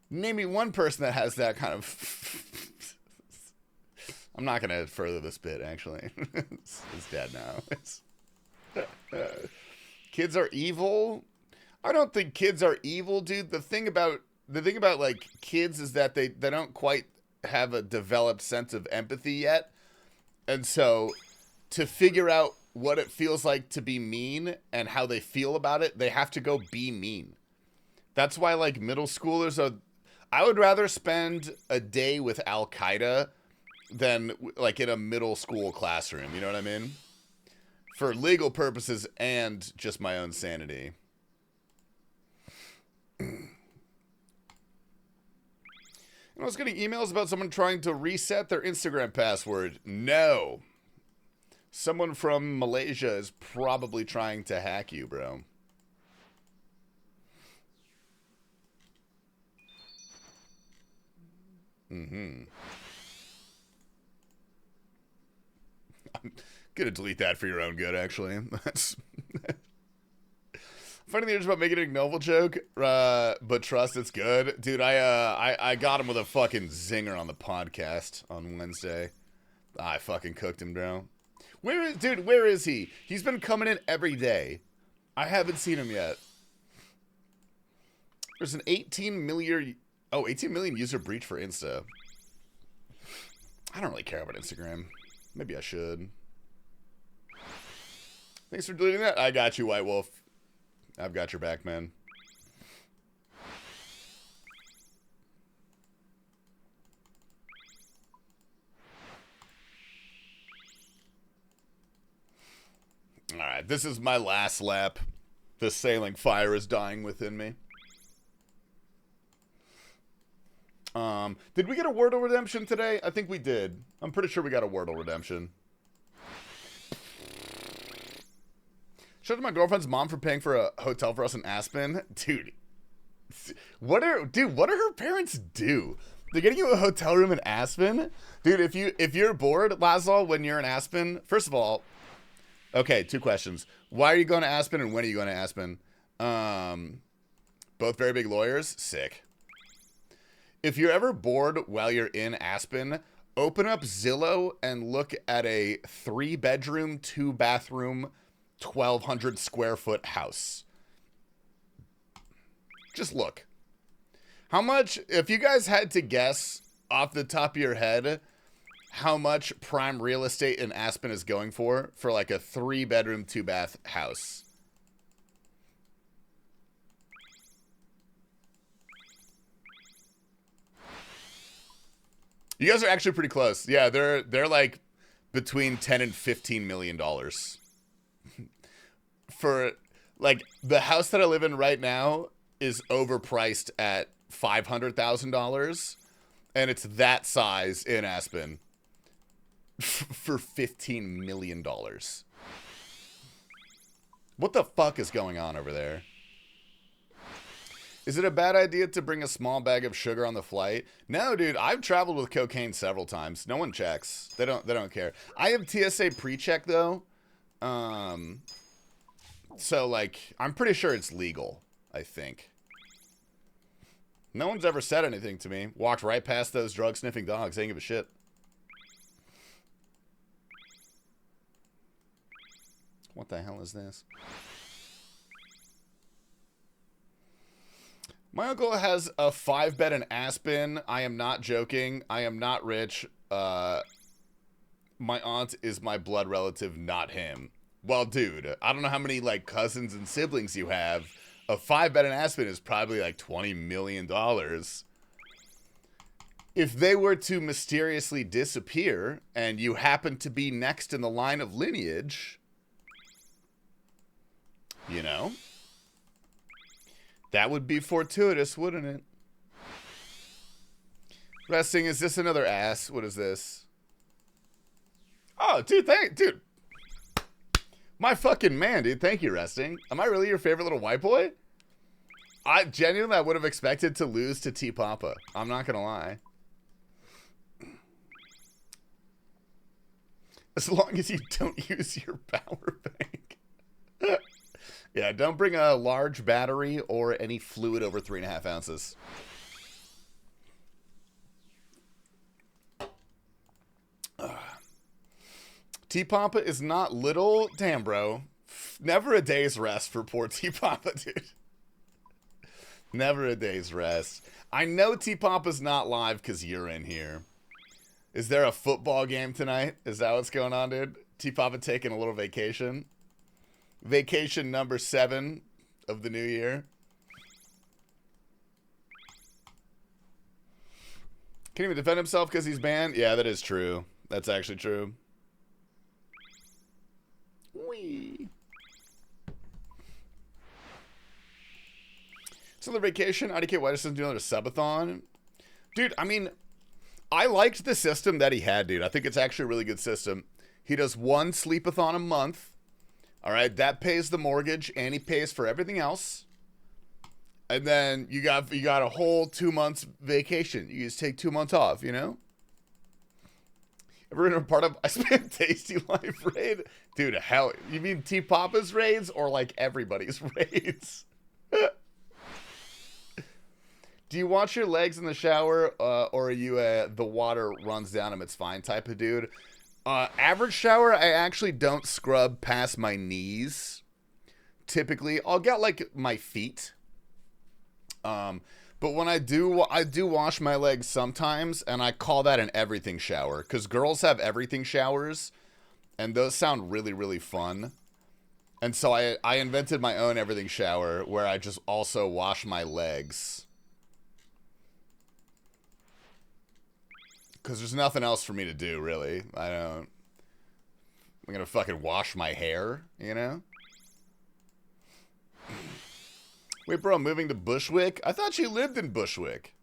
Name me one person that has that kind of... I'm not going to further this bit, actually. It's dead now. Kids are evil? I don't think kids are evil, dude. The thing about like kids is that they don't quite have a developed sense of empathy yet. And so to figure out what it feels like to be mean and how they feel about it, they have to go be mean. That's why like middle schoolers are... I would rather spend a day with Al-Qaeda than like in a middle school classroom, you know what I mean? For legal purposes and just my own sanity. And I was getting emails about someone trying to reset their Instagram password. No. Someone from Malaysia is probably trying to hack you, bro. Mm-hmm. I'm gonna delete that for your own good, actually. That's finding the urge about making a novel joke, but trust it's good. Dude, I got him with a fucking zinger on the podcast on Wednesday. I fucking cooked him, bro. Where is he? He's been coming in every day. I haven't seen him yet. There's an 18 million user breach for Insta. I don't really care about Instagram. Maybe I should. Thanks for deleting that. I got you, White Wolf. I've got your back, man. Alright, this is my last lap. The sailing fire is dying within me. Did we get a Wordle redemption today? I think we did. I'm pretty sure we got a Wordle redemption. Shout out to my girlfriend's mom for paying for a hotel for us in Aspen. Dude, what are her parents do? They're getting you a hotel room in Aspen? Dude, if you're bored, Laszlo, when you're in Aspen, first of all, okay, 2 questions. Why are you going to Aspen and when are you going to Aspen? Both very big lawyers? Sick. If you're ever bored while you're in Aspen, open up Zillow and look at a 3-bedroom, 2-bathroom, 1,200 square foot house. Just look. How much, if you guys had to guess off the top of your head, how much prime real estate in Aspen is going for like a 3-bedroom, 2-bath house? You guys are actually pretty close. Yeah, they're like between 10 and 15 million dollars. For like the house that I live in right now is overpriced at $500,000, and it's that size in Aspen for $15 million. What the fuck is going on over there? Is it a bad idea to bring a small bag of sugar on the flight? No, dude. I've traveled with cocaine several times. No one checks. They don't care. I have TSA pre-check though. So like I'm pretty sure it's legal, I think. No one's ever said anything to me. Walked right past those drug-sniffing dogs. They didn't give a shit. What the hell is this? My uncle has a 5-bed in Aspen. I am not joking. I am not rich. My aunt is my blood relative, not him. Well, dude, I don't know how many like cousins and siblings you have. A 5-bed in Aspen is probably like $20 million. If they were to mysteriously disappear and you happen to be next in the line of lineage, you know, that would be fortuitous, wouldn't it? Resting, is this another ass? What is this? Oh, dude, dude. My fucking man, dude. Thank you, Resting. Am I really your favorite little white boy? I genuinely would have expected to lose to T Papa. I'm not gonna lie. As long as you don't use your power bank. Yeah, don't bring a large battery or any fluid over 3.5 ounces. T-Papa is not little. Damn, bro. Never a day's rest for poor T-Papa, dude. Never a day's rest. I know T-Papa's not live because you're in here. Is there a football game tonight? Is that what's going on, dude? T-Papa taking a little vacation? Vacation number 7 of the new year. Can't even defend himself because he's banned? Yeah, that is true. That's actually true. Whee. So the vacation, IDK White doesn't do another subathon. Dude, I mean, I liked the system that he had, dude. I think it's actually a really good system. He does 1 sleepathon a month. All right, that pays the mortgage, and he pays for everything else. And then you got a whole 2 months vacation. You just take 2 months off, you know? Ever been a part of I spent TastyLife raid? Dude, hell, you mean T Papa's raids or like everybody's raids? Do you wash your legs in the shower, or are you the water runs down them, it's fine type of dude? Average shower, I actually don't scrub past my knees. Typically, I'll get like my feet. But when I do wash my legs sometimes, and I call that an everything shower, because girls have everything showers, and those sound really, really fun. And so I invented my own everything shower, where I just also wash my legs. Because there's nothing else for me to do, really. I'm gonna fucking wash my hair, you know? Wait, bro, moving to Bushwick? I thought you lived in Bushwick.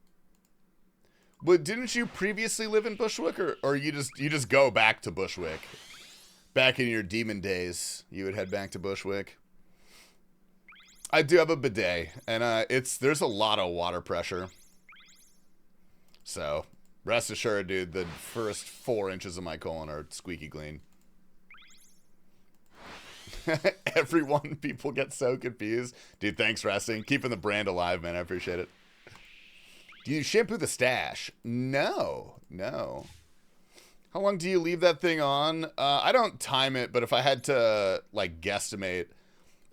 But didn't you previously live in Bushwick, or you just go back to Bushwick? Back in your demon days, you would head back to Bushwick. I do have a bidet, and there's a lot of water pressure. So, rest assured, dude, the first 4 inches of my colon are squeaky clean. People get so confused. Dude, thanks, Resting. Keeping the brand alive, man. I appreciate it. Do you shampoo the stash? No. How long do you leave that thing on? I don't time it, but if I had to, like, guesstimate,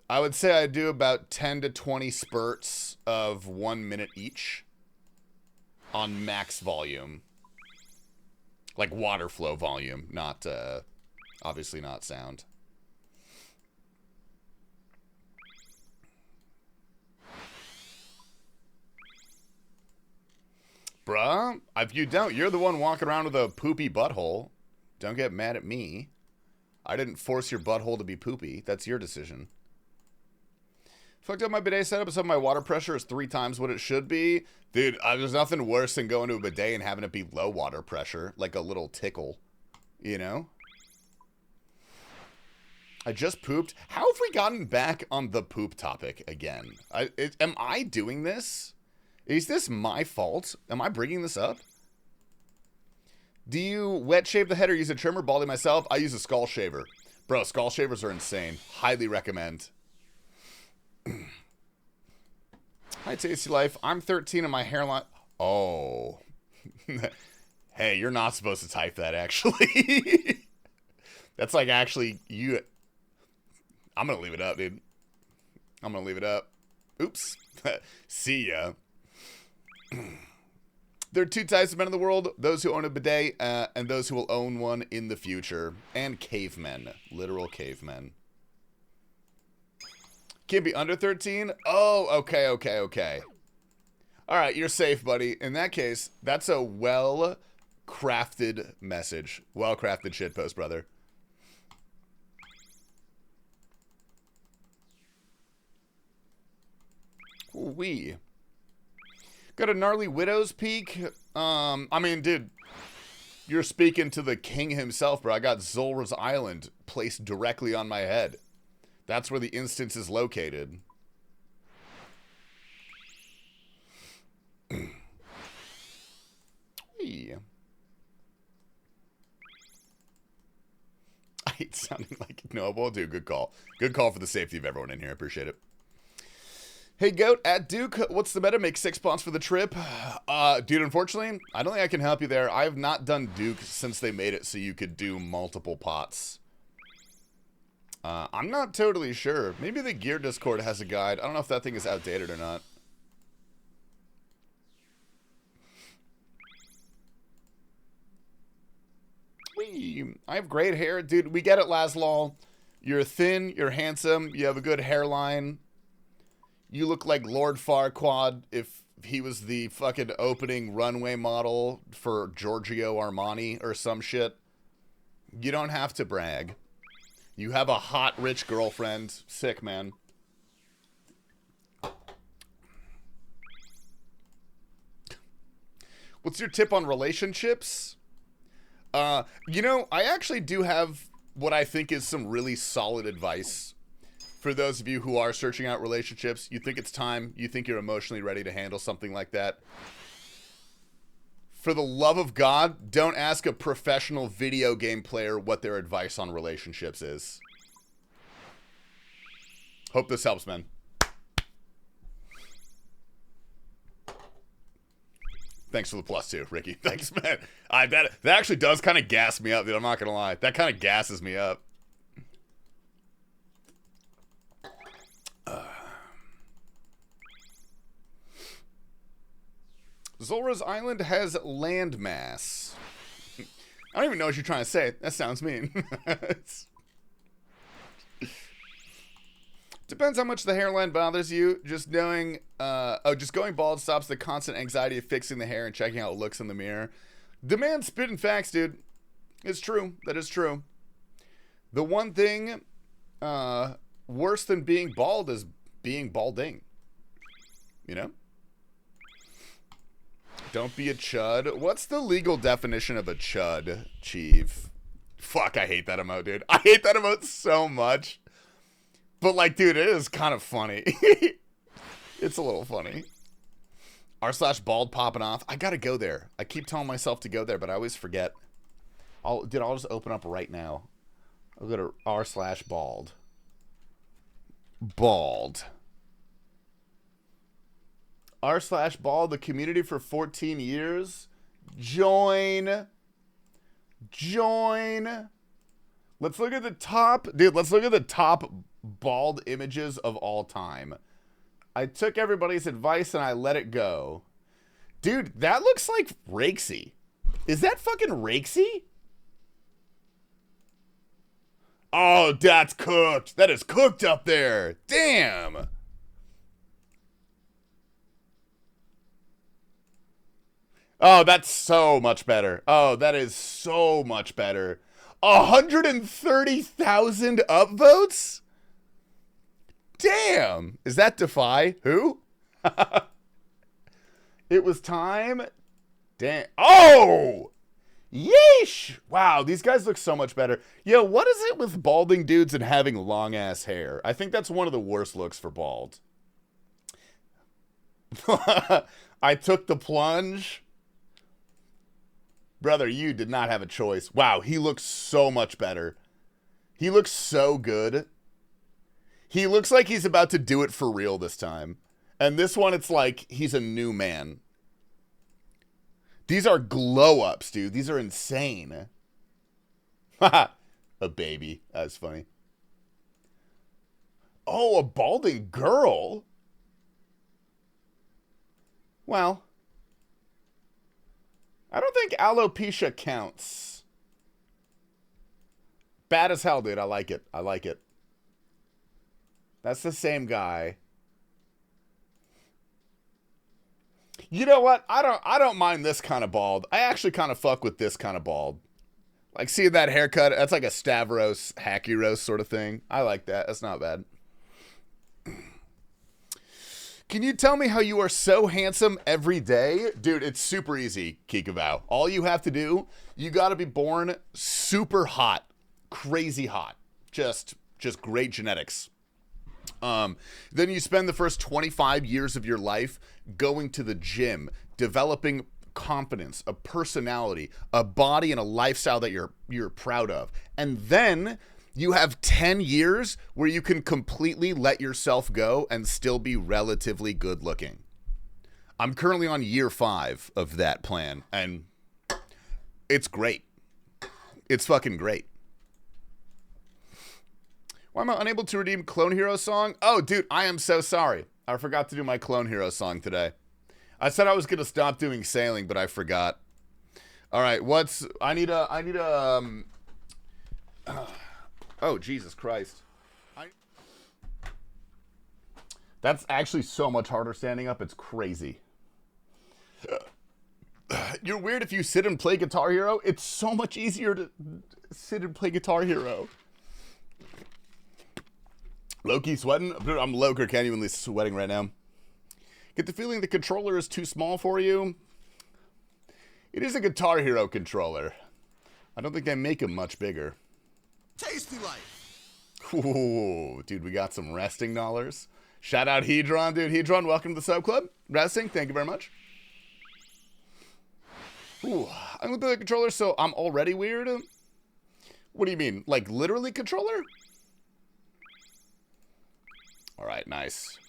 I would say I do about 10 to 20 spurts of 1 minute each on max volume. Like water flow volume, not, obviously not sound. Bruh, if you don't, you're the one walking around with a poopy butthole. Don't get mad at me. I didn't force your butthole to be poopy. That's your decision. Fucked up my bidet setup, so my water pressure is 3 times what it should be. Dude, there's nothing worse than going to a bidet and having it be low water pressure. Like a little tickle. You know? I just pooped. How have we gotten back on the poop topic again? Am I doing this? Is this my fault? Am I bringing this up? Do you wet shave the head or use a trimmer? Baldy myself, I use a skull shaver. Bro, skull shavers are insane. Highly recommend. Hi, TastyLife. I'm 13 and my hairline... Oh. Hey, you're not supposed to type that, actually. That's like actually you... I'm going to leave it up, dude. I'm going to leave it up. Oops. See ya. There are 2 types of men in the world. Those who own a bidet and those who will own one in the future. And cavemen. Literal cavemen. Can't be under 13? Oh, okay. Alright, you're safe, buddy. In that case, that's a well-crafted message. Well-crafted shitpost, brother. Ooh-wee. Got a gnarly widow's peak. I mean, dude, you're speaking to the king himself, bro. I got Zulra's Island placed directly on my head. That's where the instance is located. Hey. I hate sounding like Noble. Dude, good call. Good call for the safety of everyone in here. I appreciate it. Hey, Goat, at Duke, what's the meta? Make 6 pots for the trip. Dude, unfortunately, I don't think I can help you there. I have not done Duke since they made it so you could do multiple pots. I'm not totally sure. Maybe the Gear Discord has a guide. I don't know if that thing is outdated or not. Whee! I have great hair. Dude, we get it, Laszlo. You're thin, you're handsome, you have a good hairline. You look like Lord Farquaad if he was the fucking opening runway model for Giorgio Armani or some shit. You don't have to brag. You have a hot, rich girlfriend. Sick, man. What's your tip on relationships? You know, I actually do have what I think is some really solid advice. For those of you who are searching out relationships, you think it's time, you think you're emotionally ready to handle something like that. For the love of God, don't ask a professional video game player what their advice on relationships is. Hope this helps, man. Thanks for the +2, Ricky. Thanks, man. That actually does kind of gas me up, dude. I'm not going to lie. That kind of gasses me up. Zulra's Island has landmass. I don't even know what you're trying to say. That sounds mean. Depends how much the hairline bothers you. Just knowing, just going bald stops the constant anxiety of fixing the hair and checking how it looks in the mirror. The man's spitting facts, dude. It's true. That is true. The one thing worse than being bald is being balding. You know? Don't be a chud. What's the legal definition of a chud, Chief? Fuck, I hate that emote, dude. I hate that emote so much. But, like, dude, it is kind of funny. It's a little funny. r/bald popping off. I gotta go there. I keep telling myself to go there, but I always forget. I'll just open up right now. I'll go to r/bald. Bald. r/ball, the community for 14 years. Join. Let's look at the top. Dude, let's look at the top bald images of all time. I took everybody's advice and I let it go. Dude, that looks like Rakesy. Is that fucking Rakesy? Oh, that's cooked. That is cooked up there. Damn. Oh, that's so much better. Oh, that is so much better. 130,000 upvotes? Damn. Is that Defy? Who? It was time. Damn. Oh! Yeesh! Wow, these guys look so much better. Yo, what is it with balding dudes and having long ass hair? I think that's one of the worst looks for bald. I took the plunge. Brother, you did not have a choice. Wow, he looks so much better. He looks so good. He looks like he's about to do it for real this time. And this one, it's like he's a new man. These are glow-ups, dude. These are insane. Haha. A baby. That's funny. Oh, a balding girl. Well, I don't think alopecia counts. Bad as hell, dude. I like it. I like it. That's the same guy. You know what? I don't mind this kind of bald. I actually kind of fuck with this kind of bald. Like, seeing that haircut, that's like a Stavros, Hacky Roast sort of thing. I like that. That's not bad. Can you tell me how you are so handsome every day? Dude, it's super easy, Kikavow. All you have to do, you got to be born super hot. Crazy hot. Just great genetics. Then you spend the first 25 years of your life going to the gym, developing confidence, a personality, a body, and a lifestyle that you're proud of. And then you have 10 years where you can completely let yourself go and still be relatively good looking. I'm currently on year 5 of that plan, and it's great. It's fucking great. Why am I unable to redeem Clone Hero song? Oh, dude, I am so sorry. I forgot to do my Clone Hero song today. I said I was going to stop doing sailing, but I forgot. All right, oh, Jesus Christ. That's actually so much harder standing up. It's crazy. You're weird if you sit and play Guitar Hero. It's so much easier to sit and play Guitar Hero. Low-key sweating? I'm low-key genuinely sweating right now. Get the feeling the controller is too small for you? It is a Guitar Hero controller. I don't think they make them much bigger. TastyLife! Ooh, dude, we got some resting dollars. Shout out Hedron, dude. Hedron, welcome to the sub club. Resting, thank you very much. Ooh, I'm gonna play the controller, so I'm already weird? What do you mean? Like, literally controller? Alright, nice.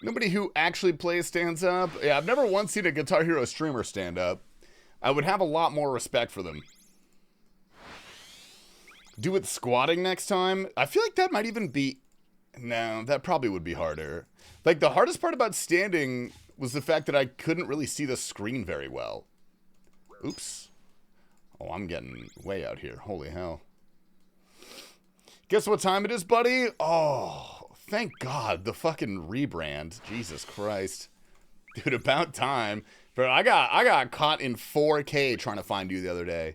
Nobody who actually plays stands up. Yeah, I've never once seen a Guitar Hero streamer stand up. I would have a lot more respect for them. Do it squatting next time? I feel like that might even be... No, that probably would be harder. Like, the hardest part about standing was the fact that I couldn't really see the screen very well. Oops. Oh, I'm getting way out here. Holy hell. Guess what time it is, buddy? Oh... Thank God, the fucking rebrand. Jesus Christ. Dude, about time. Bro, I got caught in 4K trying to find you the other day.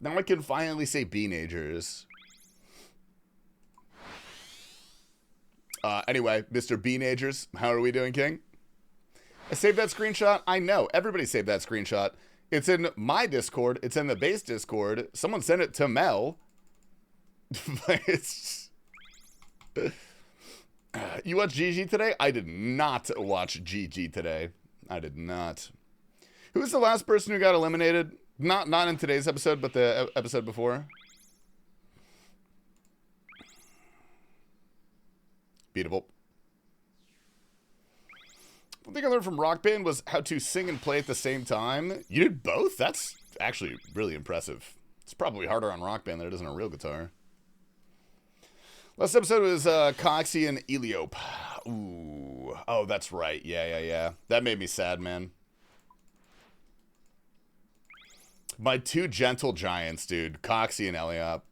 Now I can finally say Beenagers. Anyway, Mr. Beenagers, how are we doing, King? I saved that screenshot. I know. Everybody saved that screenshot. It's in my Discord. It's in the base Discord. Someone sent it to Mel. It's... You watched GG today? I did not watch GG today. I did not. Who was the last person who got eliminated? Not in today's episode, but the episode before. Beatable. One thing I learned from Rock Band was how to sing and play at the same time. You did both? That's actually really impressive. It's probably harder on Rock Band than it is on a real guitar. Last episode was Coxie and Eliope. Ooh. Oh, that's right. Yeah. That made me sad, man. My two gentle giants, dude. Coxie and Eliope.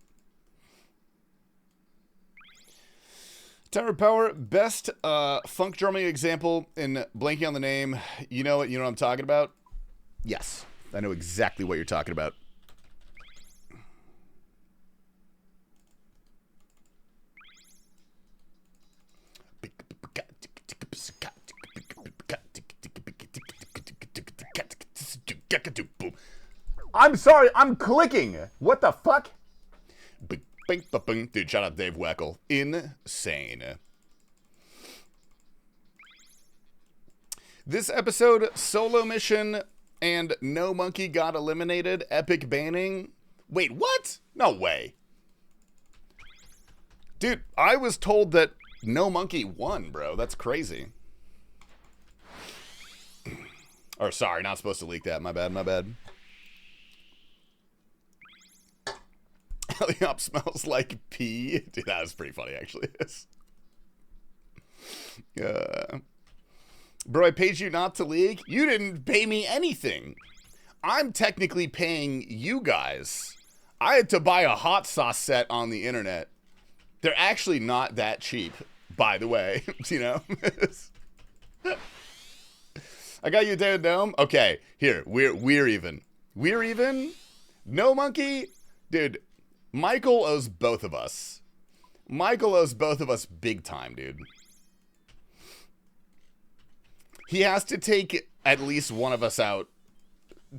Tower of Power, best funk drumming example in blanking on the name. You know what I'm talking about? Yes. I know exactly what you're talking about. I'm sorry, I'm clicking. What the fuck? Dude, shout out Dave Weckl. Insane. This episode, Solo Mission and No Monkey got eliminated. Epic banning. Wait, what? No way. Dude, I was told that No Monkey won, bro. That's crazy. Or sorry, not supposed to leak that. My bad. Elliot smells like pee. Dude, that was pretty funny, actually. Bro, I paid you not to leak. You didn't pay me anything. I'm technically paying you guys. I had to buy a hot sauce set on the internet. They're actually not that cheap, by the way. You know? I got you, David Dome. Okay, here. We're even. We're even? No Monkey? Dude. Michael owes both of us. Michael owes both of us big time, dude. He has to take at least one of us out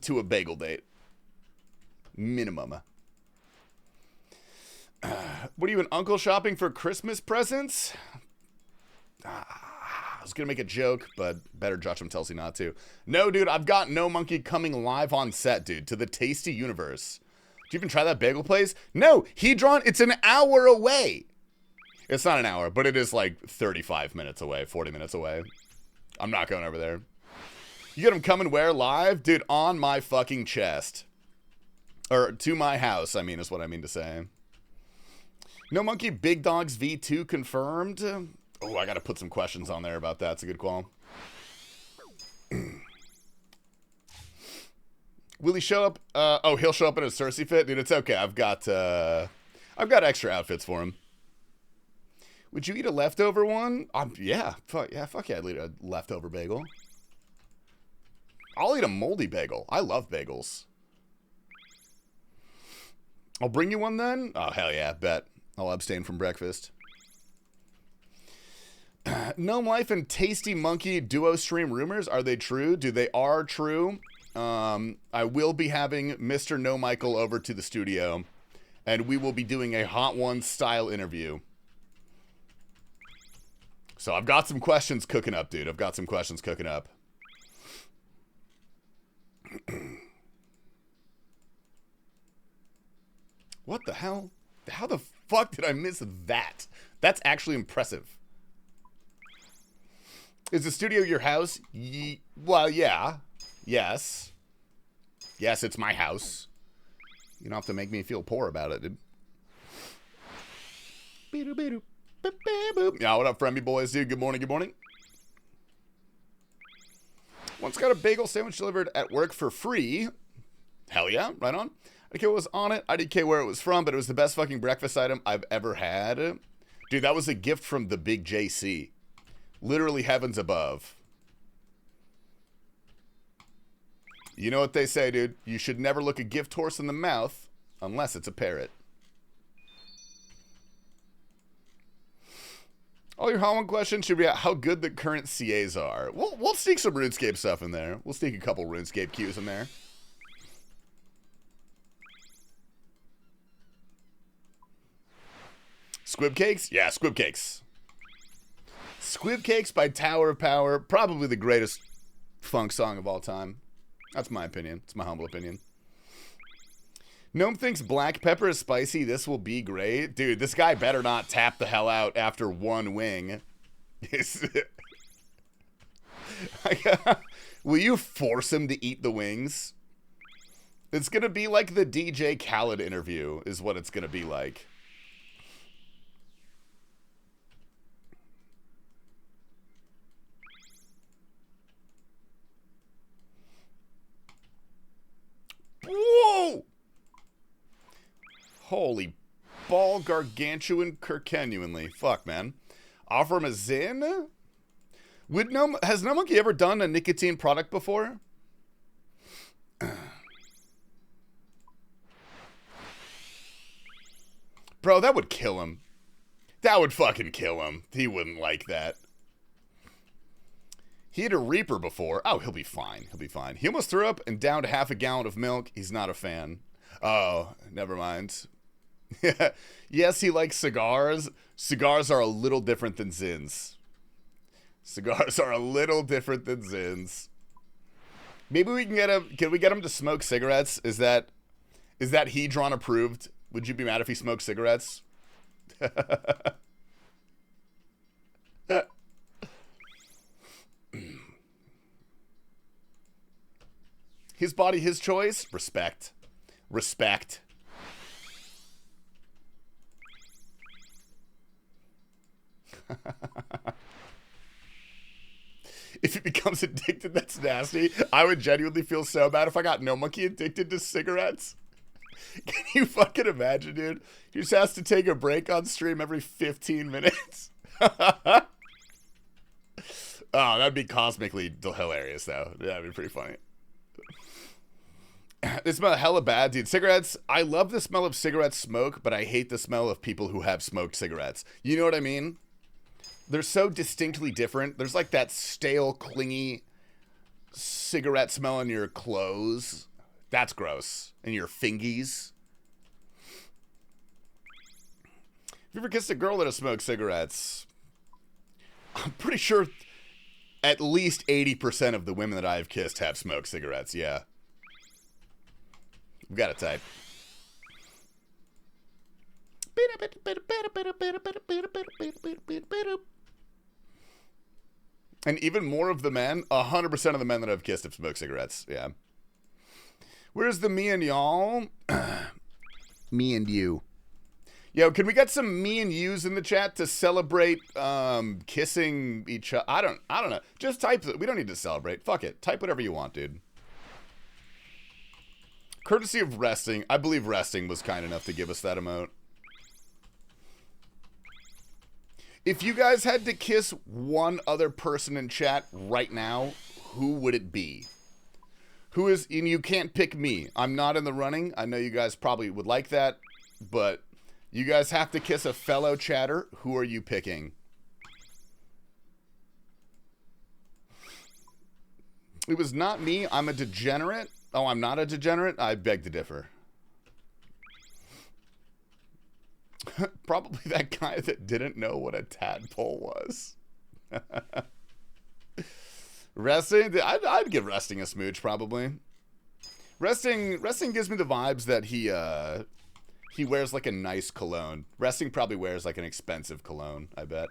to a bagel date. Minimum. What are you, an uncle shopping for Christmas presents? I was going to make a joke, but better Joshua tells you not to. No, dude, I've got No Monkey coming live on set, dude, to the Tasty Universe. Did you even try that bagel place? No, it's an hour away. It's not an hour, but it is like 35 minutes away, 40 minutes away. I'm not going over there. You get him come and wear live? Dude, on my fucking chest. Or to my house, I mean, is what I mean to say. No Monkey Big Dogs V2 confirmed. Oh, I got to put some questions on there about that. It's a good call. Will he show up? Oh, he'll show up in a Cersei fit? Dude, it's okay. I've got extra outfits for him. Would you eat a leftover one? Yeah. Fuck yeah, I'd eat a leftover bagel. I'll eat a moldy bagel. I love bagels. I'll bring you one then? Oh, hell yeah, bet. I'll abstain from breakfast. Gnome Life and Tasty Monkey duo stream rumors. Are they true? Dude, they are true. I will be having Mr. No Michael over to the studio, and we will be doing a Hot Ones style interview. So I've got some questions cooking up, dude. I've got some questions cooking up. What the hell? How the fuck did I miss that? That's actually impressive. Is the studio your house? Well, yeah. Yes. Yes, it's my house. You don't have to make me feel poor about it, dude. Yeah, what up, friendly boys, dude? Good morning. Once got a bagel sandwich delivered at work for free. Hell yeah, right on. I didn't care what was on it. I didn't care where it was from, but it was the best fucking breakfast item I've ever had. Dude, that was a gift from the big JC. Literally heavens above. You know what they say, dude. You should never look a gift horse in the mouth unless it's a parrot. All your Holland questions should be about how good the current CAs are. We'll sneak some RuneScape stuff in there. We'll sneak a couple RuneScape cues in there. Squib Cakes? Yeah, Squib Cakes. Squib Cakes by Tower of Power. Probably the greatest funk song of all time. That's my opinion. It's my humble opinion. Gnome thinks black pepper is spicy. This will be great. Dude, this guy better not tap the hell out after one wing. Will you force him to eat the wings? It's going to be like the DJ Khaled interview is what it's going to be like. Whoa! Holy ball gargantuan kirkenuanly. Fuck, man. Offer him a Zin? Has No Monkey ever done a nicotine product before? Bro, that would kill him. That would fucking kill him. He wouldn't like that. He had a Reaper before. Oh, he'll be fine. He'll be fine. He almost threw up and downed half a gallon of milk. He's not a fan. Oh, never mind. Yes, he likes cigars. Cigars are a little different than Zins. Cigars are a little different than Zins. Maybe we can get him. Can we get him to smoke cigarettes? Is that Hedron approved? Would you be mad if he smoked cigarettes? His body, his choice. Respect. Respect. If he becomes addicted, that's nasty. I would genuinely feel so bad if I got No Monkey addicted to cigarettes. Can you fucking imagine, dude? He just has to take a break on stream every 15 minutes. Oh, that'd be cosmically hilarious, though. That'd be pretty funny. They smell hella bad, dude. Cigarettes, I love the smell of cigarette smoke, but I hate the smell of people who have smoked cigarettes. You know what I mean? They're so distinctly different. There's like that stale, clingy cigarette smell in your clothes. That's gross. And your fingies. Have you ever kissed a girl that has smoked cigarettes? I'm pretty sure at least 80% of the women that I've kissed have smoked cigarettes, yeah. We got a type. And even more of the men, 100% of the men that I've kissed have smoked cigarettes, yeah. Where's the me and y'all? Me and you. Yo, can we get some me and yous in the chat to celebrate kissing each other? I don't know. Just type it. We don't need to celebrate. Fuck it. Type whatever you want, dude. Courtesy of Resting. I believe Resting was kind enough to give us that emote. If you guys had to kiss one other person in chat right now, who would it be? Who is, and you can't pick me. I'm not in the running. I know you guys probably would like that, but you guys have to kiss a fellow chatter. Who are you picking? It was not me. I'm a degenerate. Oh, I'm not a degenerate? I beg to differ. Probably that guy that didn't know what a tadpole was. Resting? I'd give Resting a smooch, probably. Resting gives me the vibes that he wears like a nice cologne. Resting probably wears like an expensive cologne, I bet.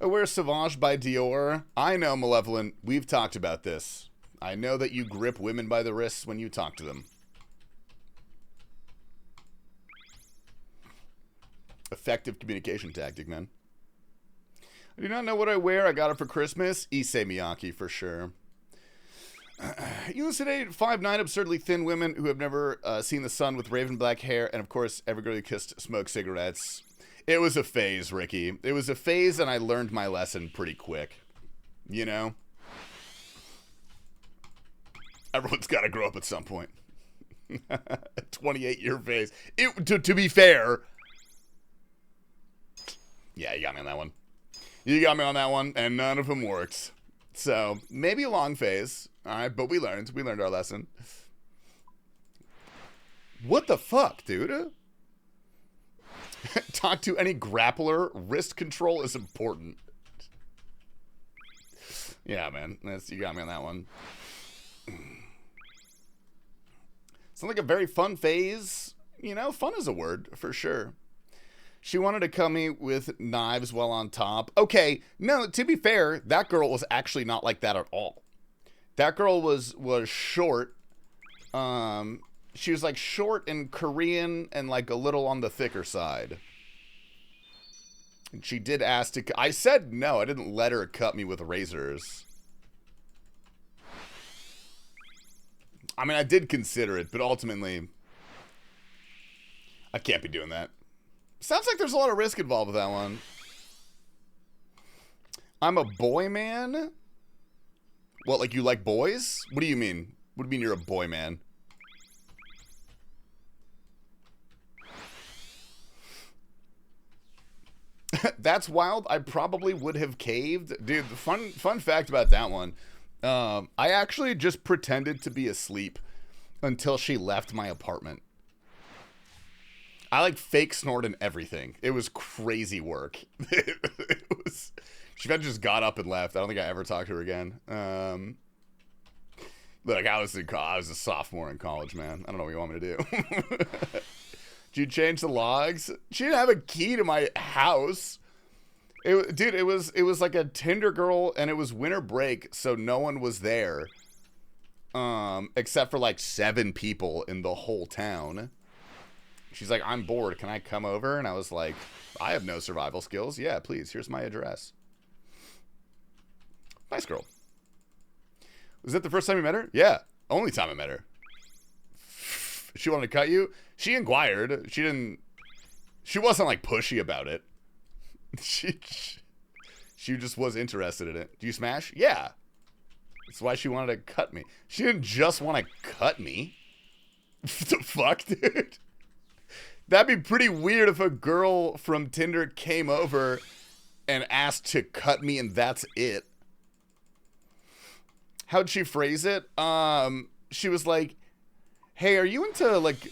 I wear Sauvage by Dior. I know, Malevolent. We've talked about this. I know that you grip women by the wrists when you talk to them. Effective communication tactic, man. I do not know what I wear. I got it for Christmas. Issei Miyake, for sure. You listen to 5'9" absurdly thin women who have never seen the sun with raven black hair, and of course, every girl who kissed smoked cigarettes. It was a phase, Ricky. It was a phase, and I learned my lesson pretty quick. You know? Everyone's got to grow up at some point. 28-year phase. To be fair... Yeah, you got me on that one. You got me on that one, and none of them worked. So, maybe a long phase. Alright, but we learned. We learned our lesson. What the fuck, dude? Talk to any grappler. Wrist control is important. Yeah, man. You got me on that one. Sounds like a very fun phase. You know, fun is a word, for sure. She wanted to cut me with knives while on top. Okay, no, to be fair, that girl was actually not like that at all. That girl was short. She was like short and Korean and like a little on the thicker side. And she did ask to... I said no, I didn't let her cut me with razors. I mean, I did consider it, but ultimately, I can't be doing that. Sounds like there's a lot of risk involved with that one. I'm a boy man? What, like you like boys? What do you mean? What do you mean you're a boy man? That's wild. I probably would have caved. Dude, the fun fact about that one. I actually just pretended to be asleep until she left my apartment. I like fake snorted everything. It was crazy work. She just got up and left. I don't think I ever talked to her again. Look, I was a sophomore in college, man. I don't know what you want me to do. Did you change the logs? She didn't have a key to my house. Dude, it was like a Tinder girl, and it was winter break, so no one was there. Except for like 7 people in the whole town. She's like, I'm bored. Can I come over? And I was like, I have no survival skills. Yeah, please. Here's my address. Nice girl. Was that the first time you met her? Yeah. Only time I met her. She wanted to cut you? She inquired. She wasn't like pushy about it. She just was interested in it. Do you smash? Yeah. That's why she wanted to cut me. She didn't just want to cut me. What the fuck, dude? That'd be pretty weird if a girl from Tinder came over and asked to cut me and that's it. How'd she phrase it? She was like, hey, are you into like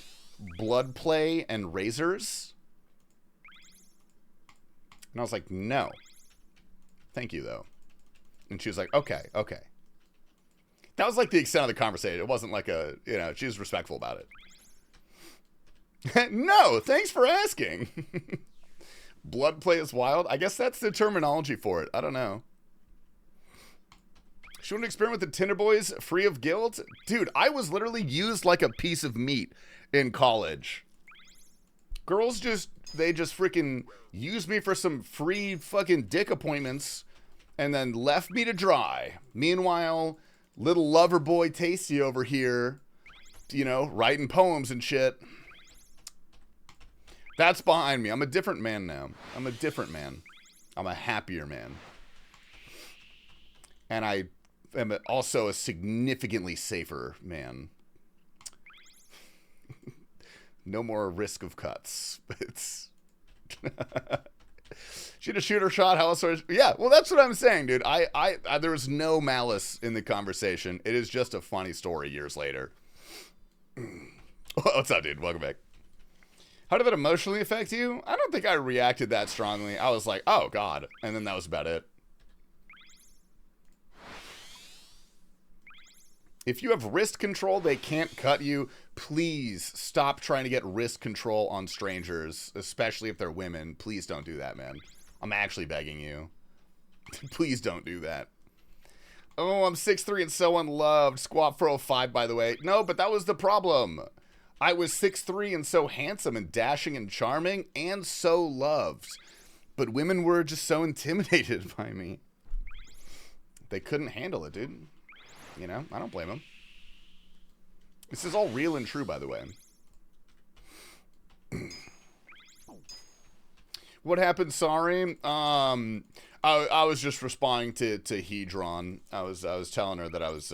blood play and razors? And I was like, no. Thank you, though. And she was like, okay. That was like the extent of the conversation. It wasn't like she was respectful about it. No, thanks for asking. Blood play is wild. I guess that's the terminology for it. I don't know. She wanted to experiment with the Tinder boys free of guilt? Dude, I was literally used like a piece of meat in college. Girls they just freaking used me for some free fucking dick appointments and then left me to dry. Meanwhile, little lover boy Tasty over here, writing poems and shit. That's behind me. I'm a different man now. I'm a different man. I'm a happier man. And I am also a significantly safer man. No more risk of cuts. It's she had a shooter shot. How else? Yeah, well, that's what I'm saying, dude. I there was no malice in the conversation. It is just a funny story years later. What's up, dude? Welcome back. How did that emotionally affect you? I don't think I reacted that strongly. I was like, oh, God. And then that was about it. If you have wrist control, they can't cut you. Please stop trying to get wrist control on strangers, especially if they're women. Please don't do that, man. I'm actually begging you. Please don't do that. Oh, I'm 6'3" and so unloved. Squat 405, by the way. No, but that was the problem. I was 6'3" and so handsome and dashing and charming and so loved. But women were just so intimidated by me. They couldn't handle it, dude. I don't blame them. This is all real and true, by the way. What happened? Sorry. I was just responding to Hedron. I was telling her that I was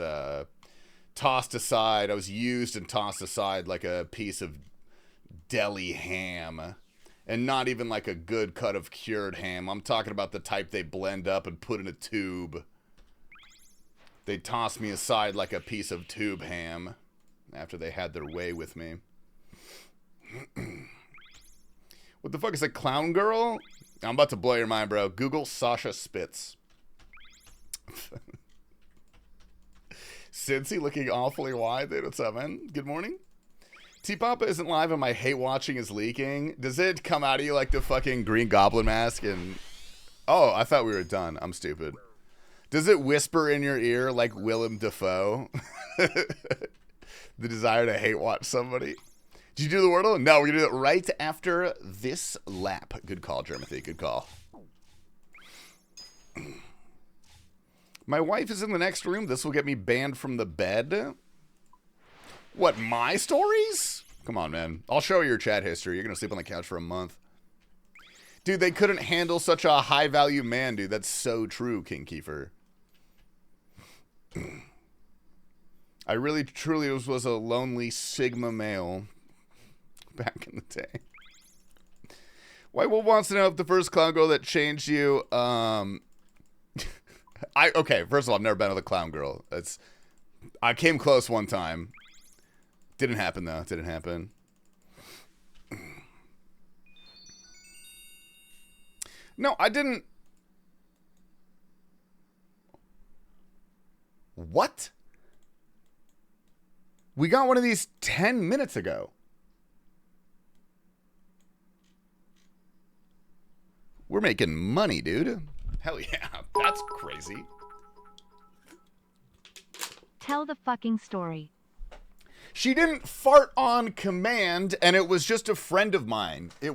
tossed aside. I was used and tossed aside like a piece of deli ham. And not even like a good cut of cured ham. I'm talking about the type they blend up and put in a tube. They tossed me aside like a piece of tube ham after they had their way with me. What the fuck is a clown girl? I'm about to blow your mind, bro. Google Sasha Spitz. Cincy looking awfully wide. Dude, what's up, man? Good morning. T-Papa isn't live and my hate watching is leaking. Does it come out of you like the fucking Green Goblin mask? And oh, I thought we were done. I'm stupid. Does it whisper in your ear like Willem Dafoe? The desire to hate watch somebody. Did you do the Wordle? No, we're going to do it right after this lap. Good call, Jeremy. Good call. My wife is in the next room. This will get me banned from the bed. What, my stories? Come on, man. I'll show you your chat history. You're going to sleep on the couch for a month. Dude, they couldn't handle such a high-value man, dude. That's so true, King Kiefer. I really, truly was a lonely Sigma male back in the day. White Wolf wants to know if the first clown girl that changed you, okay, first of all, I've never been with a clown girl. I came close one time. Didn't happen, though. Didn't happen. No, I didn't. What? We got one of these 10 minutes ago. We're making money, dude. Hell yeah. That's crazy. Tell the fucking story. She didn't fart on command, and it was just a friend of mine. I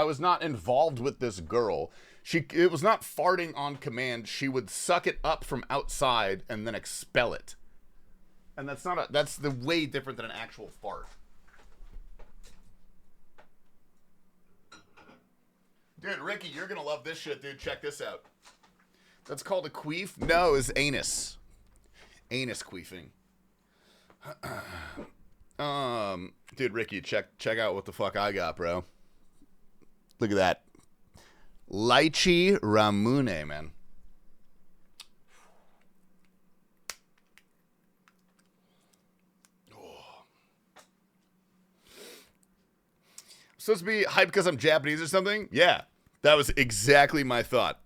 was not involved with this girl. It was not farting on command. She would suck it up from outside and then expel it. And that's the way different than an actual fart. Dude, Ricky, you're gonna love this shit, dude. Check this out. That's called a queef? No, it's anus. Anus queefing. Dude, Ricky, check out what the fuck I got, bro. Look at that. Lychee Ramune, man. Oh. Supposed to be hyped because I'm Japanese or something? Yeah, that was exactly my thought.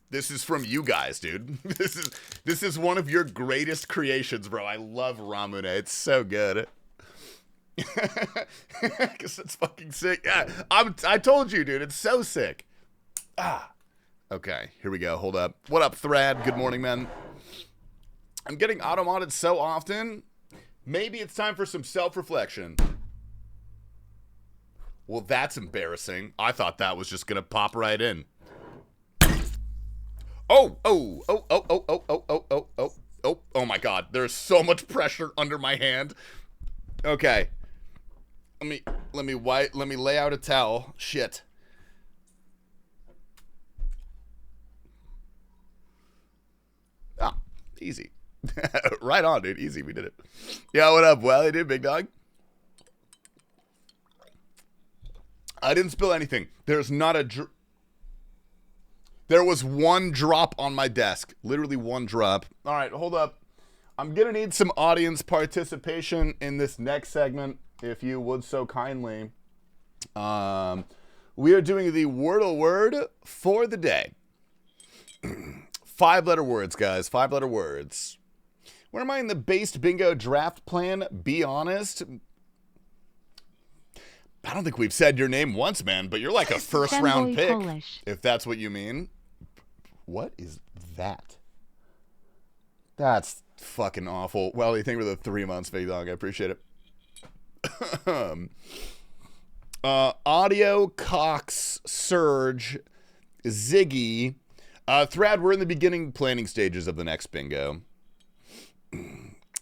This is from you guys, dude. This is one of your greatest creations, bro. I love Ramune. It's so good. Because it's fucking sick. Yeah, I told you, dude. It's so sick. Okay, here we go. Hold up. What up, Thrad? Good morning, man. I'm getting auto-modded so often. Maybe it's time for some self-reflection. Well, that's embarrassing. I thought that was just going to pop right in. Oh my god, there's so much pressure under my hand. Okay. Let me lay out a towel. Shit. Ah, easy. Right on, dude. Easy, we did it. Yeah, what up, Wally, dude, big dog? I didn't spill anything. There's not a There was one drop on my desk. Literally one drop. All right, hold up. I'm going to need some audience participation in this next segment, if you would so kindly. We are doing the Wordle word for the day. 5-letter words, guys. 5-letter words. Where am I in the based bingo draft plan? Be honest. I don't think we've said your name once, man, but you're like a first-round pick, if that's what you mean. What is that? That's fucking awful. Well, thank you for the 3 months, big dog. I appreciate it. Audio, Cox, Surge, Ziggy. Thrad, we're in the beginning planning stages of the next bingo.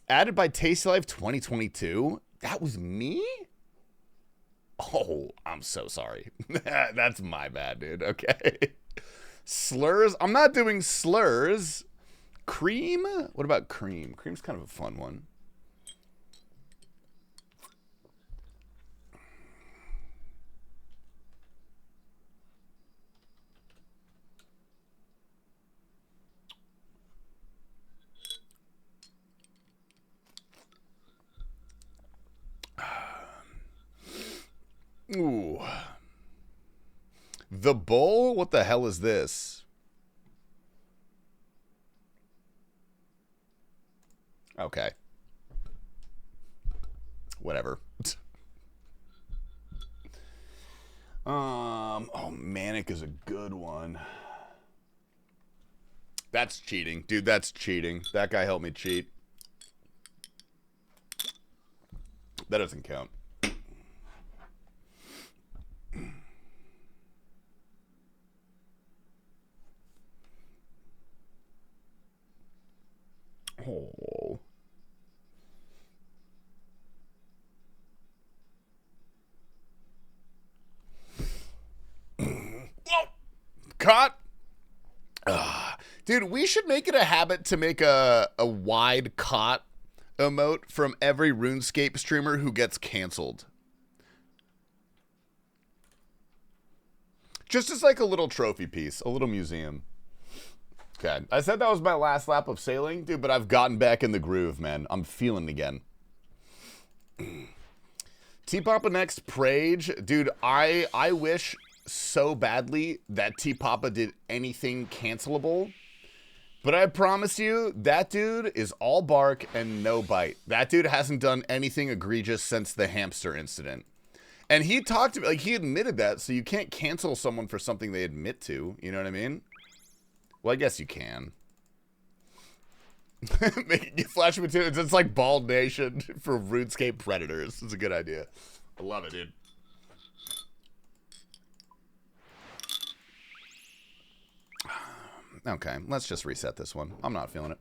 Added by TastyLife 2022? That was me? Oh, I'm so sorry. That's my bad, dude. Okay. Slurs? I'm not doing slurs. Cream? What about cream? Cream's kind of a fun one. Ooh. The Bull? What the hell is this? Okay. Whatever. Oh, Manic is a good one. That's cheating. Dude, that's cheating. That guy helped me cheat. That doesn't count. Oh. Caught. Dude, we should make it a habit to make a wide caught emote from every RuneScape streamer who gets canceled. Just as like a little trophy piece, a little museum. Okay, I said that was my last lap of sailing, dude, but I've gotten back in the groove, man. I'm feeling it again. T-Papa next, Prage. Dude, I wish so badly that T-Papa did anything cancelable. But I promise you, that dude is all bark and no bite. That dude hasn't done anything egregious since the hamster incident. And he talked to me, like, he admitted that, so you can't cancel someone for something they admit to. You know what I mean? Well, I guess you can. Making you flash materials. It's like Bald Nation for RuneScape predators. It's a good idea. I love it, dude. Okay, let's just reset this one. I'm not feeling it.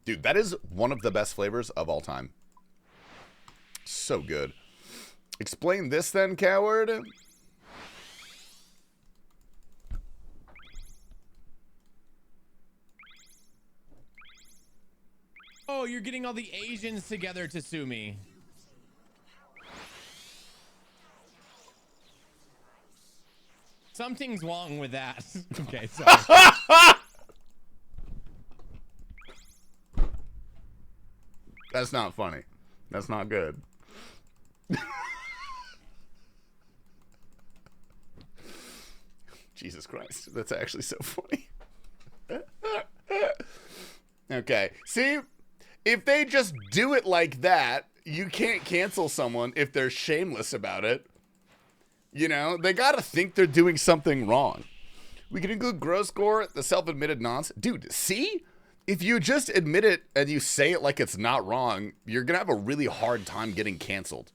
Dude, that is one of the best flavors of all time. So good. Explain this then, coward. Oh, you're getting all the Asians together to sue me. Something's wrong with that. Okay, sorry. That's not funny. That's not good. Jesus Christ. That's actually so funny. Okay. See, if they just do it like that, you can't cancel someone if they're shameless about it. You know, they gotta think they're doing something wrong. We can include gross score, the self-admitted nonsense. Dude, see? If you just admit it and you say it like it's not wrong, you're gonna have a really hard time getting canceled.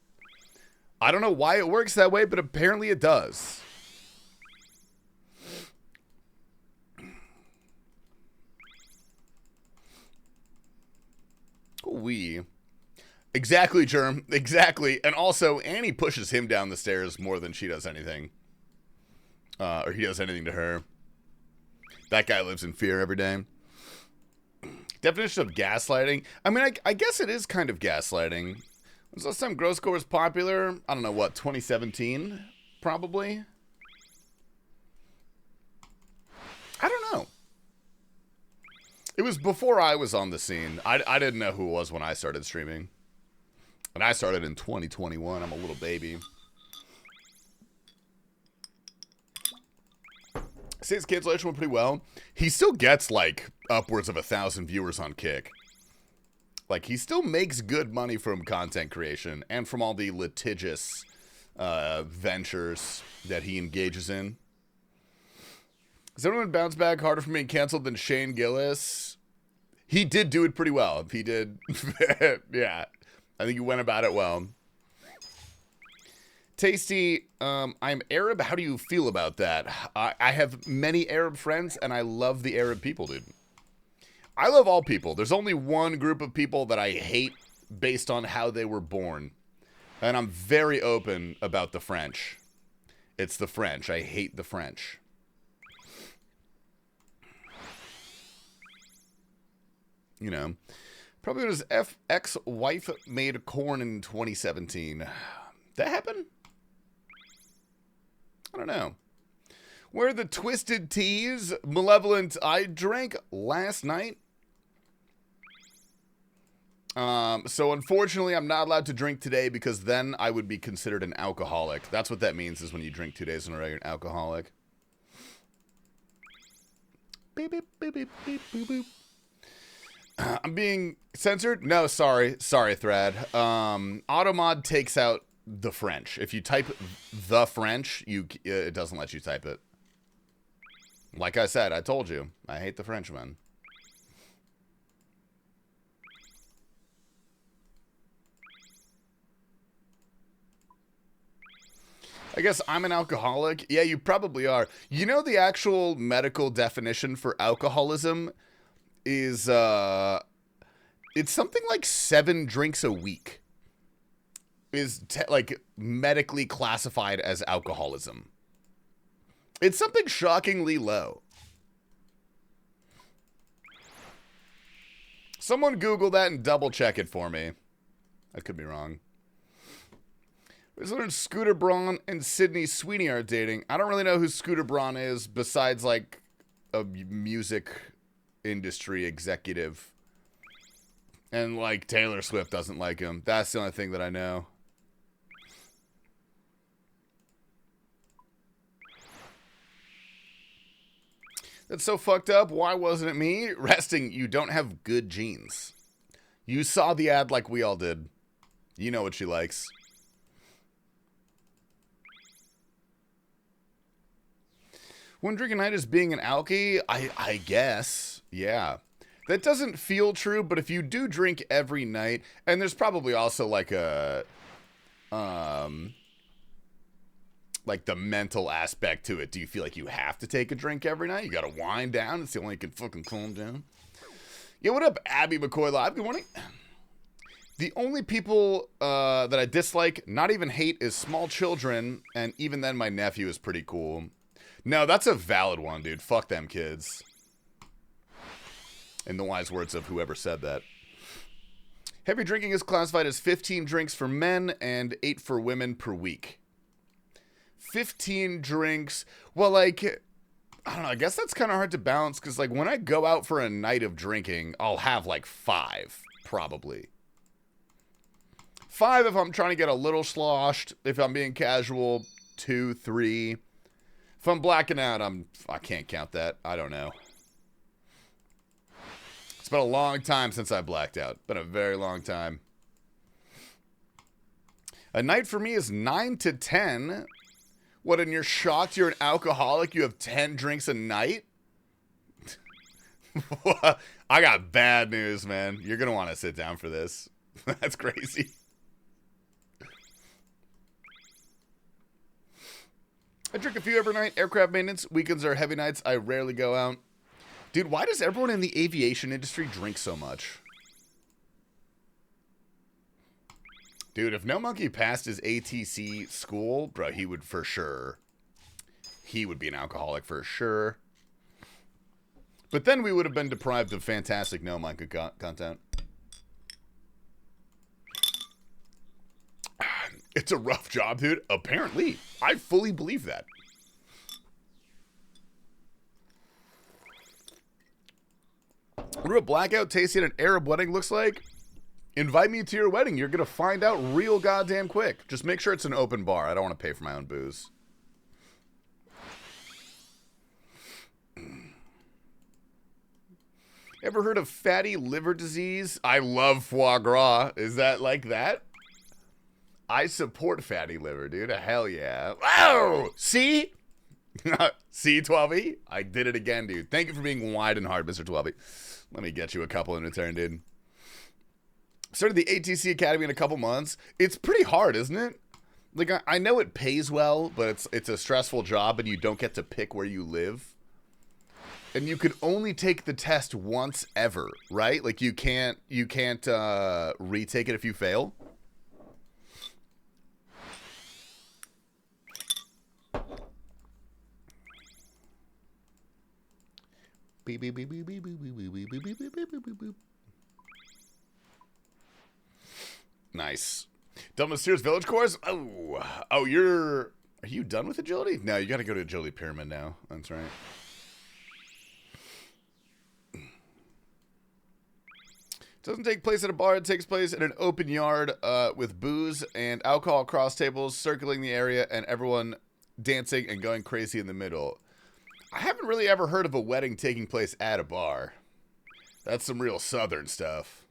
I don't know why it works that way, but apparently it does. Exactly, Germ. Exactly. And also, Annie pushes him down the stairs more than she does anything. Or he does anything to her. That guy lives in fear every day. Definition of gaslighting. I mean, I guess it is kind of gaslighting. Was last time gross score was popular? I don't know, what, 2017? Probably? I don't know. It was before I was on the scene. I didn't know who it was when I started streaming. And I started in 2021. I'm a little baby. Since cancellation went pretty well, he still gets like upwards of 1,000 viewers on Kick. Like, he still makes good money from content creation and from all the litigious ventures that he engages in. Has anyone bounced back harder from being canceled than Shane Gillis? He did do it pretty well. He did. Yeah. I think he went about it well. Tasty, I'm Arab. How do you feel about that? I have many Arab friends, and I love the Arab people, dude. I love all people. There's only one group of people that I hate based on how they were born. And I'm very open about the French. It's the French. I hate the French. You know, probably when his ex-wife made corn in 2017. That happened? I don't know. Where are the twisted teas? Malevolent. I drank last night. So unfortunately, I'm not allowed to drink today because then I would be considered an alcoholic. That's what that means, is when you drink 2 days in a row, you're an alcoholic. Beep, beep, beep, beep, beep, boop, boop. I'm being censored? No, sorry. Sorry, Thread. Automod takes out the French. If you type the French, it doesn't let you type it. Like I said, I told you. I hate the Frenchmen. I guess I'm an alcoholic. Yeah, you probably are. You know the actual medical definition for alcoholism is, it's something like 7 drinks a week is like medically classified as alcoholism. It's something shockingly low. Someone Google that and double check it for me. I could be wrong. We just learned Scooter Braun and Sydney Sweeney are dating. I don't really know who Scooter Braun is besides like a music industry executive. And like Taylor Swift doesn't like him. That's the only thing that I know. That's so fucked up. Why wasn't it me? Resting, you don't have good genes. You saw the ad like we all did. You know what she likes. One drink a night is being an alkie? I guess. Yeah. That doesn't feel true, but if you do drink every night, and there's probably also like a, like the mental aspect to it. Do you feel like you have to take a drink every night? You gotta wind down. It's the only way you can fucking calm down. Yeah, what up, Abby McCoy Live? Good morning. The only people that I dislike, not even hate, is small children, and even then my nephew is pretty cool. No, that's a valid one, dude. Fuck them kids. In the wise words of whoever said that. Heavy drinking is classified as 15 drinks for men and 8 for women per week. 15 drinks. Well, like, I don't know. I guess that's kind of hard to balance because, like, when I go out for a night of drinking, I'll have, like, 5, probably. 5 if I'm trying to get a little sloshed. If I'm being casual, 2, 3. If I'm blacking out, I can't count that. I don't know. It's been a long time since I blacked out. Been a very long time. A night for me is 9 to 10. What, and you're shocked you're an alcoholic? You have 10 drinks a night? I got bad news, man. You're going to want to sit down for this. That's crazy. I drink a few every night. Aircraft maintenance. Weekends are heavy nights. I rarely go out. Dude, why does everyone in the aviation industry drink so much? Dude, if No Monkey passed his ATC school, bro, he would for sure. He would be an alcoholic for sure. But then we would have been deprived of fantastic No Monkey content. It's a rough job, dude. Apparently. I fully believe that. What a blackout tasty at an Arab wedding looks like? Invite me to your wedding. You're going to find out real goddamn quick. Just make sure it's an open bar. I don't want to pay for my own booze. Ever heard of fatty liver disease? I love foie gras. Is that like that? I support fatty liver, dude. Hell yeah. Wow! See? See, 12E? I did it again, dude. Thank you for being wide and hard, Mr. 12E. Let me get you a couple in return, dude. Started the ATC Academy in a couple months. It's pretty hard, isn't it? Like, I know it pays well, but it's a stressful job, and you don't get to pick where you live. And you can only take the test once ever, right? Like, you can't retake it if you fail. Beep, beep, beep, beep, beep, beep, beep, beep, beep, beep, beep, beep, beep, beep. Nice. Done with Sears Village course? Oh, are you done with agility? No, you got to go to Agility Pyramid now. That's right. It doesn't take place at a bar. It takes place in an open yard with booze and alcohol cross tables circling the area and everyone dancing and going crazy in the middle. I haven't really ever heard of a wedding taking place at a bar. That's some real southern stuff.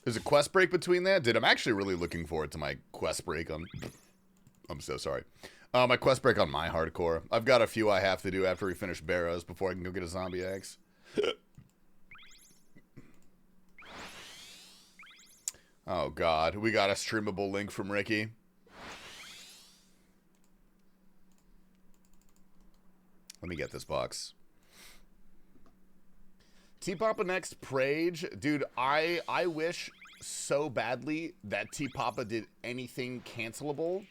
There's a quest break between that? Dude, I'm actually really looking forward to my quest break on... I'm so sorry. My quest break on my hardcore. I've got a few I have to do after we finish Barrows before I can go get a zombie axe. Oh, God. We got a streamable link from Ricky. Let me get this box. T-Papa next, Prage. Dude, I wish so badly that T-Papa did anything cancelable.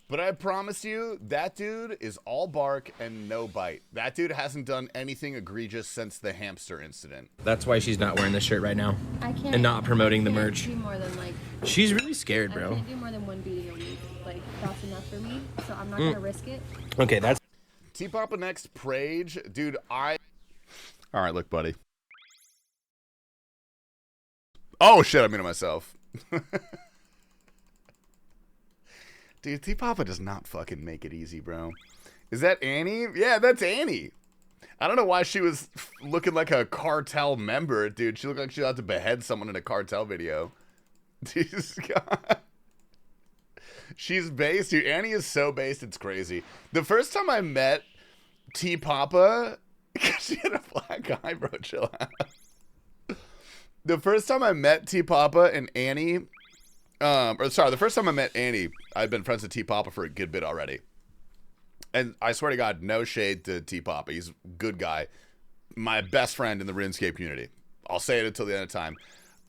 But I promise you, that dude is all bark and no bite. That dude hasn't done anything egregious since the hamster incident. That's why she's not wearing this shirt right now. I can't. And not promoting the I can't merch. do more than like. She's really scared, I bro. can't do more than one beating a week. Like that's enough for me. So I'm not gonna risk it. Okay, that's... T-Papa next, Prage. Dude, All right, look, buddy. Oh, shit, I muted myself. Dude, T-Papa does not fucking make it easy, bro. Is that Annie? Yeah, that's Annie. I don't know why she was looking like a cartel member, dude. She looked like she was about to behead someone in a cartel video. Jesus God. She's based, dude. Annie is so based, it's crazy. The first time I met T-Papa, she had a black eye, bro. Chill out. The first time I met T-Papa and Annie... the first time I met Annie, I'd been friends with T-Papa for a good bit already. And I swear to God, no shade to T-Papa. He's a good guy. My best friend in the RuneScape community. I'll say it until the end of time.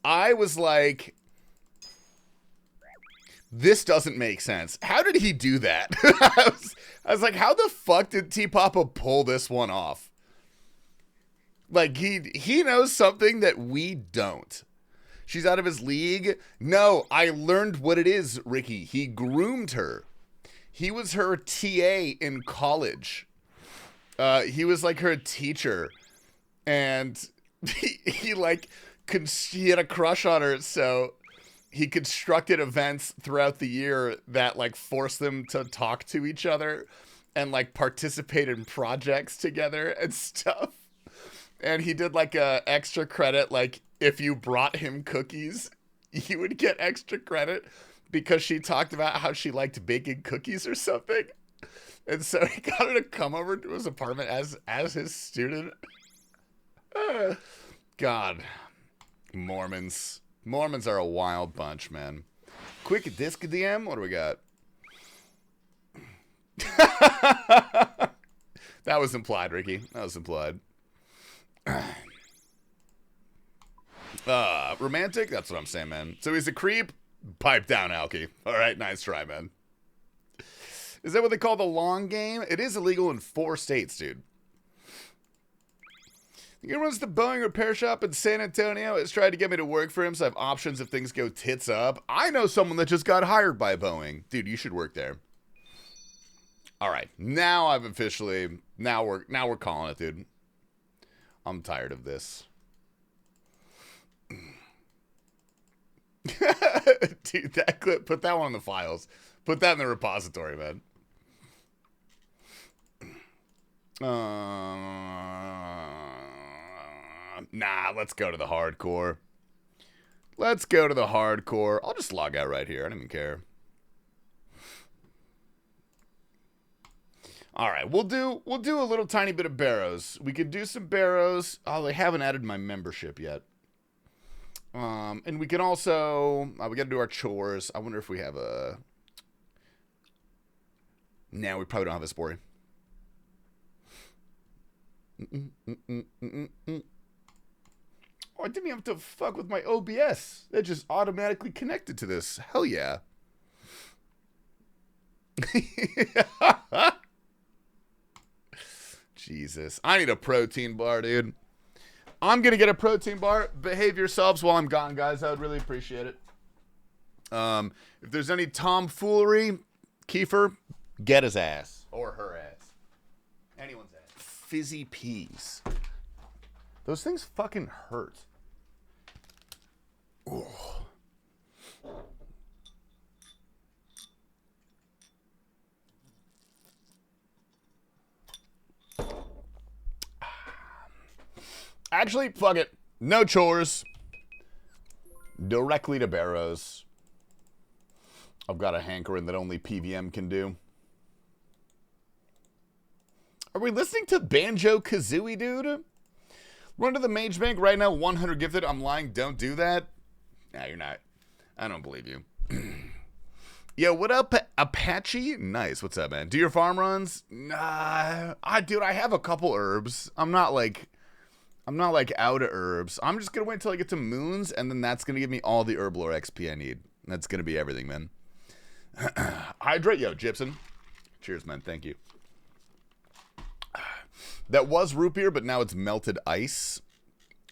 I was like, this doesn't make sense. How did he do that? I was like, how the fuck did T-Papa pull this one off? Like, he knows something that we don't. She's out of his league. No, I learned what it is, Ricky. He groomed her. He was her TA in college. He was like her teacher. And he had a crush on her, so he constructed events throughout the year that like forced them to talk to each other and like participate in projects together and stuff. And he did like a extra credit, like if you brought him cookies, you would get extra credit because she talked about how she liked baking cookies or something. And so he got her to come over to his apartment as his student. God, Mormons are a wild bunch, man. Quick disc DM, what do we got? That was implied, Ricky. That was implied. Romantic? That's what I'm saying, man. So he's a creep? Pipe down, Alki. Alright, nice try, man. Is that what they call the long game? It is illegal in 4 states, dude. He runs the Boeing repair shop in San Antonio. Has tried to get me to work for him, so I have options if things go tits up. I know someone that just got hired by Boeing. Dude, you should work there. Alright, now I've officially... Now we're calling it, dude. I'm tired of this. Dude, that clip, put that one in the files. Put that in the repository, man. Nah, let's go to the hardcore. Let's go to the hardcore. I'll just log out right here. I don't even care. All right, we'll do a little tiny bit of Barrows. We could do some Barrows. Oh, they haven't added my membership yet. And we can also we got to do our chores. I wonder if we have a. No, we probably don't have a sporty. Oh, I didn't even have to fuck with my OBS. It just automatically connected to this. Hell yeah. Jesus. I need a protein bar, dude. I'm going to get a protein bar. Behave yourselves while I'm gone, guys. I would really appreciate it. If there's any tomfoolery, Kiefer, get his ass. Or her ass. Anyone's ass. Fizzy peas. Those things fucking hurt. Ooh. Actually, fuck it. No chores. Directly to Barrows. I've got a hankering that only PVM can do. Are we listening to Banjo-Kazooie, dude? Run to the Mage Bank right now, 100 gifted. I'm lying, don't do that. Nah, you're not. I don't believe you. Yo, what up, Apache? Nice, what's up, man? Do your farm runs? Nah, dude, I have a couple herbs. I'm not like out of herbs. I'm just gonna wait until I get to moons, and then that's gonna give me all the herb lore XP I need. That's gonna be everything, man. Hydrate, yo, Gypsum. Cheers, man. Thank you. That was root beer, but now it's melted ice.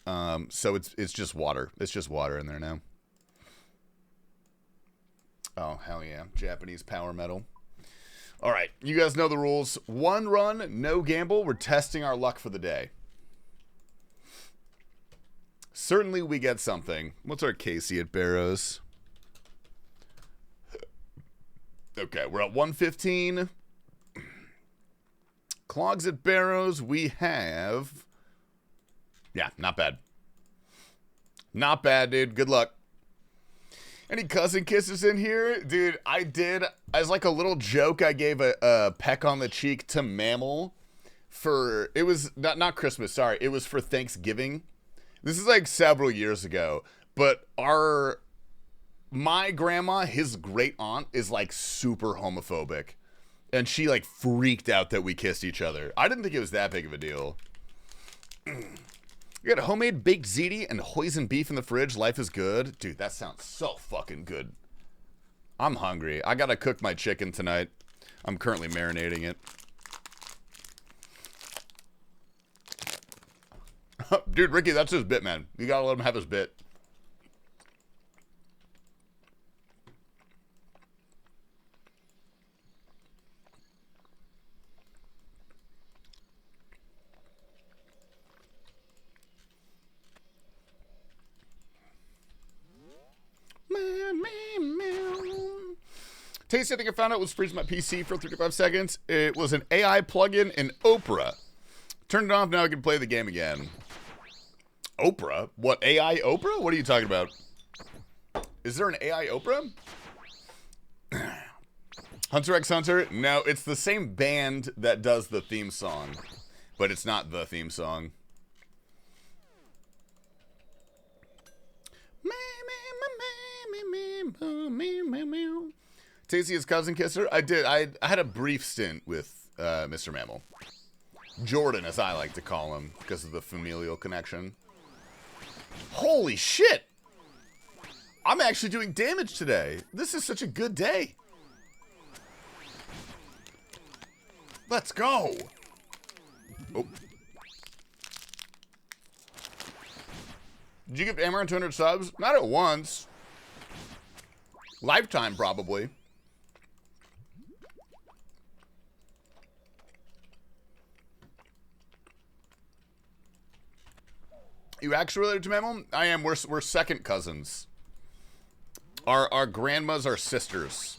So it's just water. It's just water in there now. Oh, hell yeah. Japanese power metal. All right. You guys know the rules. 1 run, no gamble. We're testing our luck for the day. Certainly we get something. What's our Casey at Barrows? Okay, we're at 115. Clogs at Barrows, we have... Yeah, not bad. Not bad, dude. Good luck. Any cousin kisses in here? Dude, I did. As like a little joke, I gave a peck on the cheek to Mammal for... It was not Christmas, sorry. It was for Thanksgiving. This is like several years ago. But my grandma, his great aunt, is like super homophobic. And she like freaked out that we kissed each other. I didn't think it was that big of a deal. You got a homemade baked ziti and hoisin beef in the fridge. Life is good. Dude, that sounds so fucking good. I'm hungry. I gotta cook my chicken tonight. I'm currently marinating it. Dude, Ricky, that's his bit, man. You gotta let him have his bit. Tasty, I think I found out was freezing my PC for 35 seconds. It was an AI plugin in Oprah. Turned it off, now I can play the game again. Oprah? What, AI Oprah? What are you talking about? Is there an AI Oprah? Hunter x Hunter? No, it's the same band that does the theme song. But it's not the theme song. Tasty's cousin kisser? I did. I had a brief stint with Mr. Mammal. Jordan, as I like to call him, because of the familial connection. Holy shit! I'm actually doing damage today. This is such a good day. Let's go. Oh. Did you give Amaran 200 subs? Not at once. Lifetime, probably. You actually related to Mammal? I am. We're second cousins. Our grandmas are sisters.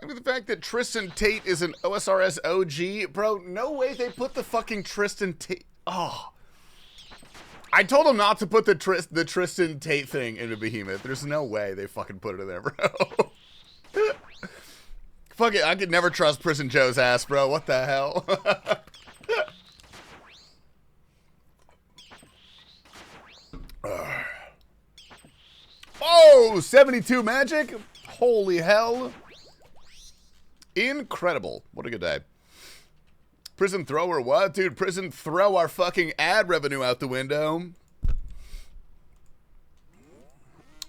Look at the fact that Tristan Tate is an OSRS OG. Bro, no way they put the fucking Tristan Tate... Oh. I told him not to put the Tristan Tate thing into Behemoth. There's no way they fucking put it in there, bro. Fuck it, I could never trust Prison Joe's ass, bro. What the hell? Oh, 72 magic? Holy hell. Incredible. What a good day. Prison thrower what? Dude, prison throw our fucking ad revenue out the window.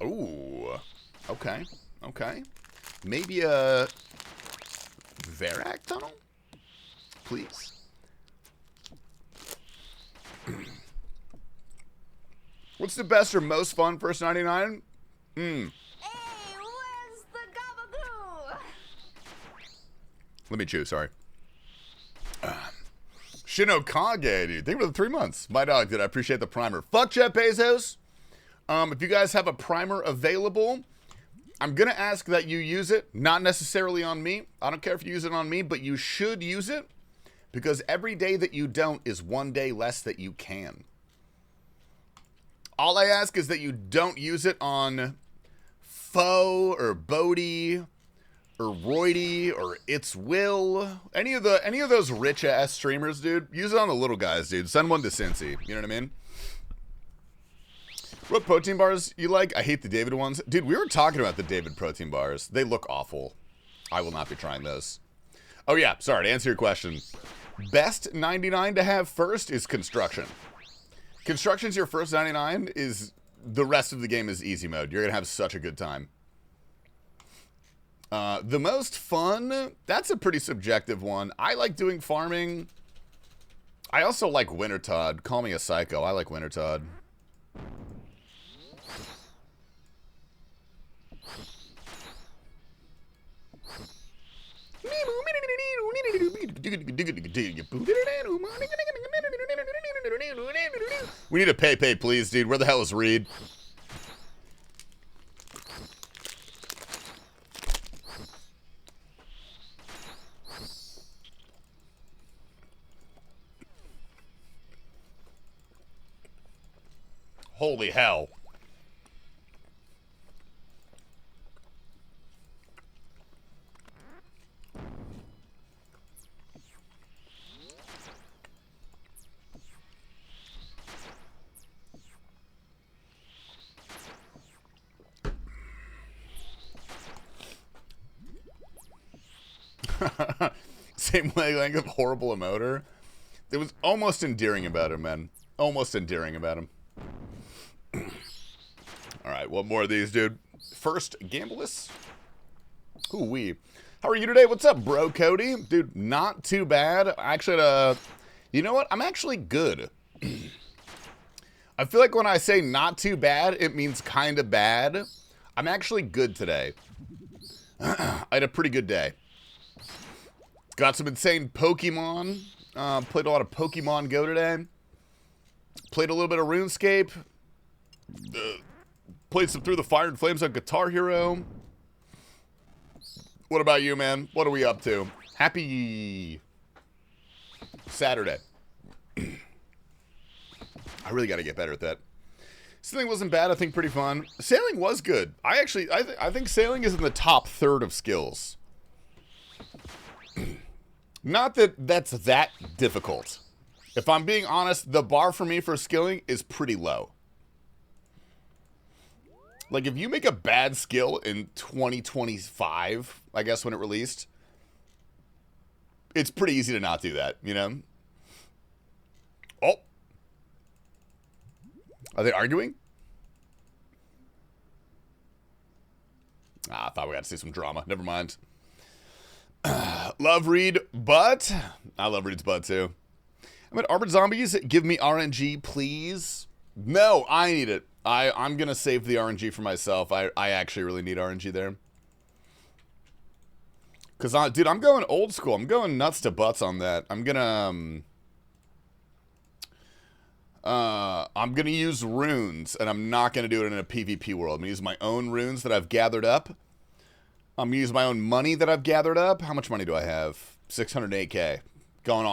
Ooh. Okay. Okay. Maybe a Verac tunnel? Please. What's the best or most fun first 99? Hey, where's the gabagoo? Let me chew, sorry. Shinokage, dude. Thank you for the 3 months. My dog did. I appreciate the primer. Fuck Jeff Bezos. If you guys have a primer available, I'm going to ask that you use it, not necessarily on me. I don't care if you use it on me, but you should use it because every day that you don't is one day less that you can. All I ask is that you don't use it on Foe or Bodie or Roydy or It's Will. Any of those rich ass streamers, dude. Use it on the little guys, dude. Send one to Cincy. You know what I mean? What protein bars you like? I hate the David ones. Dude, we were talking about the David protein bars. They look awful. I will not be trying those. Oh yeah, sorry, to answer your question. Best 99 to have first is Construction. Construction's your first 99, is the rest of the game is easy mode. You're going to have such a good time. The most fun, that's a pretty subjective one. I like doing farming. I also like Wintertodd. Call me a psycho. I like Wintertodd. We need a pay, please, dude. Where the hell is Reed? Holy hell. Same wavelength of horrible emoter. It was almost endearing about him, man. Almost endearing about him. Alright, what more of these, dude? First, Gambleless. Ooh-wee. How are you today? What's up, bro, Cody? Dude, not too bad. Actually, you know what? I'm actually good. I feel like when I say not too bad, it means kind of bad. I'm actually good today. I had a pretty good day. Got some insane Pokemon. Played a lot of Pokemon Go today. Played a little bit of RuneScape. Played some Through the Fire and Flames on Guitar Hero. What about you, man? What are we up to? Happy Saturday. I really got to get better at that. Sailing wasn't bad. I think pretty fun. Sailing was good. I think sailing is in the top third of skills. Not that that's that difficult. If I'm being honest, the bar for me for skilling is pretty low. Like, if you make a bad skill in 2025, I guess when it released, it's pretty easy to not do that, you know? Oh. Are they arguing? I thought we got to see some drama. Never mind. Love Reed, but I love Reed's butt too. I'm at Armored Zombies. Give me RNG, please. No, I need it. I'm gonna save the RNG for myself. I actually really need RNG there. Cause dude, I'm going old school. I'm going nuts to butts on that. I'm gonna use runes, and I'm not gonna do it in a PvP world. I'm gonna use my own runes that I've gathered up. I'm gonna use my own money that I've gathered up. How much money do I have? 608k. Going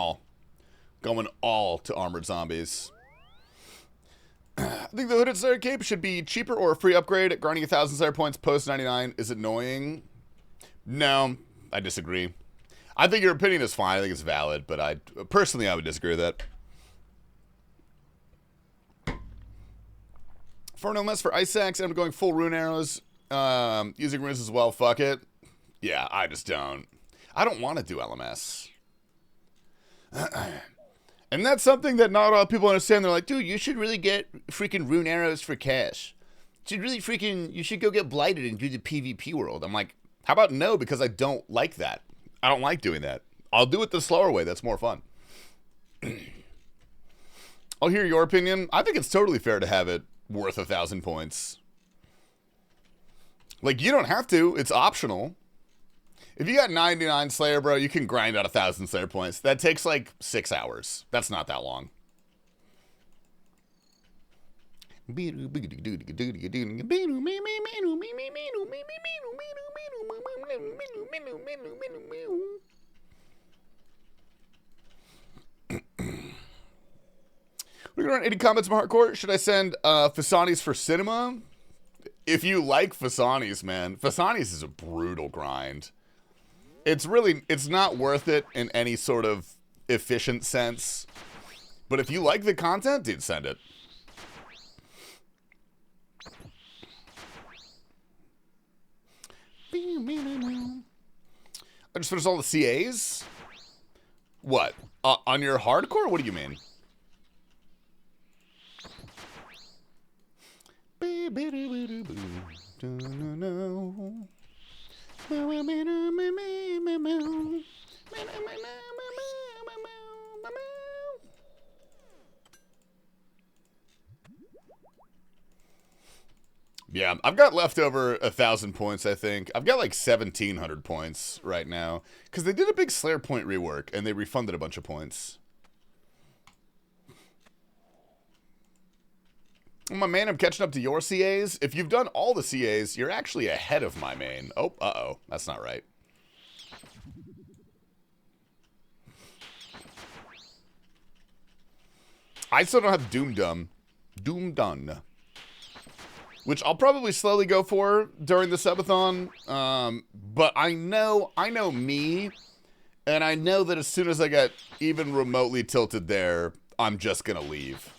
all to Armored Zombies. I think the Hooded Slayer Cape should be cheaper or a free upgrade. Grinding 1,000 Slayer points post 99 is annoying. No, I disagree. I think your opinion is fine. I think it's valid, but personally I would disagree with that. For no mess for Ice Axe, I'm going full rune arrows. Using runes as well, fuck it. Yeah, I just don't. I don't want to do LMS. And that's something that not a lot of people understand. They're like, dude, you should really get freaking rune arrows for cash. You should go get blighted and do the PvP world. I'm like, how about no? Because I don't like that. I don't like doing that. I'll do it the slower way. That's more fun. I'll hear your opinion. I think it's totally fair to have it worth 1,000 points. Like, you don't have to. It's optional. If you got 99 Slayer, bro, you can grind out 1,000 Slayer points. That takes, like, 6 hours. That's not that long. We're going to run 80 comments from Hardcore. Should I send Fasani's for cinema? If you like Fasani's, man, Fasani's is a brutal grind. It's not worth it in any sort of efficient sense. But if you like the content, dude, send it. I just finished all the CAs? What? On your hardcore? What do you mean? Yeah, I've got left over 1,000 points, I think. I've got like 1,700 points right now. Because they did a big Slayer point rework, and they refunded a bunch of points. Oh, my man, I'm catching up to your CAs. If you've done all the CAs, you're actually ahead of my main. Oh, uh-oh. That's not right. I still don't have Doom Done. Which I'll probably slowly go for during the Subathon. But I know me, and I know that as soon as I get even remotely tilted there, I'm just gonna leave.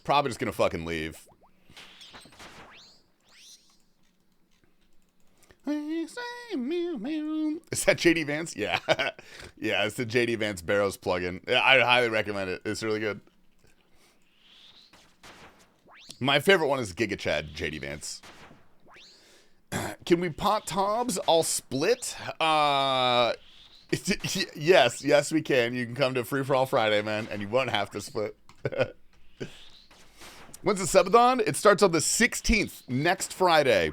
Probably just gonna fucking leave. Is that JD Vance? Yeah. Yeah, it's the JD Vance Barrows plugin. Yeah, I highly recommend it. It's really good. My favorite one is Giga Chad, JD Vance. Can we pot Tobs all split? Yes, we can. You can come to Free For All Friday, man, and you won't have to split. When's the Subathon? It starts on the 16th, next Friday.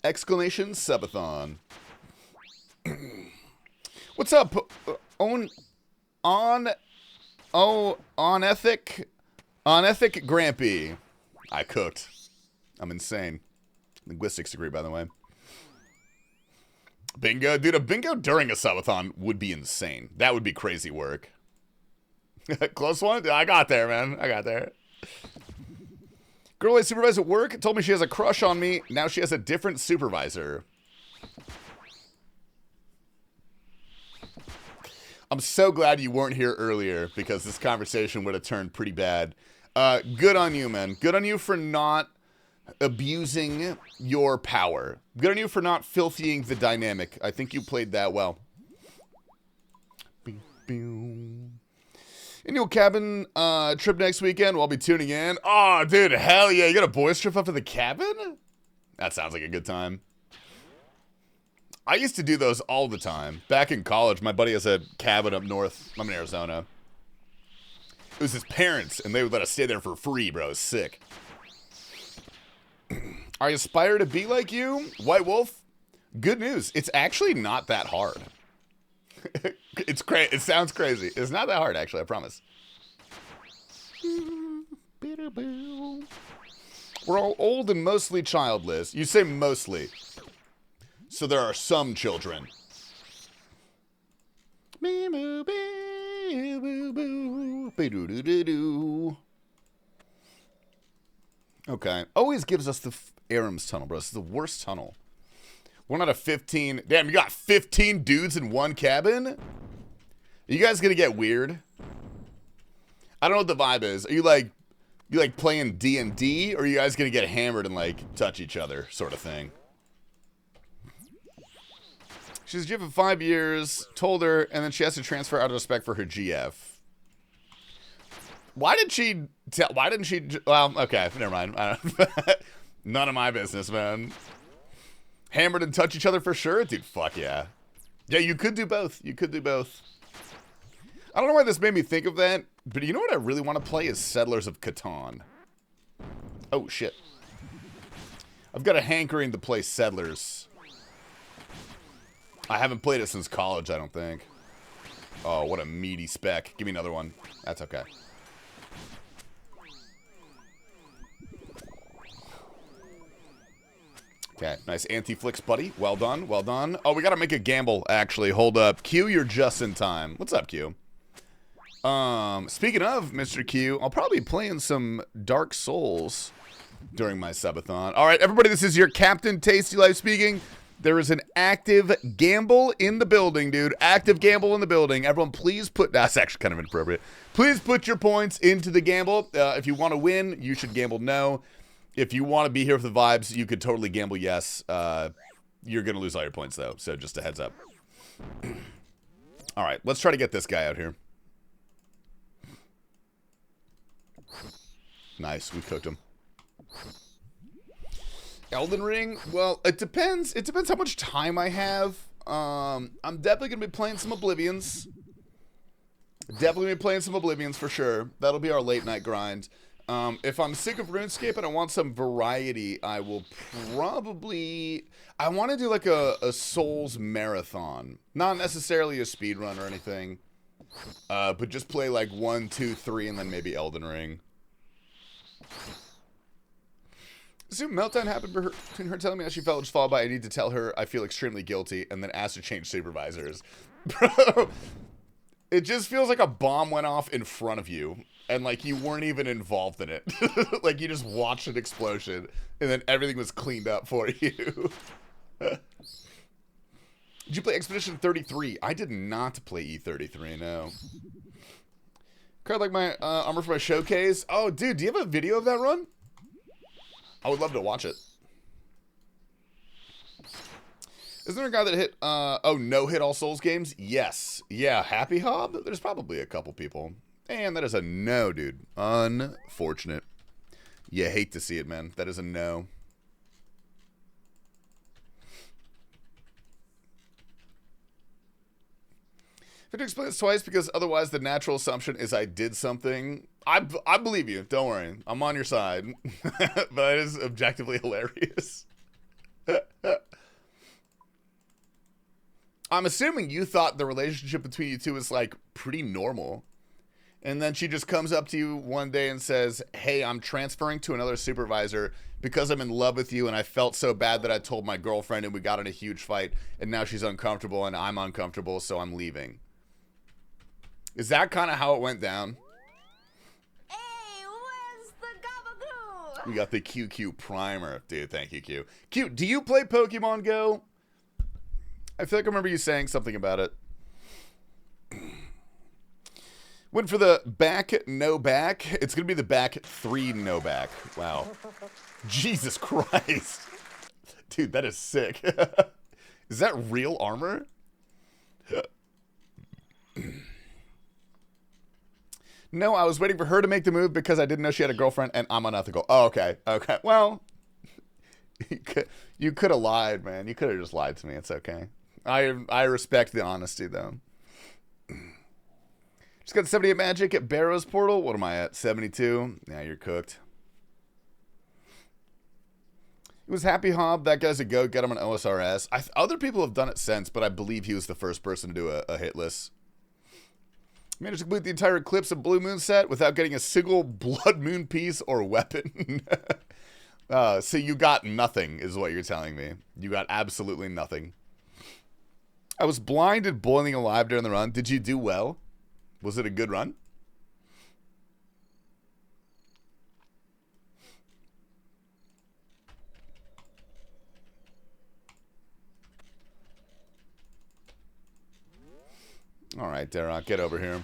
Exclamation Subathon. What's up? On ethic Grampy. I cooked. I'm insane. Linguistics degree, by the way. Bingo. Dude, a bingo during a Subathon would be insane. That would be crazy work. Close one? I got there, man. I got there. Girl I supervise at work told me she has a crush on me. Now she has a different supervisor. I'm so glad you weren't here earlier because this conversation would have turned pretty bad. Good on you, man. Good on you for not abusing your power. Good on you for not filthying the dynamic. I think you played that well. Annual cabin trip next weekend. We'll all be tuning in. Oh, dude, hell yeah. You got a boys trip up to the cabin? That sounds like a good time. I used to do those all the time. Back in college, my buddy has a cabin up north. I'm in Arizona. It was his parents, and they would let us stay there for free, bro. It was sick. I aspire to be like you, White Wolf. Good news. It's actually not that hard. It's crazy. It sounds crazy. It's not that hard, actually. I promise. We're all old and mostly childless. You say mostly. So there are some children. Okay. Always gives us the Aram's tunnel, bro. This is the worst tunnel. 1 out of 15. Damn, you got 15 dudes in one cabin? Are you guys gonna get weird? I don't know what the vibe is. Are you like playing D&D, or are you guys gonna get hammered and like touch each other, sort of thing? She's GF for 5 years, told her, and then she has to transfer out of respect for her GF. Why didn't she tell? Why didn't she? Well, okay, never mind. None of my business, man. Hammered and touch each other for sure? Dude, fuck yeah. Yeah, you could do both. You could do both. I don't know why this made me think of that, but you know what I really want to play is Settlers of Catan. Oh, shit. I've got a hankering to play Settlers. I haven't played it since college, I don't think. Oh, what a meaty spec. Give me another one. That's okay. Okay, nice anti-flicks, buddy. Well done, well done. Oh, we gotta make a gamble, actually. Hold up. Q, you're just in time. What's up, Q? Speaking of Mr. Q, I'll probably be playing some Dark Souls during my subathon. All right, everybody, this is your Captain TastyLife speaking. There is an active gamble in the building, dude. Active gamble in the building. Everyone, please put... That's actually kind of inappropriate. Please put your points into the gamble. If you want to win, you should gamble no. If you want to be here for the vibes, you could totally gamble yes. You're going to lose all your points, though. So just a heads up. All right, let's try to get this guy out here. Nice, we cooked him. Elden Ring? Well, it depends. It depends how much time I have. I'm definitely going to be playing some Oblivions. Definitely be playing some Oblivions for sure. That'll be our late night grind. If I'm sick of RuneScape and I want some variety, I will probably... I want to do like a Souls marathon. Not necessarily a speed run or anything. But just play like 1, 2, 3, and then maybe Elden Ring. Assume meltdown happened between her telling me how she felt, just followed by I need to tell her I feel extremely guilty, and then asked to change supervisors. Bro, it just feels like a bomb went off in front of you, and like you weren't even involved in it. Like you just watched an explosion, and then everything was cleaned up for you. Did you play Expedition 33? I did not play E33, no. Kind of like my armor for my showcase. Oh, dude, do you have a video of that run? I would love to watch it. Isn't there a guy that hit, no hit all Souls games? Yes. Yeah, Happy Hob? There's probably a couple people. And that is a no, dude. Unfortunate. You hate to see it, man. That is a no. I have to explain this twice because otherwise the natural assumption is I did something. I believe you. Don't worry. I'm on your side. But it is objectively hilarious. I'm assuming you thought the relationship between you two was like pretty normal. And then she just comes up to you one day and says, hey, I'm transferring to another supervisor because I'm in love with you and I felt so bad that I told my girlfriend and we got in a huge fight and now she's uncomfortable and I'm uncomfortable, so I'm leaving. Is that kind of how it went down? Hey, where's the gabagoo? We got the QQ primer. Dude, thank you, Q. Q, do you play Pokemon Go? I feel like I remember you saying something about it. Went for the back, no back. It's going to be the back 3, no back. Wow. Jesus Christ. Dude, that is sick. Is that real armor? No, I was waiting for her to make the move because I didn't know she had a girlfriend and I'm unethical. Oh, okay. Okay. Well, you could have lied, man. You could have just lied to me. It's okay. I respect the honesty, though. Just got 78 magic at Barrows Portal. What am I at? 72? Yeah, you're cooked. It was Happy Hob. That guy's a goat. Get him an OSRS. Other people have done it since, but I believe he was the first person to do a hitless. Managed to complete the entire Eclipse of Blue Moon set without getting a single Blood Moon piece or weapon. So you got nothing, is what you're telling me. You got absolutely nothing. I was blinded boiling alive during the run. Did you do well? Was it a good run? All right, Darrock, get over here.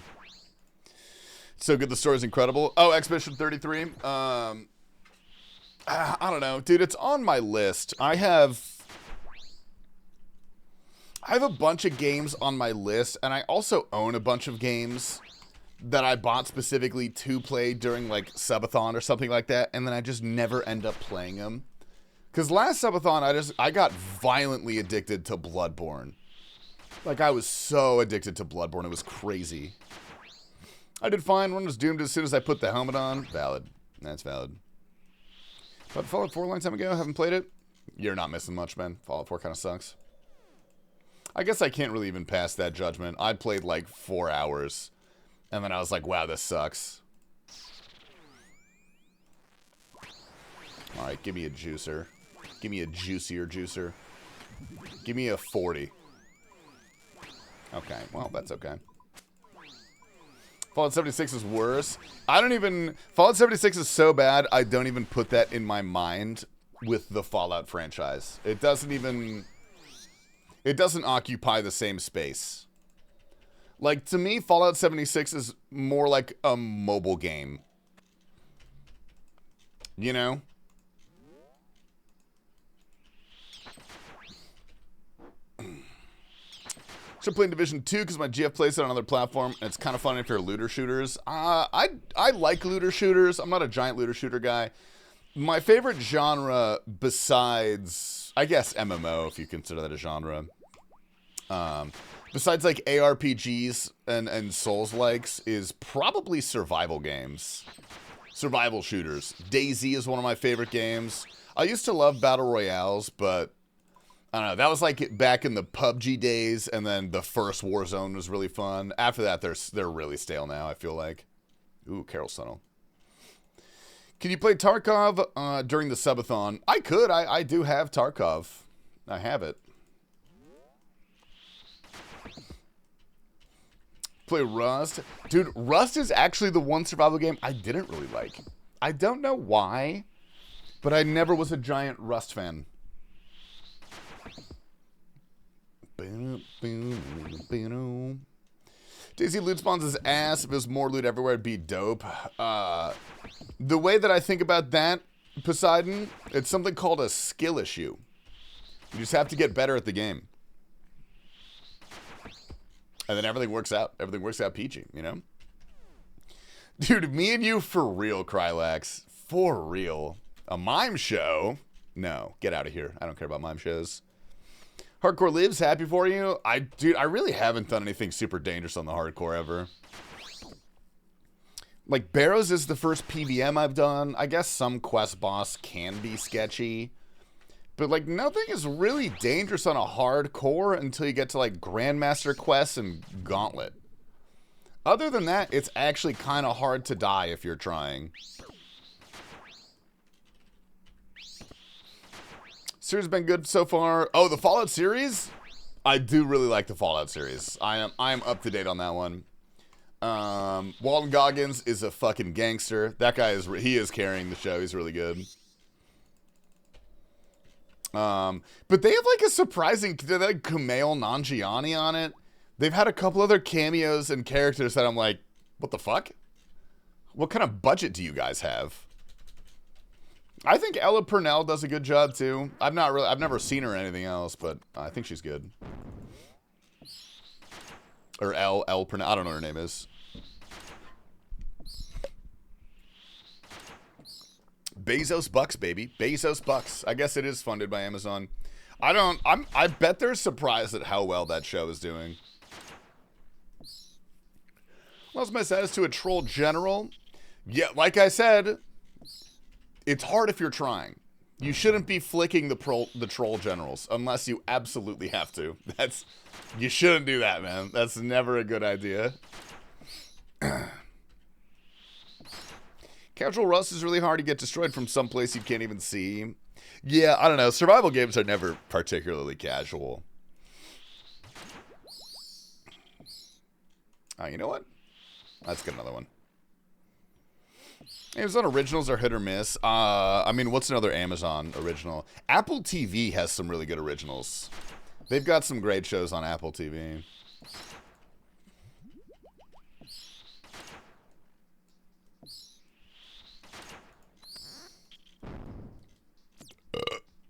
So good, the story's incredible. Oh, Expedition 33. I don't know, dude. It's on my list. I have a bunch of games on my list, and I also own a bunch of games that I bought specifically to play during like Subathon or something like that, and then I just never end up playing them. Because last Subathon, I got violently addicted to Bloodborne. Like, I was so addicted to Bloodborne. It was crazy. I did fine. One was doomed as soon as I put the helmet on. Valid. That's valid. But Fallout 4 a long time ago. Haven't played it. You're not missing much, man. Fallout 4 kind of sucks. I guess I can't really even pass that judgment. I played like 4 hours. And then I was like, wow, this sucks. Alright, give me a juicer. Give me a juicier juicer. Give me a 40. Okay, well, that's okay. Fallout 76 is worse. Fallout 76 is so bad, I don't even put that in my mind with the Fallout franchise. It doesn't occupy the same space. Like, to me, Fallout 76 is more like a mobile game. You know? Should play in Division 2 because my GF plays it on another platform, and it's kind of fun if you're looter shooters. I like looter shooters. I'm not a giant looter shooter guy. My favorite genre besides, I guess, MMO, if you consider that a genre, besides like ARPGs and Souls-likes, is probably survival games. Survival shooters. DayZ is one of my favorite games. I used to love Battle Royales, but I don't know. That was like back in the PUBG days, and then the first Warzone was really fun. After that, they're really stale now, I feel like. Ooh, Carol Sunnel. Can you play Tarkov during the Subathon? I could. I do have Tarkov. I have it. Play Rust. Dude, Rust is actually the one survival game I didn't really like. I don't know why, but I never was a giant Rust fan. Daisy loot spawns his ass. If there's more loot everywhere, it'd be dope. The way that I think about that, Poseidon, it's something called a skill issue. You just have to get better at the game. And then everything works out. Everything works out peachy, you know? Dude, me and you for real, Krylax. For real. A mime show? No, get out of here. I don't care about mime shows. Hardcore Lives, happy for you. Dude, I really haven't done anything super dangerous on the hardcore ever. Like, Barrows is the first PVM I've done. I guess some quest boss can be sketchy. But, like, nothing is really dangerous on a hardcore until you get to, like, Grandmaster quests and Gauntlet. Other than that, it's actually kind of hard to die if you're trying. Series been good so far. Oh, the Fallout series? I do really like the Fallout series. I am up to date on that one. Walton Goggins is a fucking gangster. That guy he is carrying the show. He's really good. But they have like a surprising, like Kumail Nanjiani on it. They've had a couple other cameos and characters that I'm like, what the fuck? What kind of budget do you guys have? I think Ella Purnell does a good job too. I've never seen her in anything else, but I think she's good. Or Elle Purnell, I don't know what her name is. Bezos Bucks, baby. Bezos Bucks. I guess it is funded by Amazon. I bet they're surprised at how well that show is doing. What's my status to a troll general? Yeah, like I said, it's hard if you're trying. You shouldn't be flicking the troll generals unless you absolutely have to. You shouldn't do that, man. That's never a good idea. Casual Rust is really hard to get destroyed from someplace you can't even see. Yeah, I don't know. Survival games are never particularly casual. You know what? Let's get another one. Amazon originals are hit or miss. I mean, what's another Amazon original? Apple TV has some really good originals. They've got some great shows on Apple TV.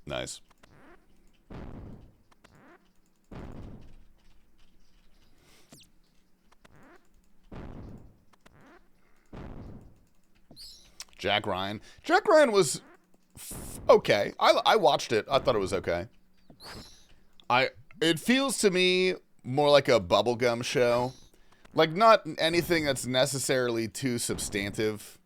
Nice. Jack Ryan. Jack Ryan was okay. I watched it. I thought it was okay. It feels to me more like a bubblegum show. Like, not anything that's necessarily too substantive.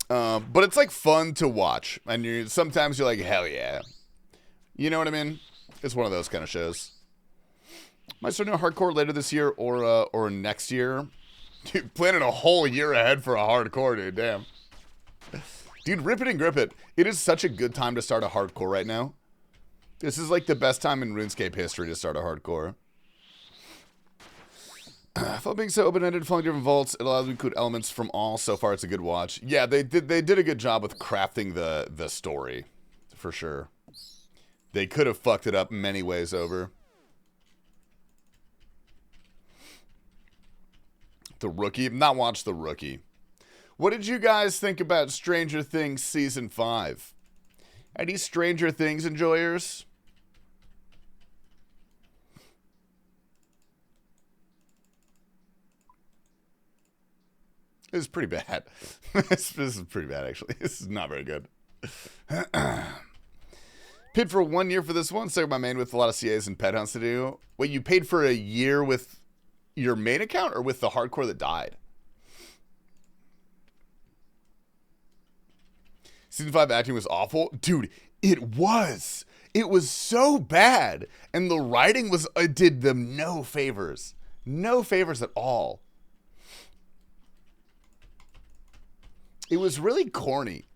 But it's like fun to watch. And sometimes you're like, hell yeah. You know what I mean? It's one of those kind of shows. Might start doing hardcore later this year or next year. Dude, planning a whole year ahead for a hardcore, dude. Damn. Dude, rip it and grip it. It is such a good time to start a hardcore right now. This is like the best time in RuneScape history to start a hardcore. I felt being so open-ended, following different vaults, it allows me to include elements from all. So far, it's a good watch. Yeah, they did a good job with crafting the story, for sure. They could have fucked it up many ways over. The Rookie, not watched The Rookie. What did you guys think about Stranger Things Season 5? Any Stranger Things enjoyers? It was pretty bad. This is pretty bad, actually. This is not very good. Paid for 1 year for this one. Second my main with a lot of CAs and pet hunts to do. Wait, you paid for a year with your main account or with the hardcore that died? Season 5 acting was awful. Dude, it was. It was so bad. And the writing was, it did them no favors. No favors at all. It was really corny.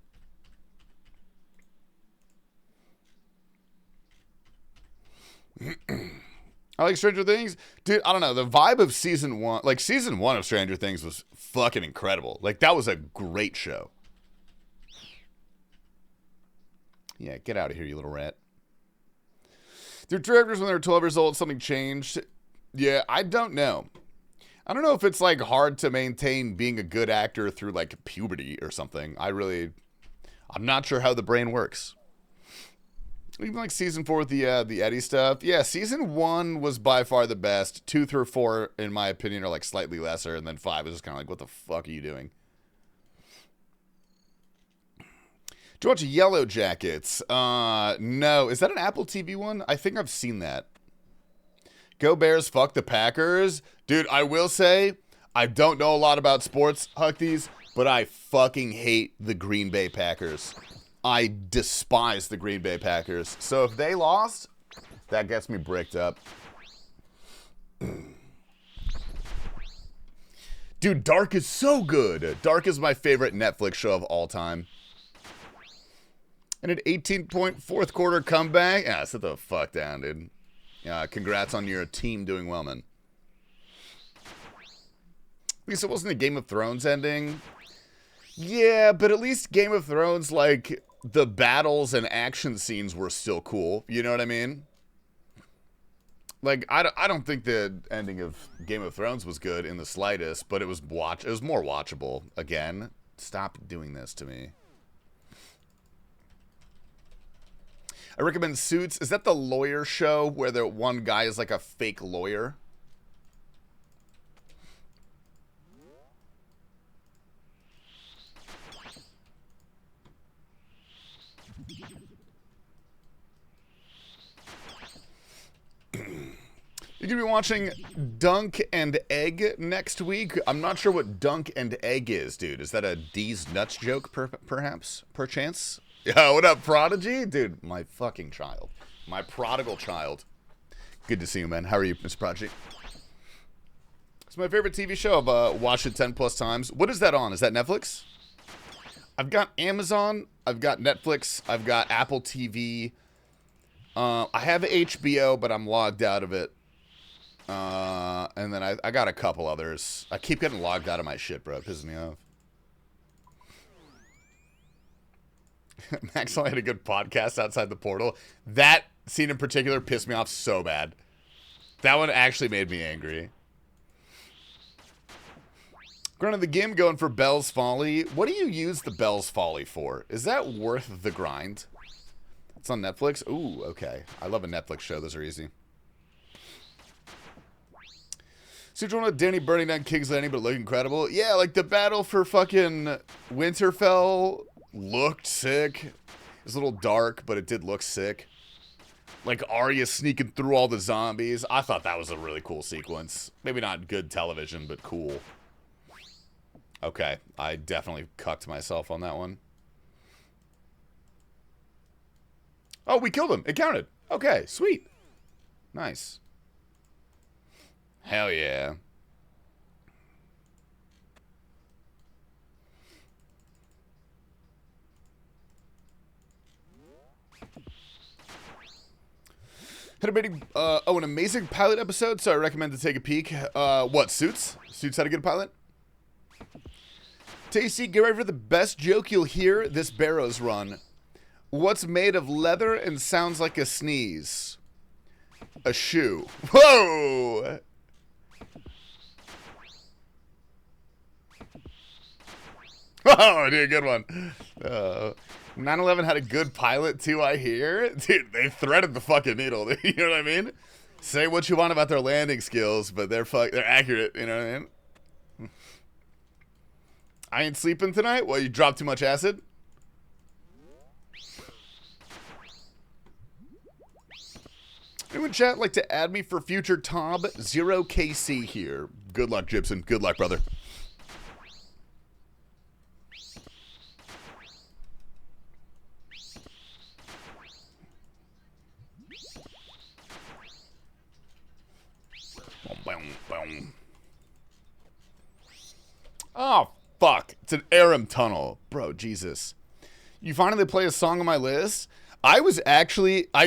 I like Stranger Things. Dude, I don't know. The vibe of season 1, like season 1 of Stranger Things was fucking incredible. Like, that was a great show. Yeah, get out of here, you little rat. Their directors, when they were 12 years old, something changed. Yeah, I don't know. I don't know if it's, like, hard to maintain being a good actor through, like, puberty or something. I'm not sure how the brain works. Even, like, season 4 with the Eddie stuff. Yeah, season 1 was by far the best. 2 through 4, in my opinion, are, like, slightly lesser. And then 5 is just kind of like, what the fuck are you doing? Do you watch Yellow Jackets? No. Is that an Apple TV one? I think I've seen that. Go Bears, fuck the Packers. Dude, I will say, I don't know a lot about sports, Huckties, but I fucking hate the Green Bay Packers. I despise the Green Bay Packers. So if they lost, that gets me bricked up. Dude, Dark is so good. Dark is my favorite Netflix show of all time. And an 18-point fourth quarter comeback. Yeah, sit the fuck down, dude. Congrats on your team doing well, man. At least it wasn't a Game of Thrones ending. Yeah, but at least Game of Thrones, like, the battles and action scenes were still cool. You know what I mean? Like, I don't think the ending of Game of Thrones was good in the slightest, but it was more watchable. Again, stop doing this to me. I recommend Suits. Is that the lawyer show where the one guy is like a fake lawyer? You're going to be watching Dunk and Egg next week. I'm not sure what Dunk and Egg is, dude. Is that a D's Nuts joke, perhaps? Perchance? Yo, what up, Prodigy? Dude, my fucking child. My prodigal child. Good to see you, man. How are you, Mr. Prodigy? It's my favorite TV show. I've watched it 10 plus times. What is that on? Is that Netflix? I've got Amazon. I've got Netflix. I've got Apple TV. I have HBO, but I'm logged out of it. And then I got a couple others. I keep getting logged out of my shit, bro. It pisses me off. Maxwell had a good podcast outside the portal. That scene in particular pissed me off so bad. That one actually made me angry. Grunt of the Game going for Bell's Folly. What do you use the Bell's Folly for? Is that worth the grind? It's on Netflix? Ooh, okay. I love a Netflix show. Those are easy. So you want Danny burning down King's Landing, but look incredible? Yeah, like the battle for fucking Winterfell looked sick. It was a little dark, but it did look sick. Like Arya sneaking through all the zombies. I thought that was a really cool sequence. Maybe not good television, but cool. Okay, I definitely cucked myself on that one. Oh, we killed him. It counted. Okay, sweet. Nice. Hell yeah. Had a big, an amazing pilot episode, so I recommend to take a peek. What, Suits? Suits had a good pilot? Tasty, get ready for the best joke you'll hear this Barrows run. What's made of leather and sounds like a sneeze? A shoe. Whoa! Oh, dude, good one. 9/11 had a good pilot too, I hear. Dude, they threaded the fucking needle. You know what I mean? Say what you want about their landing skills, but they're accurate. You know what I mean? I ain't sleeping tonight. Well, you dropped too much acid. Anyone in chat like to add me for future Tob? 0KC here. Good luck, Gibson. Good luck, brother. Oh, fuck. It's an Aram tunnel. Bro, Jesus. You finally play a song on my list? I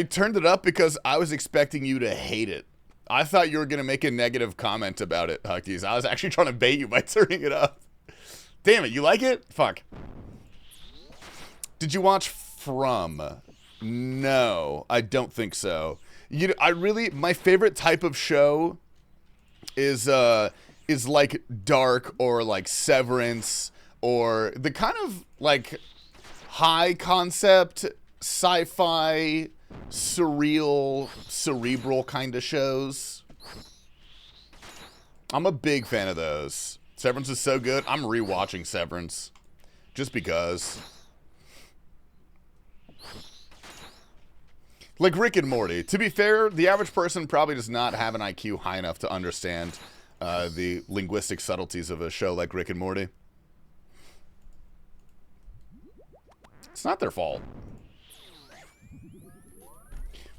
turned it up because I was expecting you to hate it. I thought you were going to make a negative comment about it, Huckies. I was actually trying to bait you by turning it up. Damn it, you like it? Fuck. Did you watch From? No, I don't think so. My favorite type of show is like Dark or like Severance or the kind of like high concept sci-fi cerebral kind of shows. I'm a big fan of those. Severance is so good. I'm rewatching Severance just because. Like Rick and Morty. To be fair, the average person probably does not have an IQ high enough to understand the linguistic subtleties of a show like Rick and Morty. It's not their fault.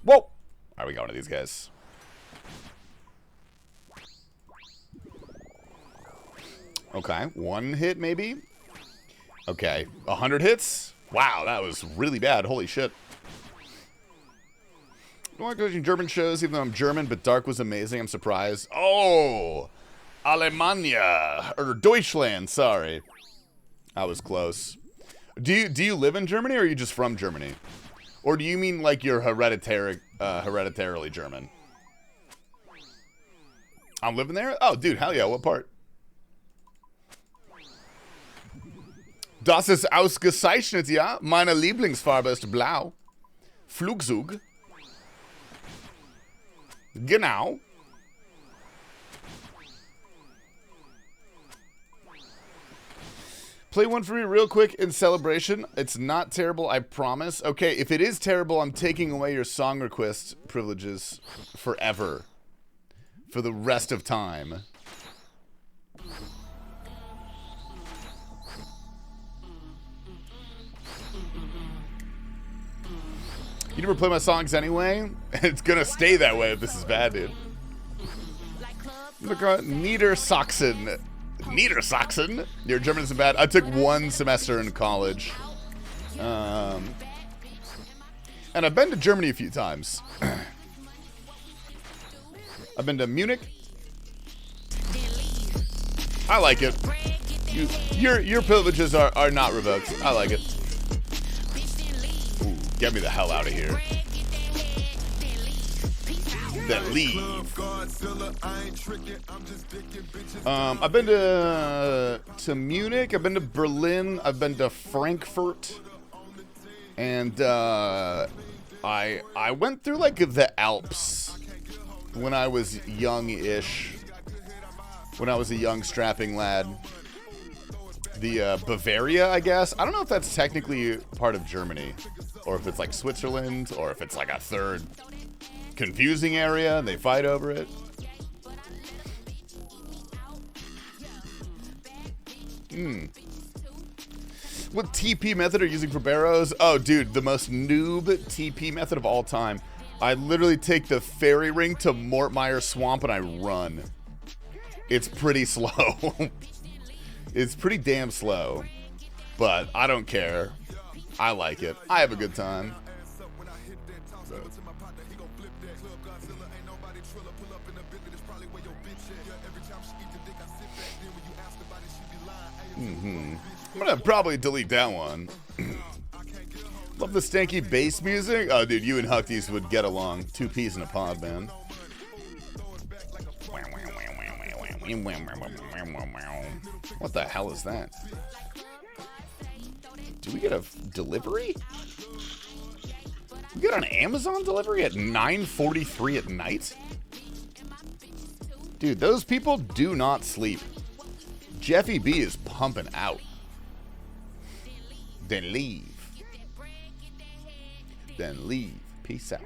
Whoa! Are we going to these guys? Okay, 1 hit maybe? Okay, 100 hits? Wow, that was really bad. Holy shit. I don't like watching German shows, even though I'm German, but Dark was amazing. I'm surprised. Oh! Alemania! Or Deutschland, sorry. I was close. Do you live in Germany, or are you just from Germany? Or do you mean like you're hereditarily German? I'm living there? Oh, dude, hell yeah, what part? Das ist ausgezeichnet, ja? Meine Lieblingsfarbe ist blau. Flugzeug. Genau. Play one for me real quick in celebration. It's not terrible, I promise. Okay, if it is terrible, I'm taking away your song request privileges forever. For the rest of time. You never play my songs anyway? It's gonna stay that way if this is bad, dude. Look at Niedersachsen. Niedersachsen? Your German isn't bad. I took 1 semester in college. And I've been to Germany a few times. I've been to Munich. I like it. Your privileges are not revoked. I like it. Ooh, get me the hell out of here. Then leave. I've been to Munich. I've been to Berlin. I've been to Frankfurt. And I went through like the Alps when I was young-ish. When I was a young strapping lad. The Bavaria, I guess. I don't know if that's technically part of Germany. Or if it's like Switzerland. Or if it's like a third confusing area and they fight over it. What TP method are you using for Barrows? Oh, dude, the most noob TP method of all time. I literally take the fairy ring to Mortmire Swamp and I run. It's pretty slow. It's pretty damn slow. But I don't care. I like it. I have a good time. I'm gonna probably delete that one. Love the stanky bass music. Oh, dude, you and Huckies would get along. Two peas in a pod, man. What the hell is that? Do we get a delivery? We got an Amazon delivery at 9:43 at night? Dude, those people do not sleep. Jeffy B is pumping out. Then leave. Then leave. Peace out.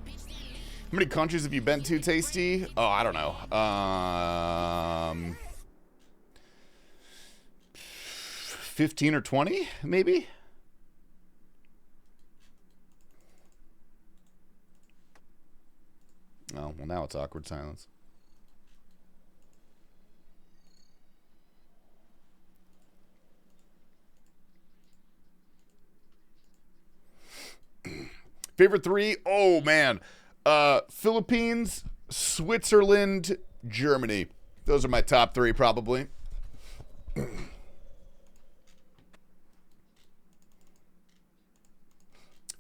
How many countries have you been to, Tasty? Oh, I don't know. 15 or 20, maybe? Oh, well, now it's awkward silence. Favorite three? Oh, man. Philippines, Switzerland, Germany. Those are my top three, probably.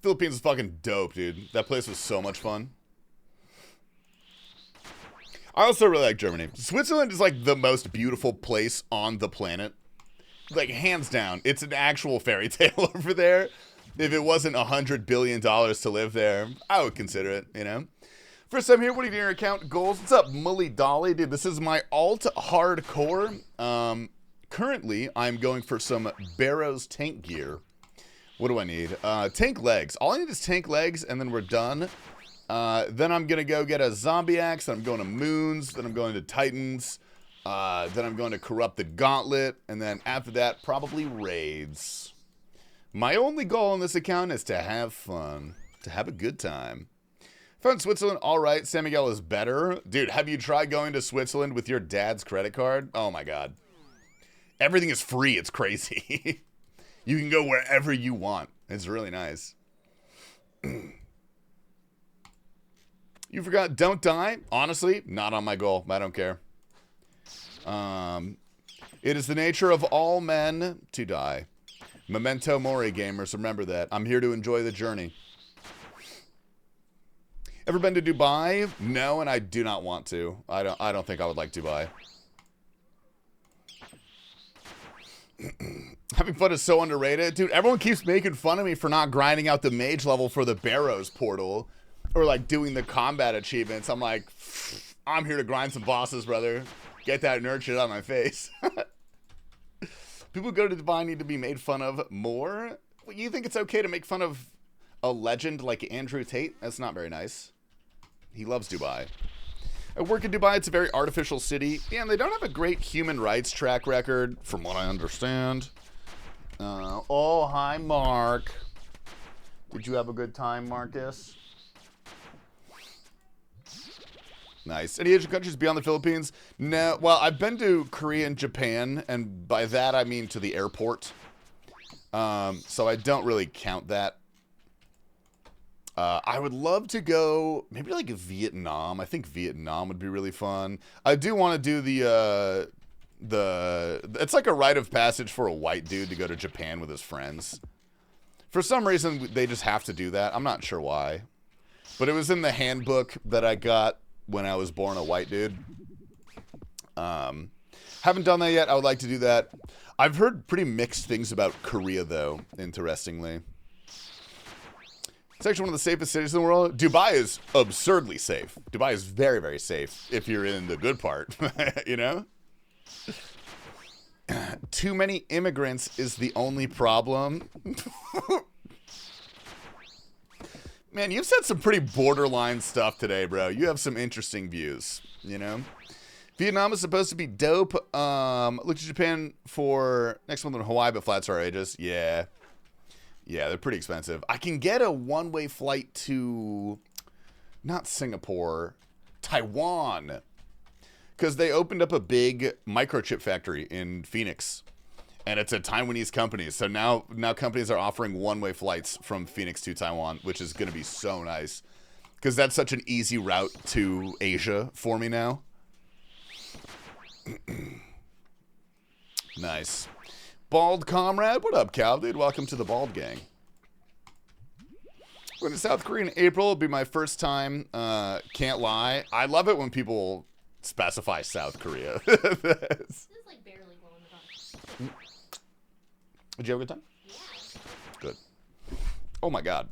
Philippines is fucking dope, dude. That place was so much fun. I also really like Germany. Switzerland is like the most beautiful place on the planet. Like, hands down. It's an actual fairy tale over there. If it wasn't $100 billion to live there, I would consider it, you know? First time here, what are your account goals? What's up, Mully Dolly? Dude, this is my alt hardcore. Currently, I'm going for some Barrows tank gear. What do I need? Tank legs. All I need is tank legs, and then we're done. Then I'm going to go get a zombie axe. Then I'm going to moons. Then I'm going to titans. Then I'm going to corrupt the gauntlet. And then after that, probably raids. My only goal on this account is to have fun. To have a good time. Found Switzerland all right. San Miguel is better. Dude, have you tried going to Switzerland with your dad's credit card? Oh my god. Everything is free. It's crazy. You can go wherever you want. It's really nice. You forgot don't die? Honestly, not on my goal. I don't care. It is the nature of all men to die. Memento mori, gamers. Remember that. I'm here to enjoy the journey. Ever been to Dubai? No, and I do not want to. I don't think I would like Dubai. Having fun is so underrated. Dude, everyone keeps making fun of me for not grinding out the mage level for the Barrows portal. Or like doing the combat achievements. I'm like, I'm here to grind some bosses, brother. Get that nerd shit out of my face. People who go to Dubai need to be made fun of more. You think it's okay to make fun of a legend like Andrew Tate? That's not very nice. He loves Dubai. I work in Dubai. It's a very artificial city. Yeah, and they don't have a great human rights track record, from what I understand. Oh, hi, Mark. Did you have a good time, Marcus? Nice. Any Asian countries beyond the Philippines? No. Well, I've been to Korea and Japan, and by that I mean to the airport. So I don't really count that. I would love to go maybe like Vietnam. I think Vietnam would be really fun. I do want to do it's like a rite of passage for a white dude to go to Japan with his friends. For some reason, they just have to do that. I'm not sure why. But it was in the handbook that I got when I was born a white dude. Haven't done that yet. I would like to do that. I've heard pretty mixed things about Korea, though, interestingly. It's actually one of the safest cities in the world. Dubai is absurdly safe. Dubai is very, very safe if you're in the good part, you know? Too many immigrants is the only problem. Man, you've said some pretty borderline stuff today, bro. You have some interesting views, you know? Vietnam is supposed to be dope. Look to Japan for next month in Hawaii, but flats are ages. Yeah. Yeah, they're pretty expensive. I can get a one-way flight to, not Singapore, Taiwan. Because they opened up a big microchip factory in Phoenix. And it's a Taiwanese company. So now companies are offering one-way flights from Phoenix to Taiwan, which is going to be so nice. Because that's such an easy route to Asia for me now. Nice. Bald Comrade, what up, Cal, dude? Welcome to the Bald Gang. Going to South Korea in April will be my first time. Can't lie. I love it when people specify South Korea. This is like barely glowing the dark. Did you have a good time? Yeah. Good. Oh my god.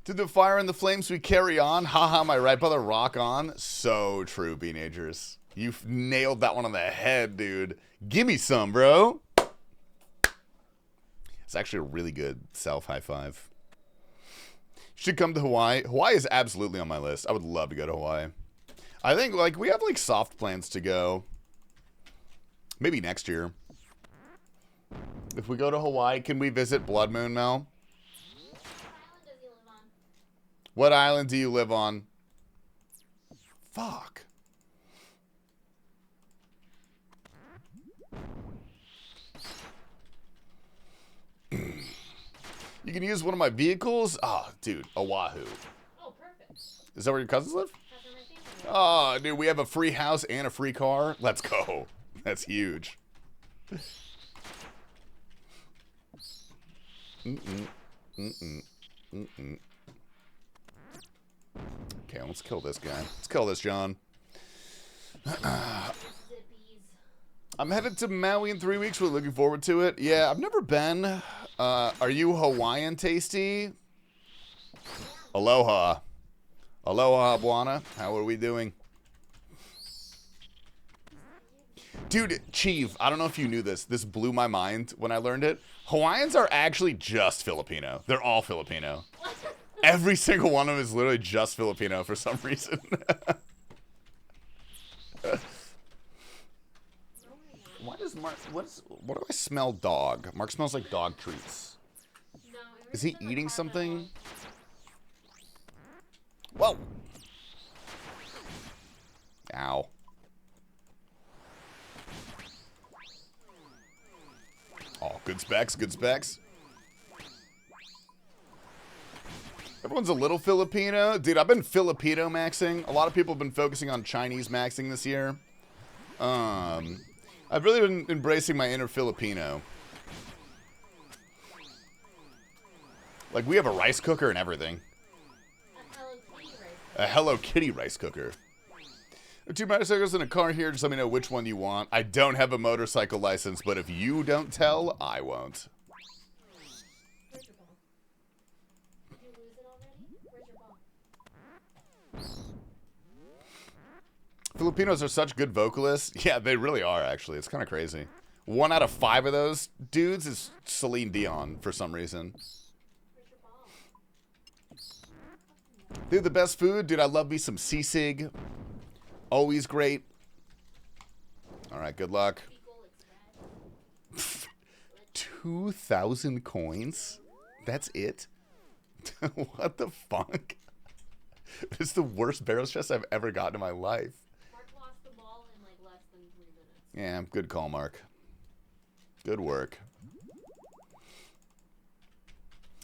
To the fire and the flames we carry on. Haha, my right brother, rock on. So true, Beenagers. You've nailed that one on the head, dude. Give me some, bro. It's actually a really good self-high five. Should come to Hawaii. Hawaii is absolutely on my list. I would love to go to Hawaii. I think, like, we have, like, soft plans to go. Maybe next year. If we go to Hawaii, can we visit Blood Moon, Mel? What island do you live on? Fuck. You can use one of my vehicles? Oh, dude, Oahu. Oh, perfect. Is that where your cousins live? That's where my family Oh, dude, we have a free house and a free car. Let's go. That's huge. Okay, let's kill this guy. Let's kill this John. I'm headed to Maui in 3 weeks. We're looking forward to it. Yeah, I've never been. Are you Hawaiian, Tasty? Aloha. Aloha, Abuana. How are we doing? Dude, Chief, I don't know if you knew this. This blew my mind when I learned it. Hawaiians are actually just Filipino. They're all Filipino. Every single one of them is literally just Filipino for some reason. Why does Mark... What do I smell dog? Mark smells like dog treats. No, Is he eating something? Whoa! Ow. Oh, good specs, good specs. Everyone's a little Filipino. Dude, I've been Filipino maxing. A lot of people have been focusing on Chinese maxing this year. I've really been embracing my inner Filipino. Like, we have a rice cooker and everything. A Hello Kitty rice cooker. There are 2 motorcycles in a car here. Just let me know which one you want. I don't have a motorcycle license, but if you don't tell, I won't. Where's your ball? Did you lose it already? Where's your ball? Filipinos are such good vocalists. Yeah, they really are, actually. It's kind of crazy. 1 out of 5 of those dudes is Celine Dion for some reason. Where's your ball? Dude, the best food? Dude, I love me some sisig. Always great. Alright, good luck. 2,000 coins? That's it? What the fuck? This is the worst Barrows chest I've ever gotten in my life. Mark lost the ball in like less than 3 minutes. Yeah, good call, Mark. Good work.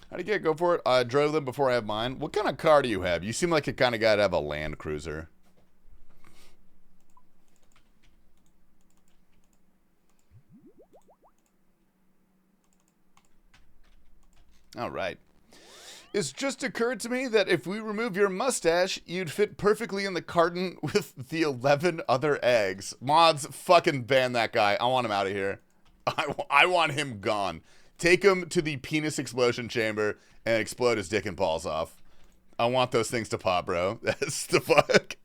How'd you get? Go for it. I drove them before I have mine. What kind of car do you have? You seem like the kind of guy to have a Land Cruiser. All right. It's just occurred to me that if we remove your mustache, you'd fit perfectly in the carton with the 11 other eggs. Mods, fucking ban that guy. I want him out of here. I want him gone. Take him to the penis explosion chamber and explode his dick and balls off. I want those things to pop, bro. That's the fuck.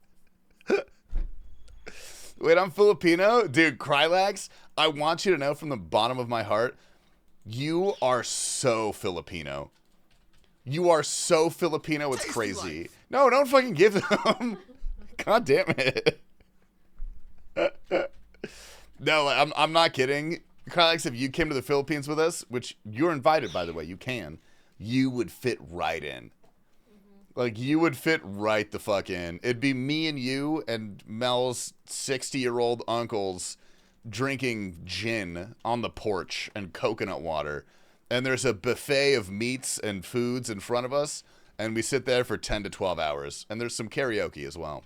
Wait, I'm Filipino? Dude, Krylax, I want you to know from the bottom of my heart, you are so Filipino. You are so Filipino, it's crazy. No, don't fucking give them. God damn it. No, I'm not kidding. Krylax, if you came to the Philippines with us, which you're invited, by the way, you can, you would fit right in. Like, you would fit right the fuck in. It'd be me and you and Mel's 60-year-old uncles drinking gin on the porch and coconut water. And there's a buffet of meats and foods in front of us. And we sit there for 10 to 12 hours. And there's some karaoke as well.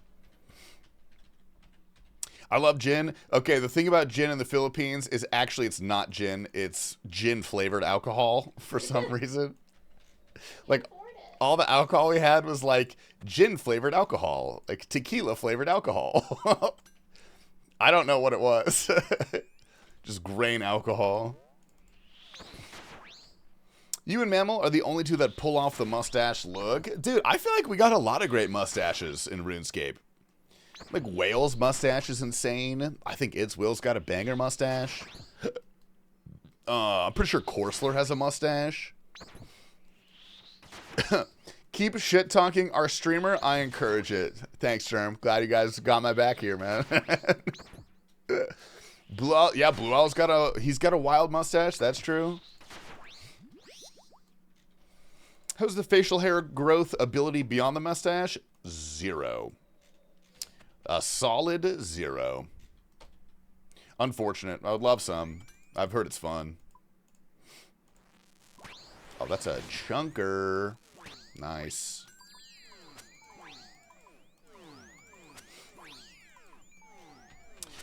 I love gin. Okay, the thing about gin in the Philippines is actually it's not gin. It's gin-flavored alcohol for some reason. Like, all the alcohol we had was, like, gin-flavored alcohol. Like, tequila-flavored alcohol. I don't know what it was. Just grain alcohol. You and Mammal are the only two that pull off the mustache look. Dude, I feel like we got a lot of great mustaches in RuneScape. Like, Whale's mustache is insane. I think Will's got a banger mustache. I'm pretty sure Corsler has a mustache. Keep shit-talking our streamer. I encourage it. Thanks, Germ. Glad you guys got my back here, man. Blue Owl's got a wild mustache. That's true. How's the facial hair growth ability beyond the mustache? 0. A solid 0. Unfortunate. I would love some. I've heard it's fun. Oh, that's a chunker. Nice.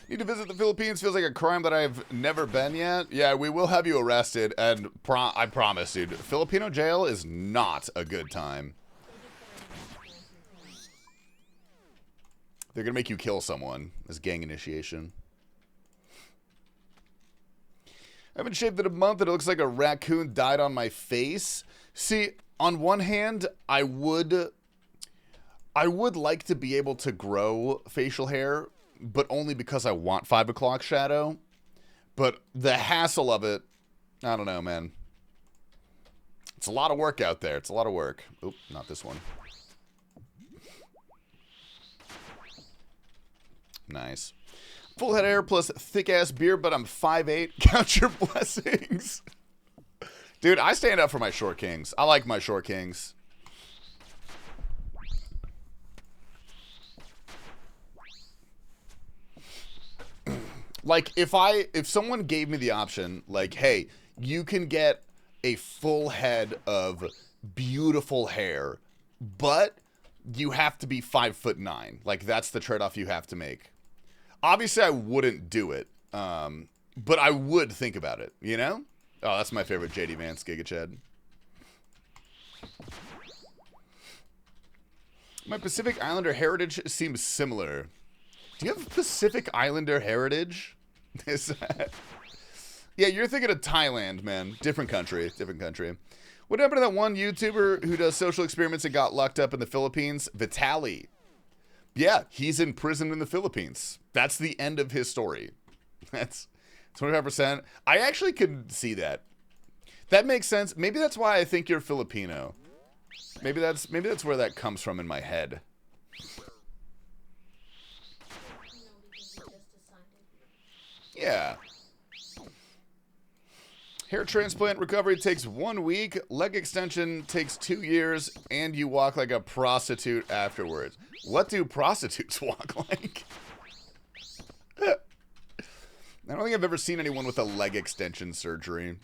Need to visit the Philippines. Feels like a crime that I've never been yet. Yeah, we will have you arrested, and I promise, dude. Filipino jail is not a good time. They're gonna make you kill someone as gang initiation. I haven't shaved in a month, and it looks like a raccoon died on my face. See, on one hand, I would like to be able to grow facial hair, but only because I want 5 o'clock shadow. But the hassle of it, I don't know, man. It's a lot of work out there. It's a lot of work. Oop, not this one. Nice. Full head of hair plus thick-ass beard, but I'm 5'8". Count your blessings. Dude, I stand up for my short kings. I like my short kings. Like, if someone gave me the option, like, hey, you can get a full head of beautiful hair, but you have to be 5'9". Like, that's the trade-off you have to make. Obviously, I wouldn't do it, but I would think about it, you know? Oh, that's my favorite JD Vance, Giga Chad. My Pacific Islander heritage seems similar. Do you have Pacific Islander heritage? Is that... Yeah, you're thinking of Thailand, man. Different country, different country. What happened to that one YouTuber who does social experiments and got locked up in the Philippines? Vitaly. Yeah, he's in prison in the Philippines. That's the end of his story. That's 25%. I actually could see that. That makes sense. Maybe that's why I think you're Filipino. Maybe that's where that comes from in my head. Yeah. Hair transplant recovery takes 1 week. Leg extension takes 2 years. And you walk like a prostitute afterwards. What do prostitutes walk like? I don't think I've ever seen anyone with a leg extension surgery.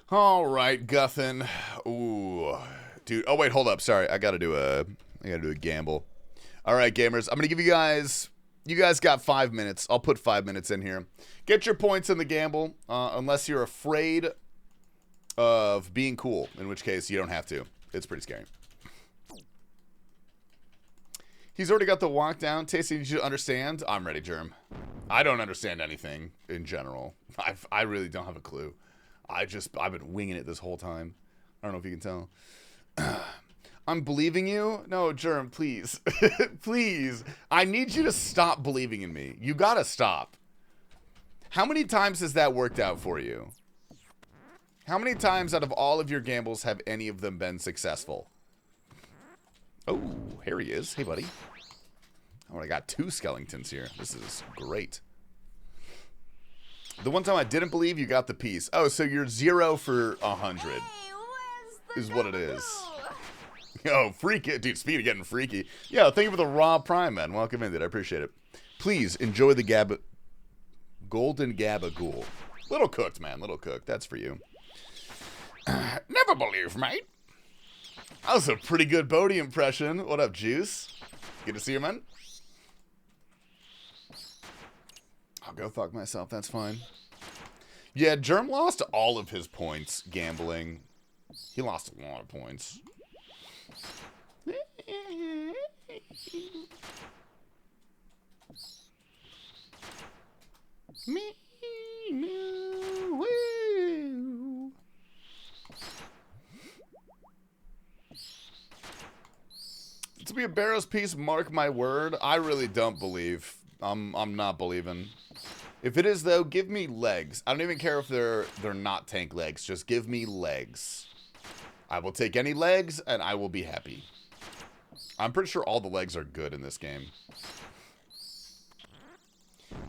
All right, Guthin. Ooh, dude. Oh wait, hold up. Sorry, I gotta do a gamble. All right, gamers. I'm gonna give you guys. You guys got 5 minutes. I'll put 5 minutes in here. Get your points in the gamble, unless you're afraid of being cool, in which case you don't have to. It's pretty scary. He's already got the walk down. Tasty, you should understand. I'm ready, Germ. I don't understand anything in general. I really don't have a clue. I've been winging it this whole time. I don't know if you can tell. I'm believing you? No, Germ, please. Please. I need you to stop believing in me. You gotta stop. How many times has that worked out for you? How many times out of all of your gambles have any of them been successful? Oh, here he is. Hey, buddy. Oh, I got 2 skeletons here. This is great. The one time I didn't believe, you got the piece. Oh, so you're 0 for 100. Hey, is what it is. Yo, freaky. Dude, speed of getting freaky. Yeah, thank you for the raw prime, man. Welcome in, dude. I appreciate it. Please enjoy the golden gabagool. Little cooked, man. Little cooked. That's for you. Never believe, mate. That was a pretty good Bodie impression. What up, Juice? Good to see you, man. I'll go fuck myself. That's fine. Yeah, Germ lost all of his points gambling. He lost a lot of points. To be a Barrows piece, mark my word. I really don't believe. I'm not believing. If it is though, give me legs. I don't even care if they're not tank legs. Just give me legs. I will take any legs and I will be happy. I'm pretty sure all the legs are good in this game.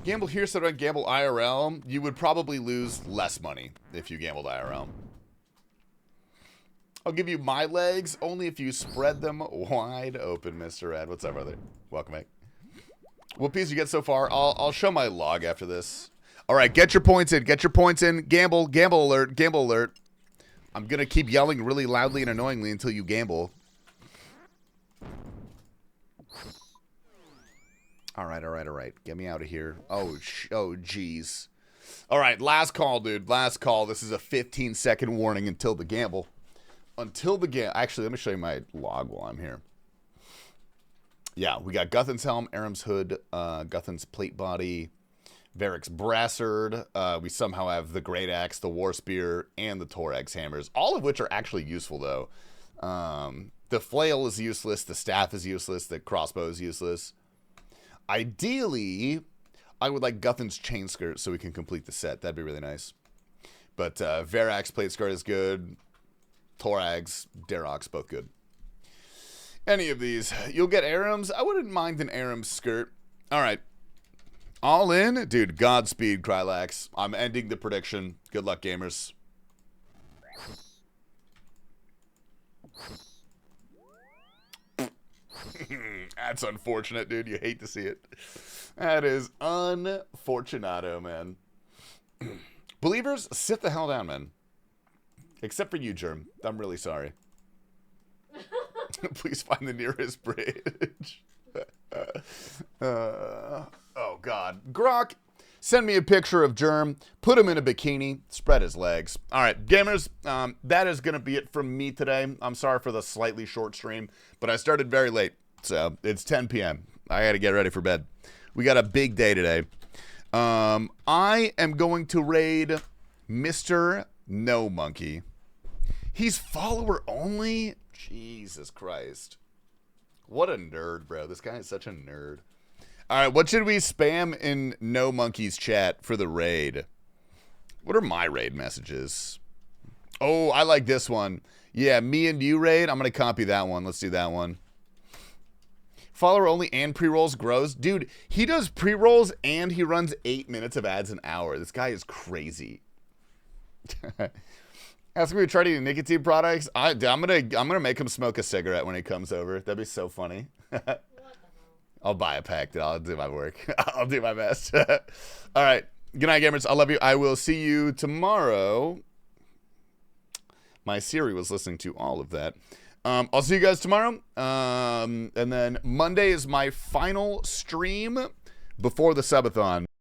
Gamble here so don't gamble IRL. You would probably lose less money if you gambled IRL. I'll give you my legs only if you spread them wide open, Mr. Ed. What's up, brother? Welcome back. What piece you get so far? I'll show my log after this. All right, get your points in. Get your points in. Gamble. Gamble alert. Gamble alert. I'm going to keep yelling really loudly and annoyingly until you gamble. All right, all right, all right. Get me out of here. Oh, jeez. All right, last call, dude. Last call. This is a 15-second warning until the gamble. Until the game. Actually, let me show you my log while I'm here. Yeah, we got Guthin's helm, Aram's hood, Guthin's plate body, Varric's brassard. We somehow have the great axe, the war spear, and the Torax hammers. All of which are actually useful, though. The flail is useless. The staff is useless. The crossbow is useless. Ideally, I would like Guthin's chain skirt so we can complete the set. That'd be really nice. But Varric's plate skirt is good. Torax, Darrock's both good. Any of these. You'll get Aram's. I wouldn't mind an Aram's skirt. All right. All in. Dude, Godspeed, Krylax. I'm ending the prediction. Good luck, gamers. That's unfortunate, dude. You hate to see it. That is unfortunato, man. Believers, sit the hell down, man. Except for you, Germ. I'm really sorry. Please find the nearest bridge. Oh, God. Grok, send me a picture of Germ. Put him in a bikini. Spread his legs. All right, gamers, that is going to be it from me today. I'm sorry for the slightly short stream, but I started very late. So it's 10 p.m. I got to get ready for bed. We got a big day today. I am going to raid Mr. No Monkey. He's follower only? Jesus Christ. What a nerd, bro. This guy is such a nerd. All right, what should we spam in No Monkey's chat for the raid? What are my raid messages? Oh, I like this one. Yeah, me and you raid. I'm going to copy that one. Let's do that one. Follower only and pre-rolls grows. Dude, he does pre-rolls and he runs 8 minutes of ads an hour. This guy is crazy. Ask me to try to eat nicotine products. I'm gonna make him smoke a cigarette when he comes over. That'd be so funny. I'll buy a pack, dude. I'll do my work. I'll do my best. All right. Good night, gamers. I love you. I will see you tomorrow. My Siri was listening to all of that. I'll see you guys tomorrow. And then Monday is my final stream before the subathon.